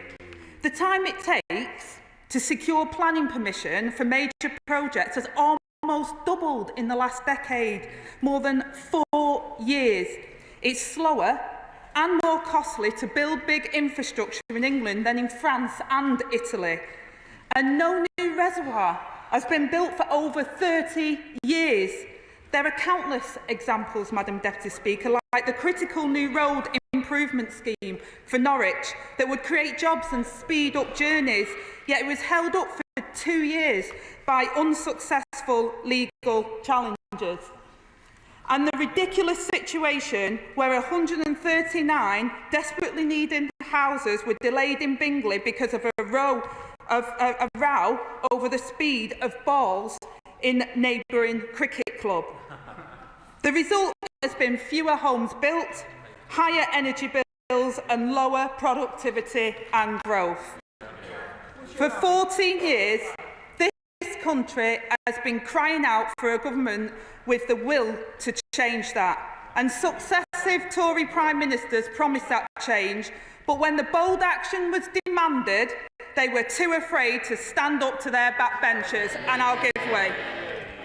The time it takes to secure planning permission for major projects has almost doubled in the last decade, more than 4 years. It's slower and more costly to build big infrastructure in England than in France and Italy. And no new reservoir has been built for over 30 years. There are countless examples, Madam Deputy Speaker, like the critical new road improvement scheme for Norwich that would create jobs and speed up journeys, yet it was held up for 2 years by unsuccessful legal challenges. And the ridiculous situation where 139 desperately needed houses were delayed in Bingley because of a row over the speed of balls in neighbouring cricket club. The result has been fewer homes built, higher energy bills and lower productivity and growth. For 14 years, this country has been crying out for a government with the will to change that. And successive Tory Prime Ministers promised that change, but when the bold action was demanded, they were too afraid to stand up to their backbenchers, and I'll give way.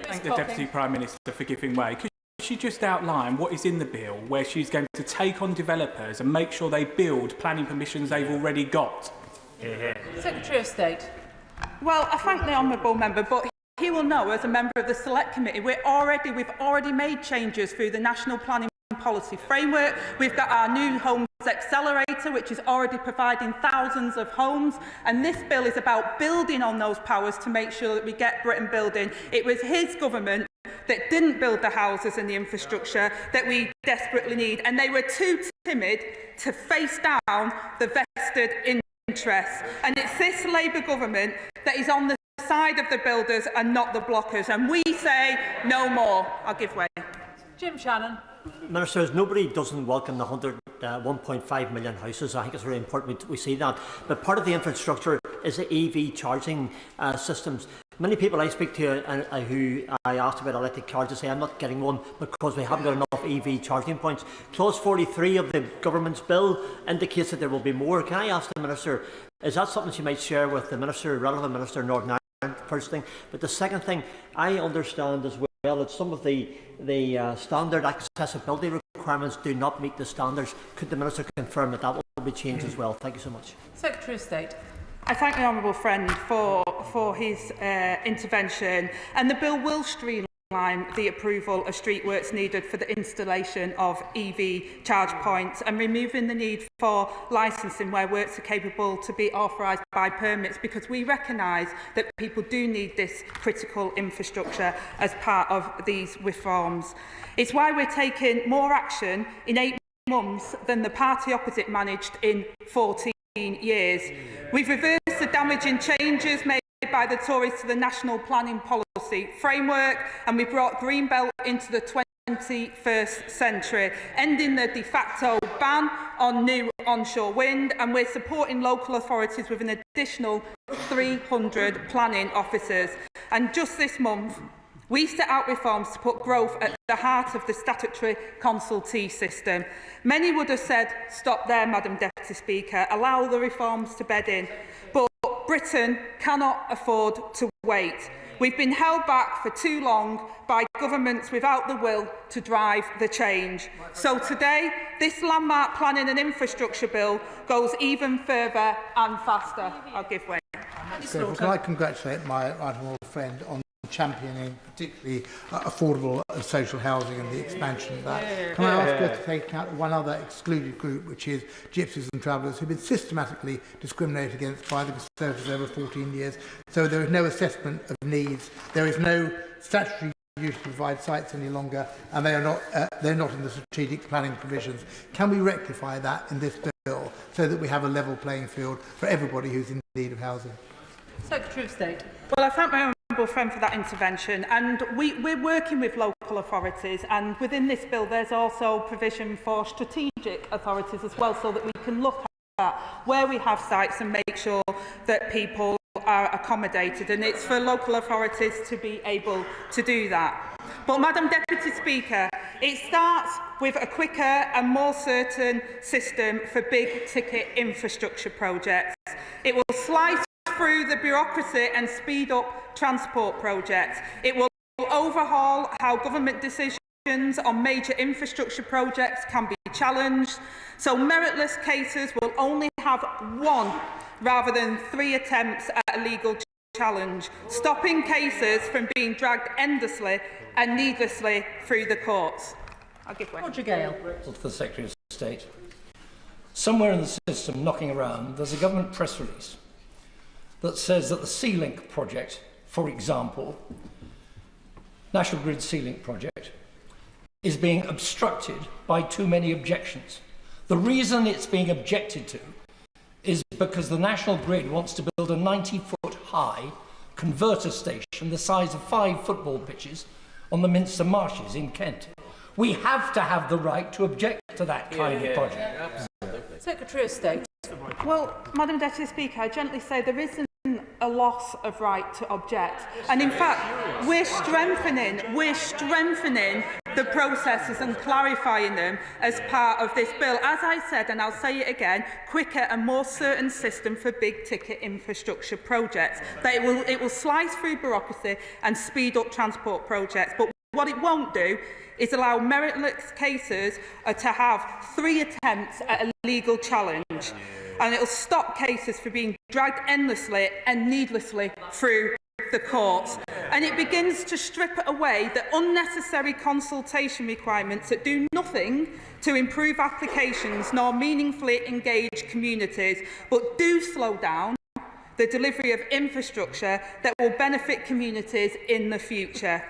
Thank the Deputy Prime Minister for giving way. Could she just outline what is in the bill where she's going to take on developers and make sure they build planning permissions they've already got? Secretary of State. Well, I thank the honourable member, but he will know, as a member of the Select Committee, we've already made changes through the National Planning Policy Framework. We've got our new Homes Accelerator, which is already providing thousands of homes, and this bill is about building on those powers to make sure that we get Britain building. It was his government that didn't build the houses and the infrastructure that we desperately need, and they were too timid to face down the vested interests. And it's this Labour government that is on the side of the builders and not the blockers, and we say no more. I'll give way. Jim Shannon. Minister, nobody doesn't welcome the 1.5 million houses. I think it's really important we see that. But part of the infrastructure is the EV charging systems. Many people I speak to who I asked about electric cars to say I'm not getting one because we haven't got enough EV charging points. Clause 43 of the government's bill indicates that there will be more. Can I ask the Minister, is that something she might share with the Minister, relevant Minister in Northern Ireland, first thing? But the second thing, I understand as well that some of the standard accessibility requirements do not meet the standards. Could the Minister confirm that that will be changed as well? Thank you so much. Secretary of State. I thank the honourable friend for his intervention, and the bill will streamline the approval of street works needed for the installation of EV charge points and removing the need for licensing where works are capable to be authorised by permits, because we recognise that people do need this critical infrastructure as part of these reforms. It's why we're taking more action in 8 months than the party opposite managed in 14 years. We've reversed the damaging changes made by the Tories to the National Planning Policy Framework, and we brought Greenbelt into the 21st century, ending the de facto ban on new onshore wind, and we're supporting local authorities with an additional 300 planning officers. And just this month, we set out reforms to put growth at the heart of the statutory consultee system. Many would have said, stop there, Madam Deputy Speaker, allow the reforms to bed in. But Britain cannot afford to wait. We've been held back for too long by governments without the will to drive the change. So today, this landmark planning and infrastructure bill goes even further and faster. I'll give way. Can I congratulate my honourable friend on championing particularly affordable social housing and the expansion of that. Can I ask her to take out one other excluded group, which is gypsies and travellers, who've been systematically discriminated against by the Conservatives over 14 years. So there is no assessment of needs. There is no statutory use to provide sites any longer, and they're not in the strategic planning provisions. Can we rectify that in this bill so that we have a level playing field for everybody who's in need of housing? Secretary of State. Well, I thank my honourable friend for that intervention, and we're working with local authorities, and within this bill there's also provision for strategic authorities as well, so that we can look at where we have sites and make sure that people are accommodated, and it's for local authorities to be able to do that. But, Madam Deputy Speaker, it starts with a quicker and more certain system for big-ticket infrastructure projects. It will slice through the bureaucracy and speed up transport projects. It will overhaul how government decisions on major infrastructure projects can be challenged, so meritless cases will only have one rather than 3 attempts at a legal challenge, stopping cases from being dragged endlessly and needlessly through the courts. I'll give way. Roger Gale. To the Secretary of State. Somewhere in the system knocking around, there's a government press release that says that the Sea-Link project, for example, National Grid Sea-Link project, is being obstructed by too many objections. The reason it's being objected to is because the National Grid wants to build a 90-foot-high converter station the size of 5 football pitches on the Minster Marshes in Kent. We have to have the right to object to that kind of project. Secretary of State. Well, Madam Deputy Speaker, I gently say there isn't a loss of right to object. And in fact, we're strengthening the processes and clarifying them as part of this bill. As I said, and I'll say it again, quicker and more certain system for big-ticket infrastructure projects. That it will slice through bureaucracy and speed up transport projects. But what it won't do is allow meritless cases to have 3 attempts at a legal challenge. And it will stop cases from being dragged endlessly and needlessly through the courts. And it begins to strip away the unnecessary consultation requirements that do nothing to improve applications nor meaningfully engage communities, but do slow down the delivery of infrastructure that will benefit communities in the future.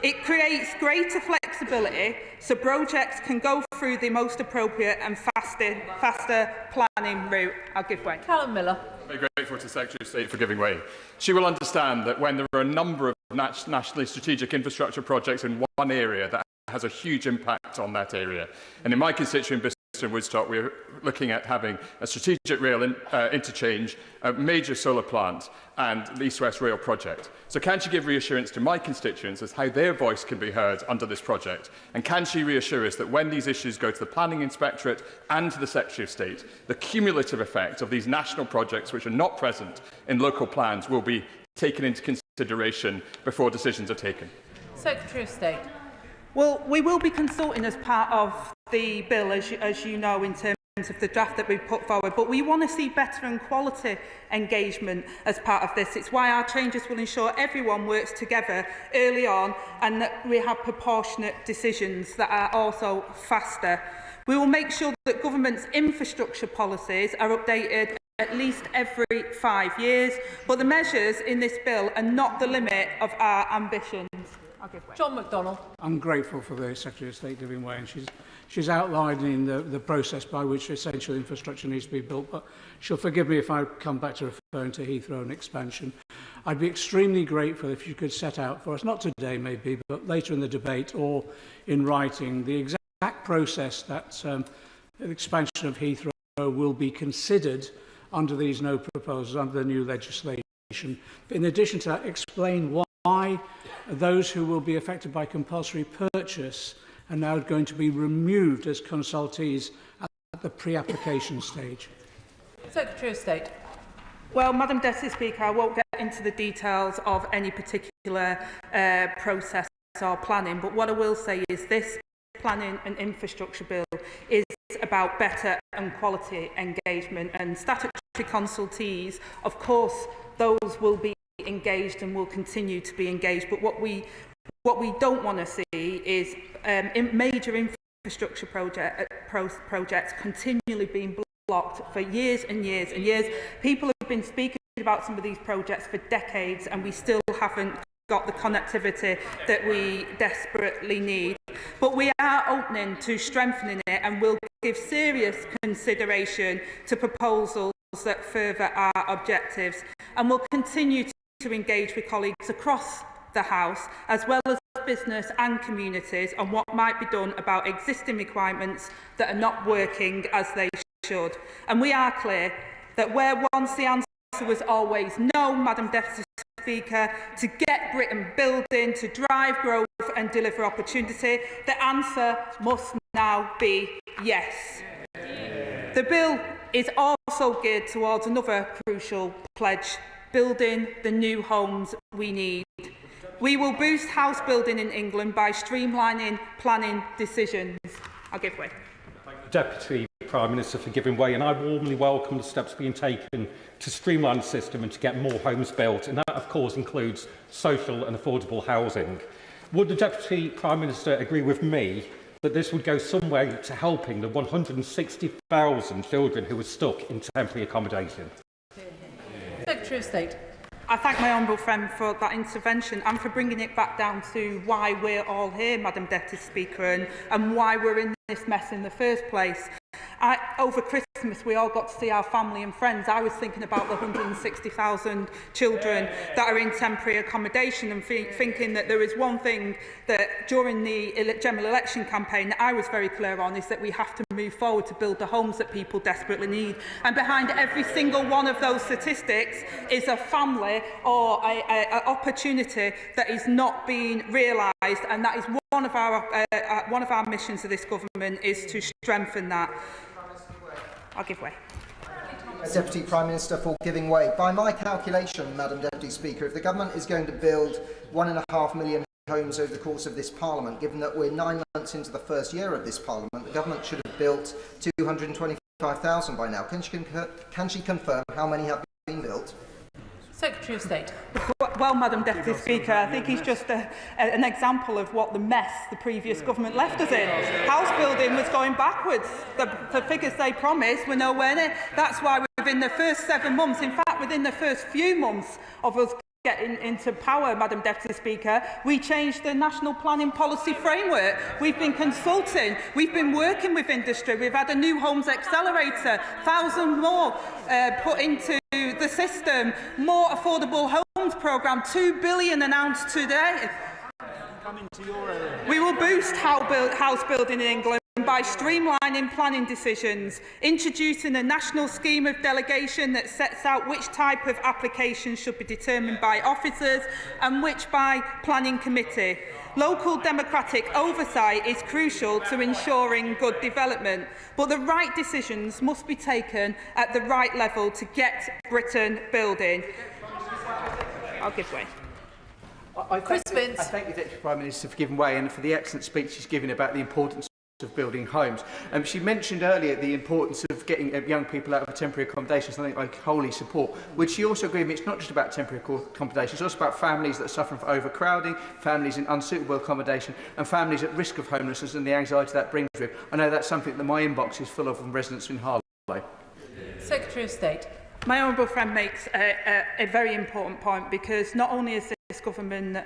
It creates greater flexibility so projects can go through the most appropriate and faster planning route. I'll give way. Callum Miller. I'm very grateful to the Secretary of State for giving way. She will understand that when there are a number of nationally strategic infrastructure projects in one area, that has a huge impact on that area. And in my constituent in Woodstock, we're looking at having a strategic rail interchange, a major solar plant and the East-West Rail project. So can she give reassurance to my constituents as how their voice can be heard under this project? And can she reassure us that when these issues go to the Planning Inspectorate and to the Secretary of State, the cumulative effect of these national projects which are not present in local plans will be taken into consideration before decisions are taken? Secretary of State. Well, we will be consulting as part of the bill, as you know, in terms of the draft that we've put forward, but we want to see better and quality engagement as part of this. It's why our changes will ensure everyone works together early on and that we have proportionate decisions that are also faster. We will make sure that government's infrastructure policies are updated at least every 5 years, but the measures in this bill are not the limit of our ambitions. John McDonnell. I'm grateful for the Secretary of State giving way, and she's outlining the process by which essential infrastructure needs to be built, but she'll forgive me if I come back to referring to Heathrow and expansion. I'd be extremely grateful if you could set out for us, not today maybe, but later in the debate or in writing, the exact process that the expansion of Heathrow will be considered under these no proposals, under the new legislation. In addition to that, explain why those who will be affected by compulsory purchase are now going to be removed as consultees at the pre-application stage. Secretary of State. Well, Madam Deputy Speaker, I won't get into the details of any particular process or planning, but what I will say is this planning and infrastructure bill is about better and quality engagement, and statutory consultees, of course, those will be engaged and will continue to be engaged, but what we don't want to see is major infrastructure projects continually being blocked for years and years and years. People have been speaking about some of these projects for decades and we still haven't got the connectivity that we desperately need. But we are opening to strengthening it and will give serious consideration to proposals that further our objectives, and will continue to engage with colleagues across the House, as well as business and communities, on what might be done about existing requirements that are not working as they should. And we are clear that where once the answer was always no, Madam Deputy Speaker, to get Britain building, to drive growth and deliver opportunity, the answer must now be yes. The bill is also geared towards another crucial pledge: building the new homes we need. We will boost house building in England by streamlining planning decisions. I'll give way. Thank the Deputy Prime Minister for giving way, and I warmly welcome the steps being taken to streamline the system and to get more homes built, and that of course includes social and affordable housing. Would the Deputy Prime Minister agree with me that this would go some way to helping the 160,000 children who are stuck in temporary accommodation? Secretary of State. I thank my honourable friend for that intervention and for bringing it back down to why we're all here, Madam Deputy Speaker, and why we're in this mess in the first place. over Christmas, we all got to see our family and friends. I was thinking about the 160,000 children that are in temporary accommodation and thinking that there is one thing that during the general election campaign that I was very clear on, is that we have to move forward to build the homes that people desperately need. And behind every single one of those statistics is a family or an opportunity that is not being realised, and that is one of our missions of this government, is to strengthen that. I'll give way. Deputy Prime Minister for giving way. By my calculation, Madam Deputy Speaker, if the government is going to build 1.5 million homes over the course of this Parliament, given that we're 9 months into the first year of this Parliament, the government should have built 225,000 by now. Can she confirm how many have been built? Secretary of State. Well, Madam Deputy Speaker, I think he's just an example of what the mess the previous government left us in. House building was going backwards. The figures they promised were nowhere near. That's why within the first 7 months, in fact, within the first few months of us getting into power, Madam Deputy Speaker, we changed the National Planning Policy Framework. We've been consulting, we've been working with industry, we've had a new Homes Accelerator, 1,000 more put into the system, more affordable homes programme, £2 billion announced today. We will boost house building in England by streamlining planning decisions, introducing a national scheme of delegation that sets out which type of applications should be determined by officers and which by planning committee. Local democratic oversight is crucial to ensuring good development, but the right decisions must be taken at the right level to get Britain building. I'll give way. I thank the Deputy Prime Minister for giving way and for the excellent speech she's given about the importance of building homes. She mentioned earlier the importance of getting young people out of temporary accommodation, something I wholly support. Would she also agree with me it's not just about temporary accommodation, it's also about families that are suffering from overcrowding, families in unsuitable accommodation and families at risk of homelessness and the anxiety that brings with it? I know that's something that my inbox is full of from residents in Harlow. Secretary of State. My honourable friend makes a very important point, because not only is this government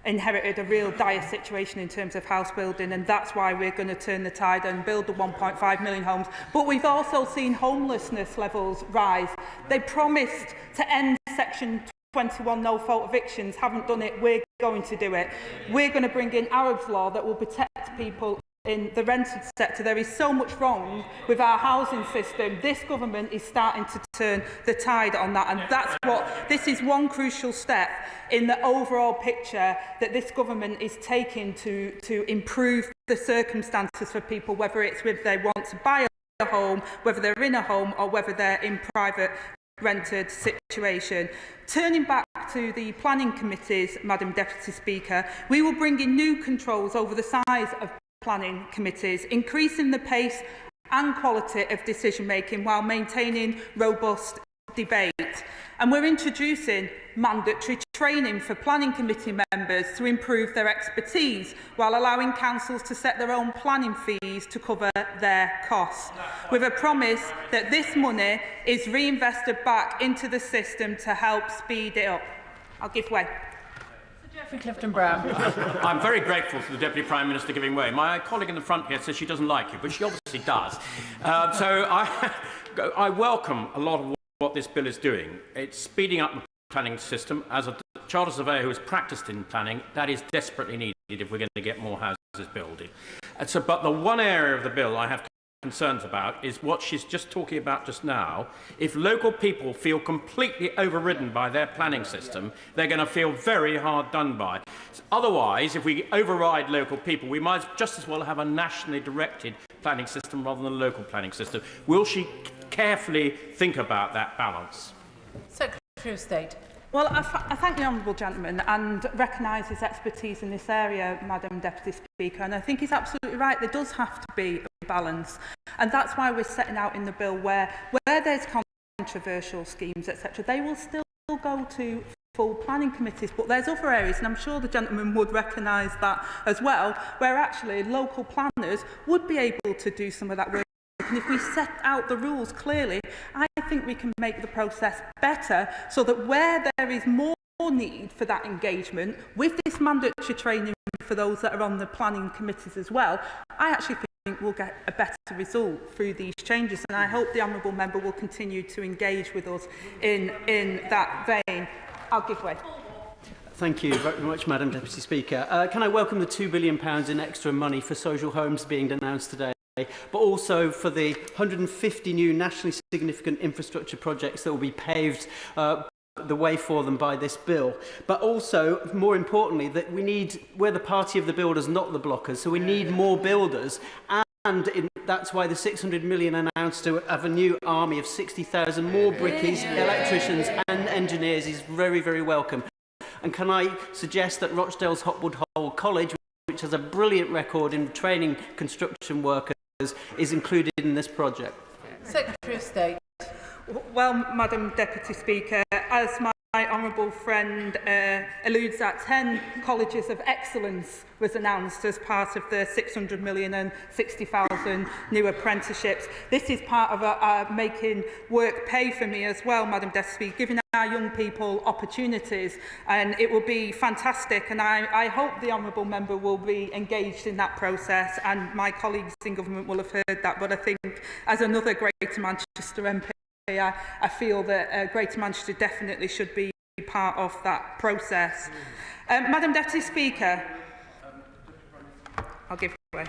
inherited a real dire situation in terms of house building, and that's why we're going to turn the tide and build the 1.5 million homes. But we've also seen homelessness levels rise. They promised to end Section 21 no-fault evictions, haven't done it. We're going to do it. We're going to bring in Arab's law that will protect people in the rented sector. There is so much wrong with our housing system. This government is starting to turn the tide on that, and that's what this is, one crucial step in the overall picture that this government is taking to improve the circumstances for people, whether it's whether they want to buy a home, whether they're in a home, or whether they're in private rented situation. Turning back to the planning committees, Madam Deputy Speaker, we will bring in new controls over the size of planning committees, increasing the pace and quality of decision making while maintaining robust debate. And we're introducing mandatory training for planning committee members to improve their expertise, while allowing councils to set their own planning fees to cover their costs, with a promise that this money is reinvested back into the system to help speed it up. I'll give way. Clifton Brown. I'm very grateful for the Deputy Prime Minister giving way. My colleague in the front here says she doesn't like you, but she obviously does. So I welcome a lot of what this bill is doing. It's speeding up the planning system. As a charter surveyor who has practised in planning, that is desperately needed if we're going to get more houses built. But the one area of the bill I have concerns about is what she's just talking about just now. If local people feel completely overridden by their planning system, they're going to feel very hard done by. Otherwise, if we override local people, we might just as well have a nationally directed planning system rather than a local planning system. Will she carefully think about that balance? Secretary of State. Well, I thank the honourable gentleman and recognise his expertise in this area, Madam Deputy Speaker, and I think he's absolutely right. There does have to be a balance, and that's why we're setting out in the bill where there's controversial schemes, etc., they will still go to full planning committees, but there's other areas, and I'm sure the gentleman would recognise that as well, where actually local planners would be able to do some of that work. And if we set out the rules clearly, I think we can make the process better, so that where there is more need for that engagement with this mandatory training for those that are on the planning committees as well, I actually we'll get a better result through these changes. And I hope the honourable member will continue to engage with us in that vein. I'll give way. Thank you very much, Madam Deputy Speaker. Can I welcome the £2 billion in extra money for social homes being announced today, but also for the 150 new nationally significant infrastructure projects that will be paved the way for them by this bill. But also, more importantly, that we're the party of the builders, not the blockers, so we need more builders. And that's why the 600 million announced to have a new army of 60,000 more brickies, electricians and engineers is very, very welcome. And can I suggest that Rochdale's Hotwood Hole College, which has a brilliant record in training construction workers, is included in this project? Secretary of State. Well, Madam Deputy Speaker, as my honourable friend alludes at, 10 colleges of excellence was announced as part of the 600 million and 60,000 new apprenticeships. This is part of making work pay for me as well, Madam Deputy Speaker, giving our young people opportunities, and it will be fantastic, and I hope the honourable member will be engaged in that process, and my colleagues in government will have heard that. But I think, as another Greater Manchester MP, I feel that Greater Manchester definitely should be part of that process. Madam Deputy Speaker, I'll give way.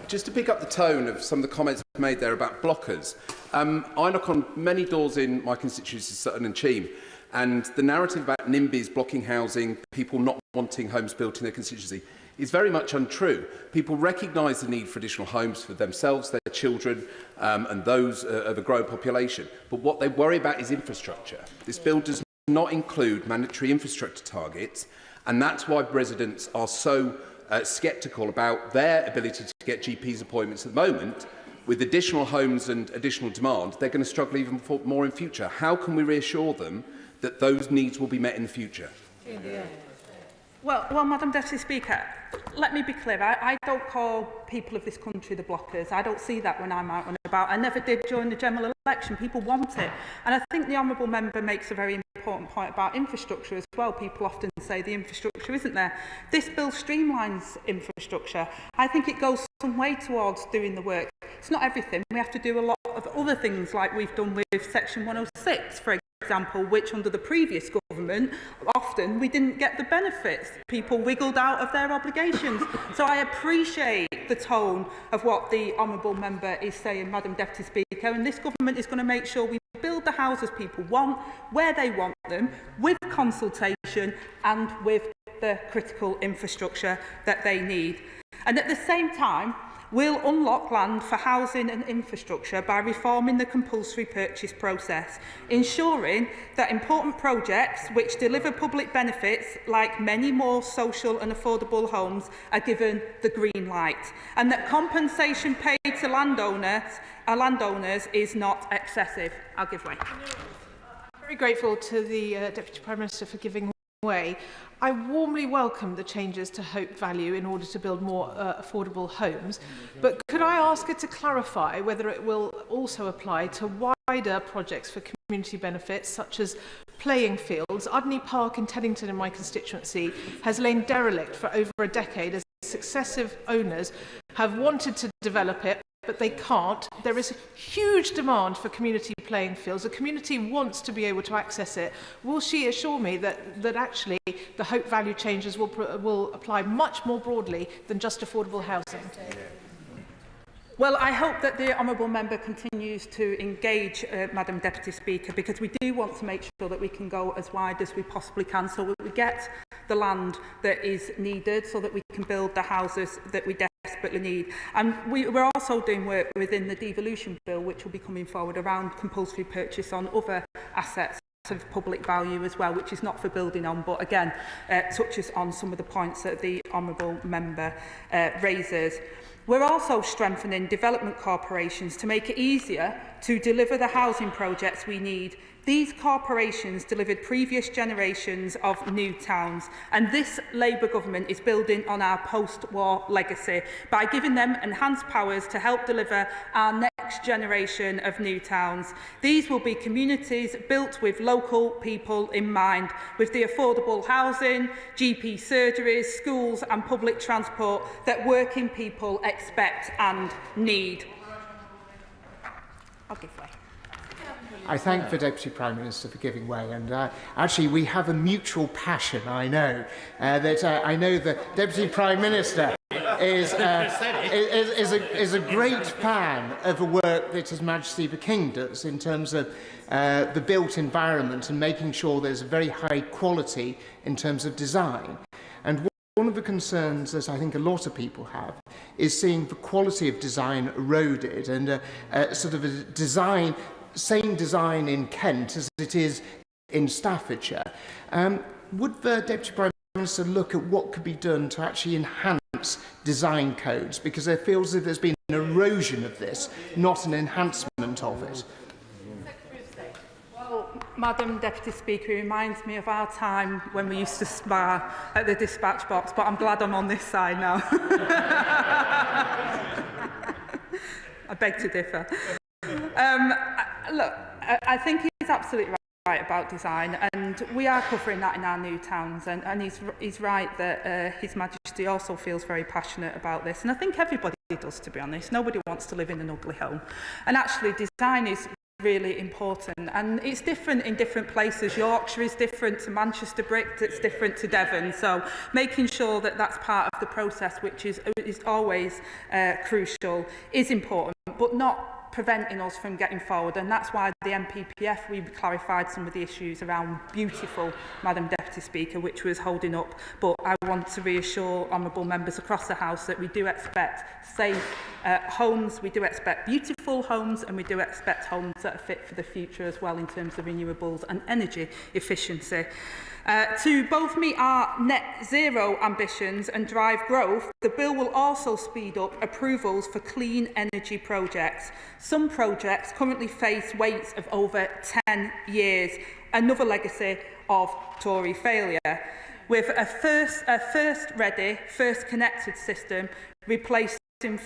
Just to pick up the tone of some of the comments made there about blockers, I knock on many doors in my constituency, Sutton and Cheam, and the narrative about NIMBYs blocking housing, people not wanting homes built in their constituency, is very much untrue. People recognise the need for additional homes for themselves, their children and those of a growing population. But what they worry about is infrastructure. This bill does not include mandatory infrastructure targets, and that's why residents are so sceptical about their ability to get GPs appointments at the moment. With additional homes and additional demand, they're going to struggle even more in future. How can we reassure them that those needs will be met in the future? Well, Madam Deputy Speaker, let me be clear. I don't call people of this country the blockers. I don't see that when I'm out and about. I never did during the general election. People want it. And I think the honourable member makes a very important point about infrastructure as well. People often say the infrastructure isn't there. This bill streamlines infrastructure. I think it goes some way towards doing the work. It's not everything. We have to do a lot of other things, like we've done with Section 106, for example, which under the previous government, often we didn't get the benefits. People wiggled out of their obligations. So I appreciate the tone of what the honourable member is saying, Madam Deputy Speaker, and this government is going to make sure we build the houses people want, where they want them, with consultation and with the critical infrastructure that they need. And at the same time, we'll unlock land for housing and infrastructure by reforming the compulsory purchase process, ensuring that important projects which deliver public benefits, like many more social and affordable homes, are given the green light, and that compensation paid to landowners is not excessive. I'll give way. Very grateful to the Deputy Prime Minister for giving way. I warmly welcome the changes to Hope Value in order to build more affordable homes, but could I ask her to clarify whether it will also apply to wider projects for community benefits, such as playing fields? Udney Park in Teddington, in my constituency, has lain derelict for over a decade as successive owners have wanted to develop it, but they can't. There is huge demand for community playing fields. The community wants to be able to access it. Will she assure me that actually the Hope Value changes will apply much more broadly than just affordable housing? Well, I hope that the honourable member continues to engage, Madam Deputy Speaker, because we do want to make sure that we can go as wide as we possibly can, so that we get the land that is needed, so that we can build the houses that we desperately need. And we're also doing work within the devolution bill, which will be coming forward around compulsory purchase on other assets of public value as well, which is not for building on, but again touches on some of the points that the honourable member raises. We're also strengthening development corporations to make it easier to deliver the housing projects we need. These corporations delivered previous generations of new towns, and this Labour government is building on our post-war legacy by giving them enhanced powers to help deliver our next next generation of new towns. These will be communities built with local people in mind, with the affordable housing, GP surgeries, schools and public transport that working people expect and need. I'll give way. I thank the Deputy Prime Minister for giving way, and actually we have a mutual passion. I know I know the Deputy Prime Minister is a great fan of the work that His Majesty the King does in terms of the built environment and making sure there's a very high quality in terms of design. And one of the concerns that I think a lot of people have is seeing the quality of design eroded, and sort of a same design in Kent as it is in Staffordshire. Would the Deputy Prime Minister look at what could be done to actually enhance design codes? Because there feels as if there's been an erosion of this, not an enhancement of it. Well, Madam Deputy Speaker, it reminds me of our time when we used to spar at the dispatch box, but I'm glad I'm on this side now. I beg to differ. Look, I think he's absolutely right about design, and we are covering that in our new towns, and he's right that His Majesty also feels very passionate about this, and I think everybody does, to be honest. Nobody wants to live in an ugly home, and actually design is really important, and it's different in different places. Yorkshire is different to Manchester brick, it's different to Devon, so making sure that that's part of the process, which is always crucial, is important, but not preventing us from getting forward, and that's why the MPPF, we clarified some of the issues around beautiful, Madam Deputy Speaker, which was holding up, but I want to reassure honourable members across the House that we do expect safe homes, we do expect beautiful homes, and we do expect homes that are fit for the future as well in terms of renewables and energy efficiency. To both meet our net zero ambitions and drive growth, the bill will also speed up approvals for clean energy projects. Some projects currently face waits of over 10 years, another legacy of Tory failure, with a first ready, first connected system replacing a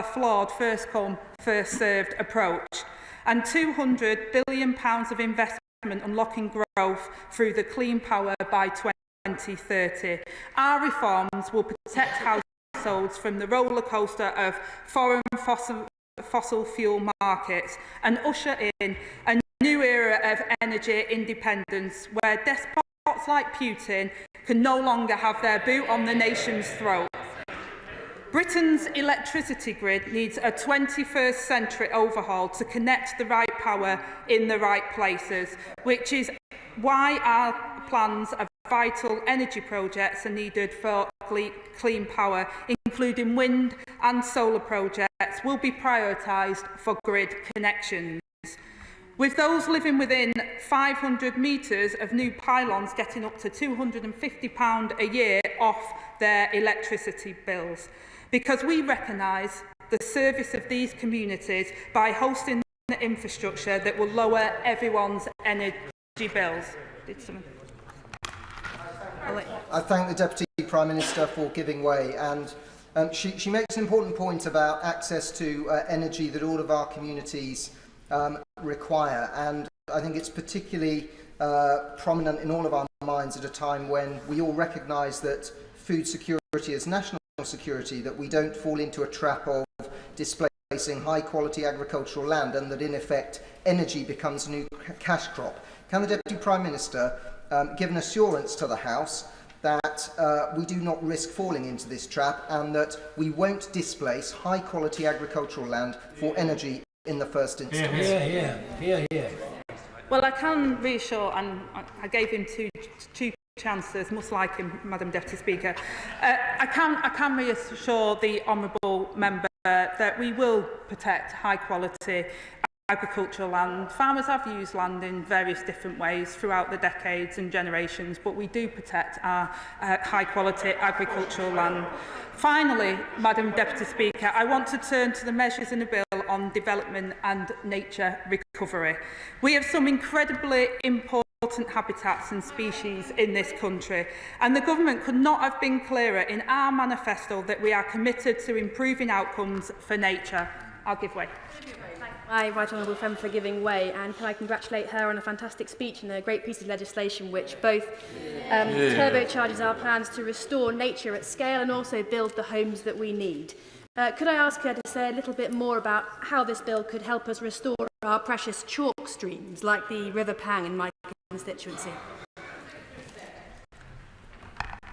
flawed first come, first served approach, and £200 billion of investment unlocking growth through the Clean Power by 2030. Our reforms will protect households from the roller coaster of foreign fossil fuel markets and usher in a new era of energy independence where despots like Putin can no longer have their boot on the nation's throat. Britain's electricity grid needs a 21st century overhaul to connect the right power in the right places, which is why our plans of vital energy projects are needed for clean power, including wind and solar projects, will be prioritised for grid connections. With those living within 500 metres of new pylons getting up to £250 a year off their electricity bills. Because we recognise the service of these communities by hosting the infrastructure that will lower everyone's energy bills. I thank the Deputy Prime Minister for giving way, and she makes an important point about access to energy that all of our communities require, and I think it's particularly prominent in all of our minds at a time when we all recognise that food security is national security, that we don't fall into a trap of displacing high-quality agricultural land, and that in effect energy becomes a new cash crop. Can the Deputy Prime Minister give an assurance to the House that we do not risk falling into this trap, and that we won't displace high-quality agricultural land for energy in the first instance? Well, I can reassure, and I gave him two chances, much like him, Madam Deputy Speaker. I can reassure the honourable member that we will protect high-quality agricultural land. Farmers have used land in various different ways throughout the decades and generations, but we do protect our high-quality agricultural land. Finally, Madam Deputy Speaker, I want to turn to the measures in the bill on development and nature recovery. We have some incredibly important habitats and species in this country, and the government could not have been clearer in our manifesto that we are committed to improving outcomes for nature. I'll give way. my right honourable friend for giving way, and can I congratulate her on a fantastic speech and a great piece of legislation which both turbocharges our plans to restore nature at scale and also build the homes that we need. Could I ask her to say a little bit more about how this bill could help us restore our precious chalk streams like the River Pang in my constituency?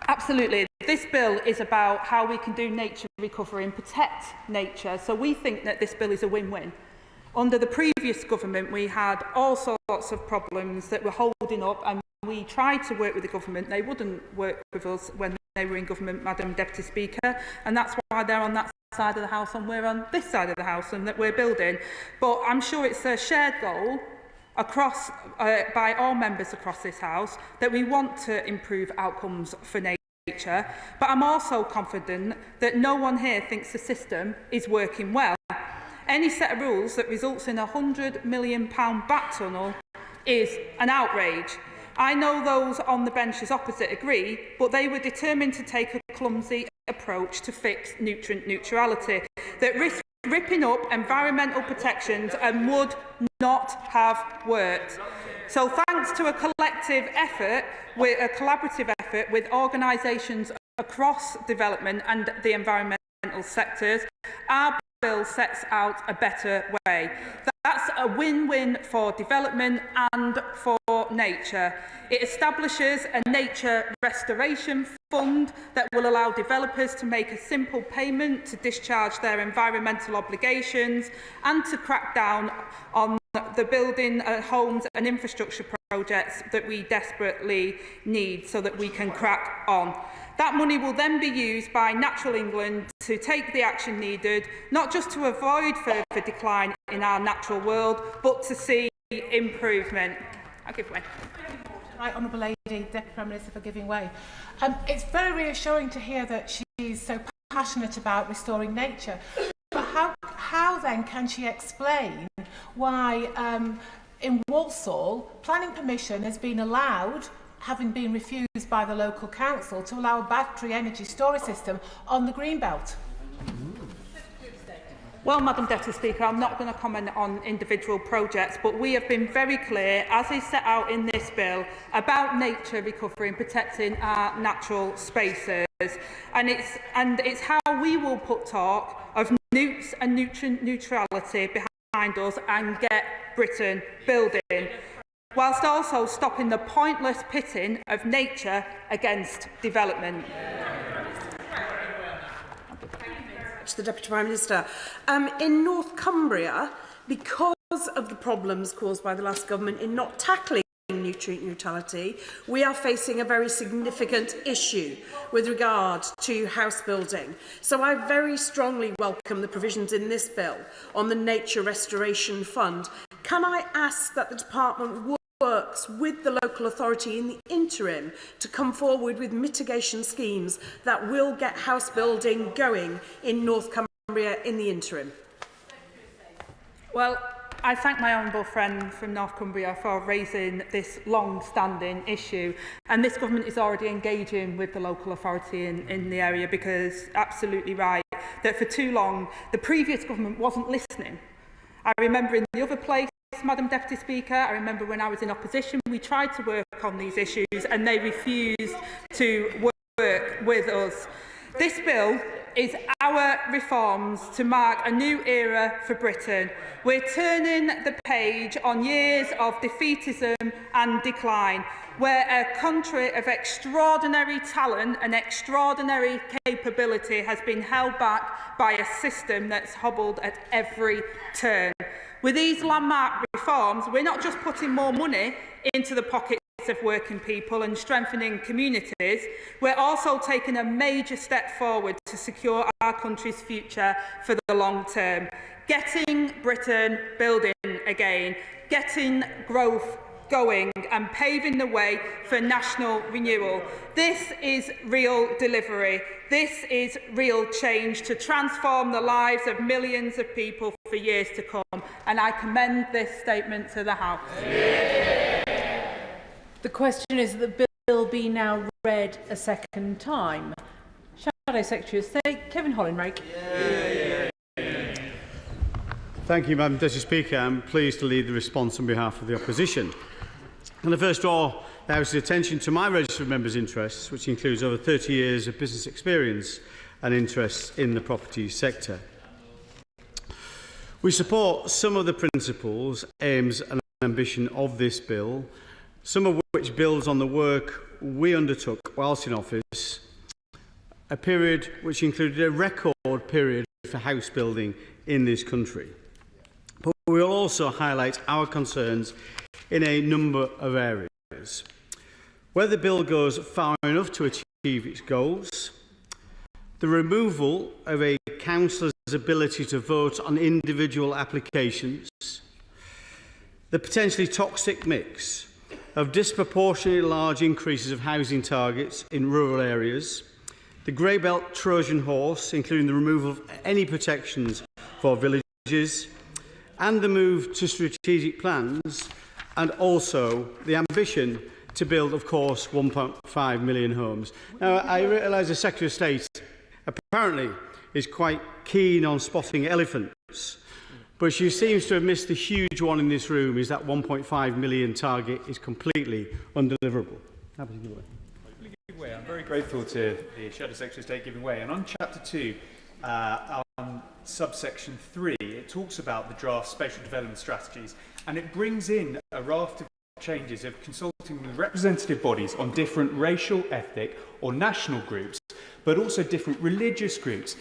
Absolutely. This bill is about how we can do nature recovery and protect nature. So we think that this bill is a win-win. Under the previous government, we had all sorts of problems that were holding up, and we tried to work with the government. They wouldn't work with us when they were in government, Madam Deputy Speaker, and that's why they're on that side of the house and we're on this side of the house and that we're building. But I'm sure it's a shared goal across by all members across this house that we want to improve outcomes for nature, but I'm also confident that no one here thinks the system is working well. Any set of rules that results in a £100 million back tunnel is an outrage. I know those on the benches opposite agree, but they were determined to take a clumsy approach to fix nutrient neutrality that risks ripping up environmental protections and would not have worked. So thanks to a collective effort, a collaborative effort with organisations across development and the environmental sectors, our bill sets out a better way. That's a win-win for development and for nature. It establishes a nature restoration fund that will allow developers to make a simple payment to discharge their environmental obligations and to crack down on the building homes and infrastructure projects that we desperately need so that we can crack on. That money will then be used by Natural England to take the action needed, not just to avoid further decline in our natural world, but to see improvement. I'll give way. Right, Honourable Lady, Deputy Prime Minister, for giving way. It's very reassuring to hear that she's so passionate about restoring nature. But how then can she explain why in Walsall planning permission has been allowed, having been refused by the local council, to allow a battery energy storage system on the Greenbelt? Well, Madam Deputy Speaker, I'm not going to comment on individual projects, but we have been very clear, as is set out in this bill, about nature recovery and protecting our natural spaces. And it's how we will put talk of nukes and nutrient neutrality behind us and get Britain building, whilst also stopping the pointless pitting of nature against development. To the Deputy Prime Minister. In North Cumbria, because of the problems caused by the last government in not tackling nutrient neutrality, we are facing a very significant issue with regard to house building. So I very strongly welcome the provisions in this bill on the Nature Restoration Fund. Can I ask that the Department works with the local authority in the interim to come forward with mitigation schemes that will get house building going in North Cumbria in the interim? Well, I thank my honourable friend from North Cumbria for raising this long-standing issue, and this government is already engaging with the local authority in the area, because absolutely right that for too long the previous government wasn't listening. I remember in the other place, Madam Deputy Speaker, I remember when I was in opposition, we tried to work on these issues and they refused to work with us. This bill is our reforms to mark a new era for Britain. We're turning the page on years of defeatism and decline, where a country of extraordinary talent and extraordinary capability has been held back by a system that's hobbled at every turn. With these landmark reforms, we're not just putting more money into the pockets of working people and strengthening communities, we're also taking a major step forward to secure our country's future for the long term. Getting Britain building again, getting growth going and paving the way for national renewal. This is real delivery. This is real change to transform the lives of millions of people for years to come. And I commend this statement to the House. The question is that the bill be now read a second time. Shadow Secretary of State, Kevin Hollinrake. Thank you, Madam Deputy Speaker. I'm pleased to lead the response on behalf of the opposition. And I first draw the House's attention to my registered members' interests, which includes over 30 years of business experience and interests in the property sector. We support some of the principles, aims and ambition of this bill, some of which builds on the work we undertook whilst in office, a period which included a record period for house building in this country. But we will also highlight our concerns in a number of areas. Whether the bill goes far enough to achieve its goals, the removal of a councillor's ability to vote on individual applications, the potentially toxic mix of disproportionately large increases of housing targets in rural areas, the grey belt Trojan horse, including the removal of any protections for villages, and the move to strategic plans, and also the ambition to build, of course, 1.5 million homes. Now, I realise the Secretary of State apparently is quite keen on spotting elephants, but she seems to have missed the huge one in this room, is that 1.5 million target is completely undeliverable. Happy to give away. I'm very grateful to the Shadow Secretary of State giving way. And on Chapter 2, on subsection 3, it talks about the draft spatial development strategies, and it brings in a raft of changes of consulting with representative bodies on different racial, ethnic or national groups, but also different religious groups.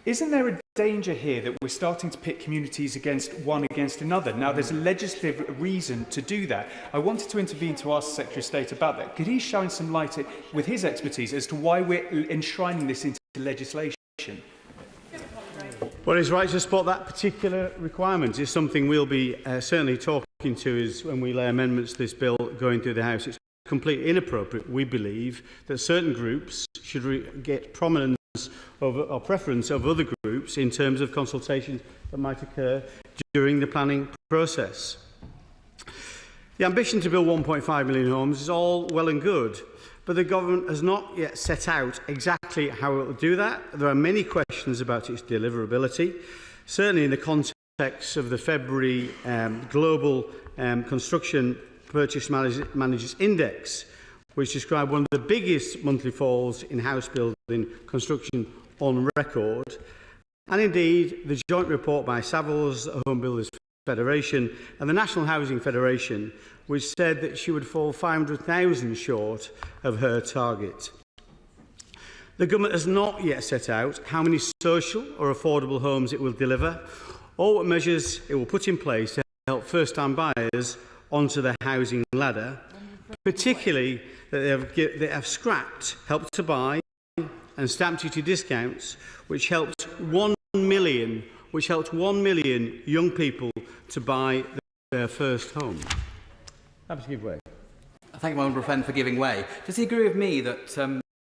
Isn't there a danger here that we're starting to pit communities against another? Now, there's a legislative reason to do that. I wanted to intervene to ask the Secretary of State about that. Could he shine some light with his expertise as to why we're enshrining this into legislation? Well, it's right to support that particular requirement. It's something we'll be certainly talking to is when we lay amendments to this bill going through the House. It's completely inappropriate, we believe, that certain groups should get prominence or preference of other groups in terms of consultations that might occur during the planning process. The ambition to build 1.5 million homes is all well and good, but the government has not yet set out exactly how it will do that. There are many questions about its deliverability, certainly in the context of the February Global Construction Purchase Managers Index, which described one of the biggest monthly falls in house building construction on record, and indeed the joint report by Savills, the Home Builders Federation and the National Housing Federation, which said that she would fall 500,000 short of her target. The government has not yet set out how many social or affordable homes it will deliver, or what measures it will put in place to help first-time buyers onto the housing ladder, particularly that they have scrapped Help to Buy and stamp duty discounts, which helped 1 million young people to buy their first home. Happy to give way. Thank you, my honourable friend, for giving way. Does he agree with me that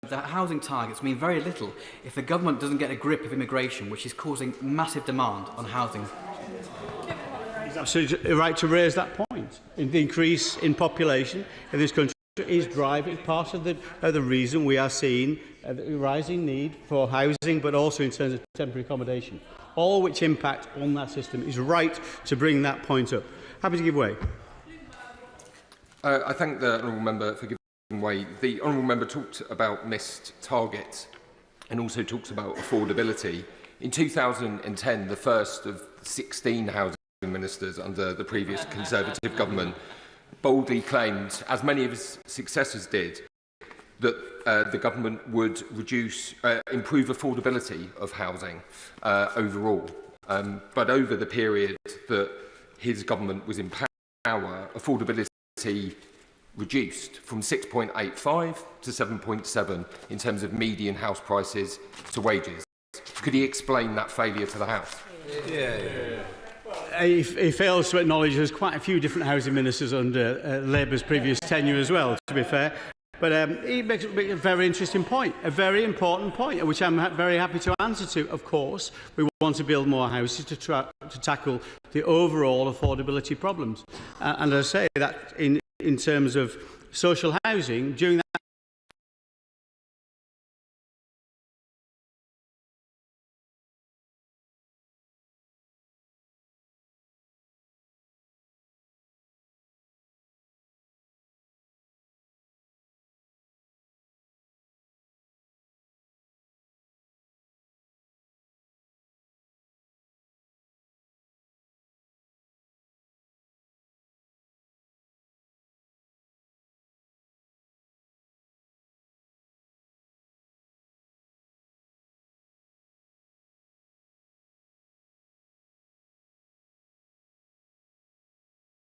the housing targets mean very little if the government doesn't get a grip of immigration, which is causing massive demand on housing? He's absolutely right to raise that point. The increase in population in this country is driving part of the reason we are seeing a rising need for housing, but also in terms of temporary accommodation, all which impact on that system. Is right to bring that point up. Happy to give way. I thank the honourable member for giving way. The honourable member talked about missed targets and also talks about affordability. In 2010, the first of 16 housing ministers under the previous Conservative government boldly claimed, as many of his successors did, that the government would improve affordability of housing overall. But over the period that his government was in power, affordability reduced from 6.85 to 7.7 in terms of median house prices to wages. Could he explain that failure to the House? He fails to acknowledge there's quite a few different housing ministers under Labour's previous tenure as well, to be fair. But he makes a very interesting point, a very important point, which I'm very happy to answer to. Of course, we want to build more houses to tackle the overall affordability problems. And as I say, that in terms of social housing, during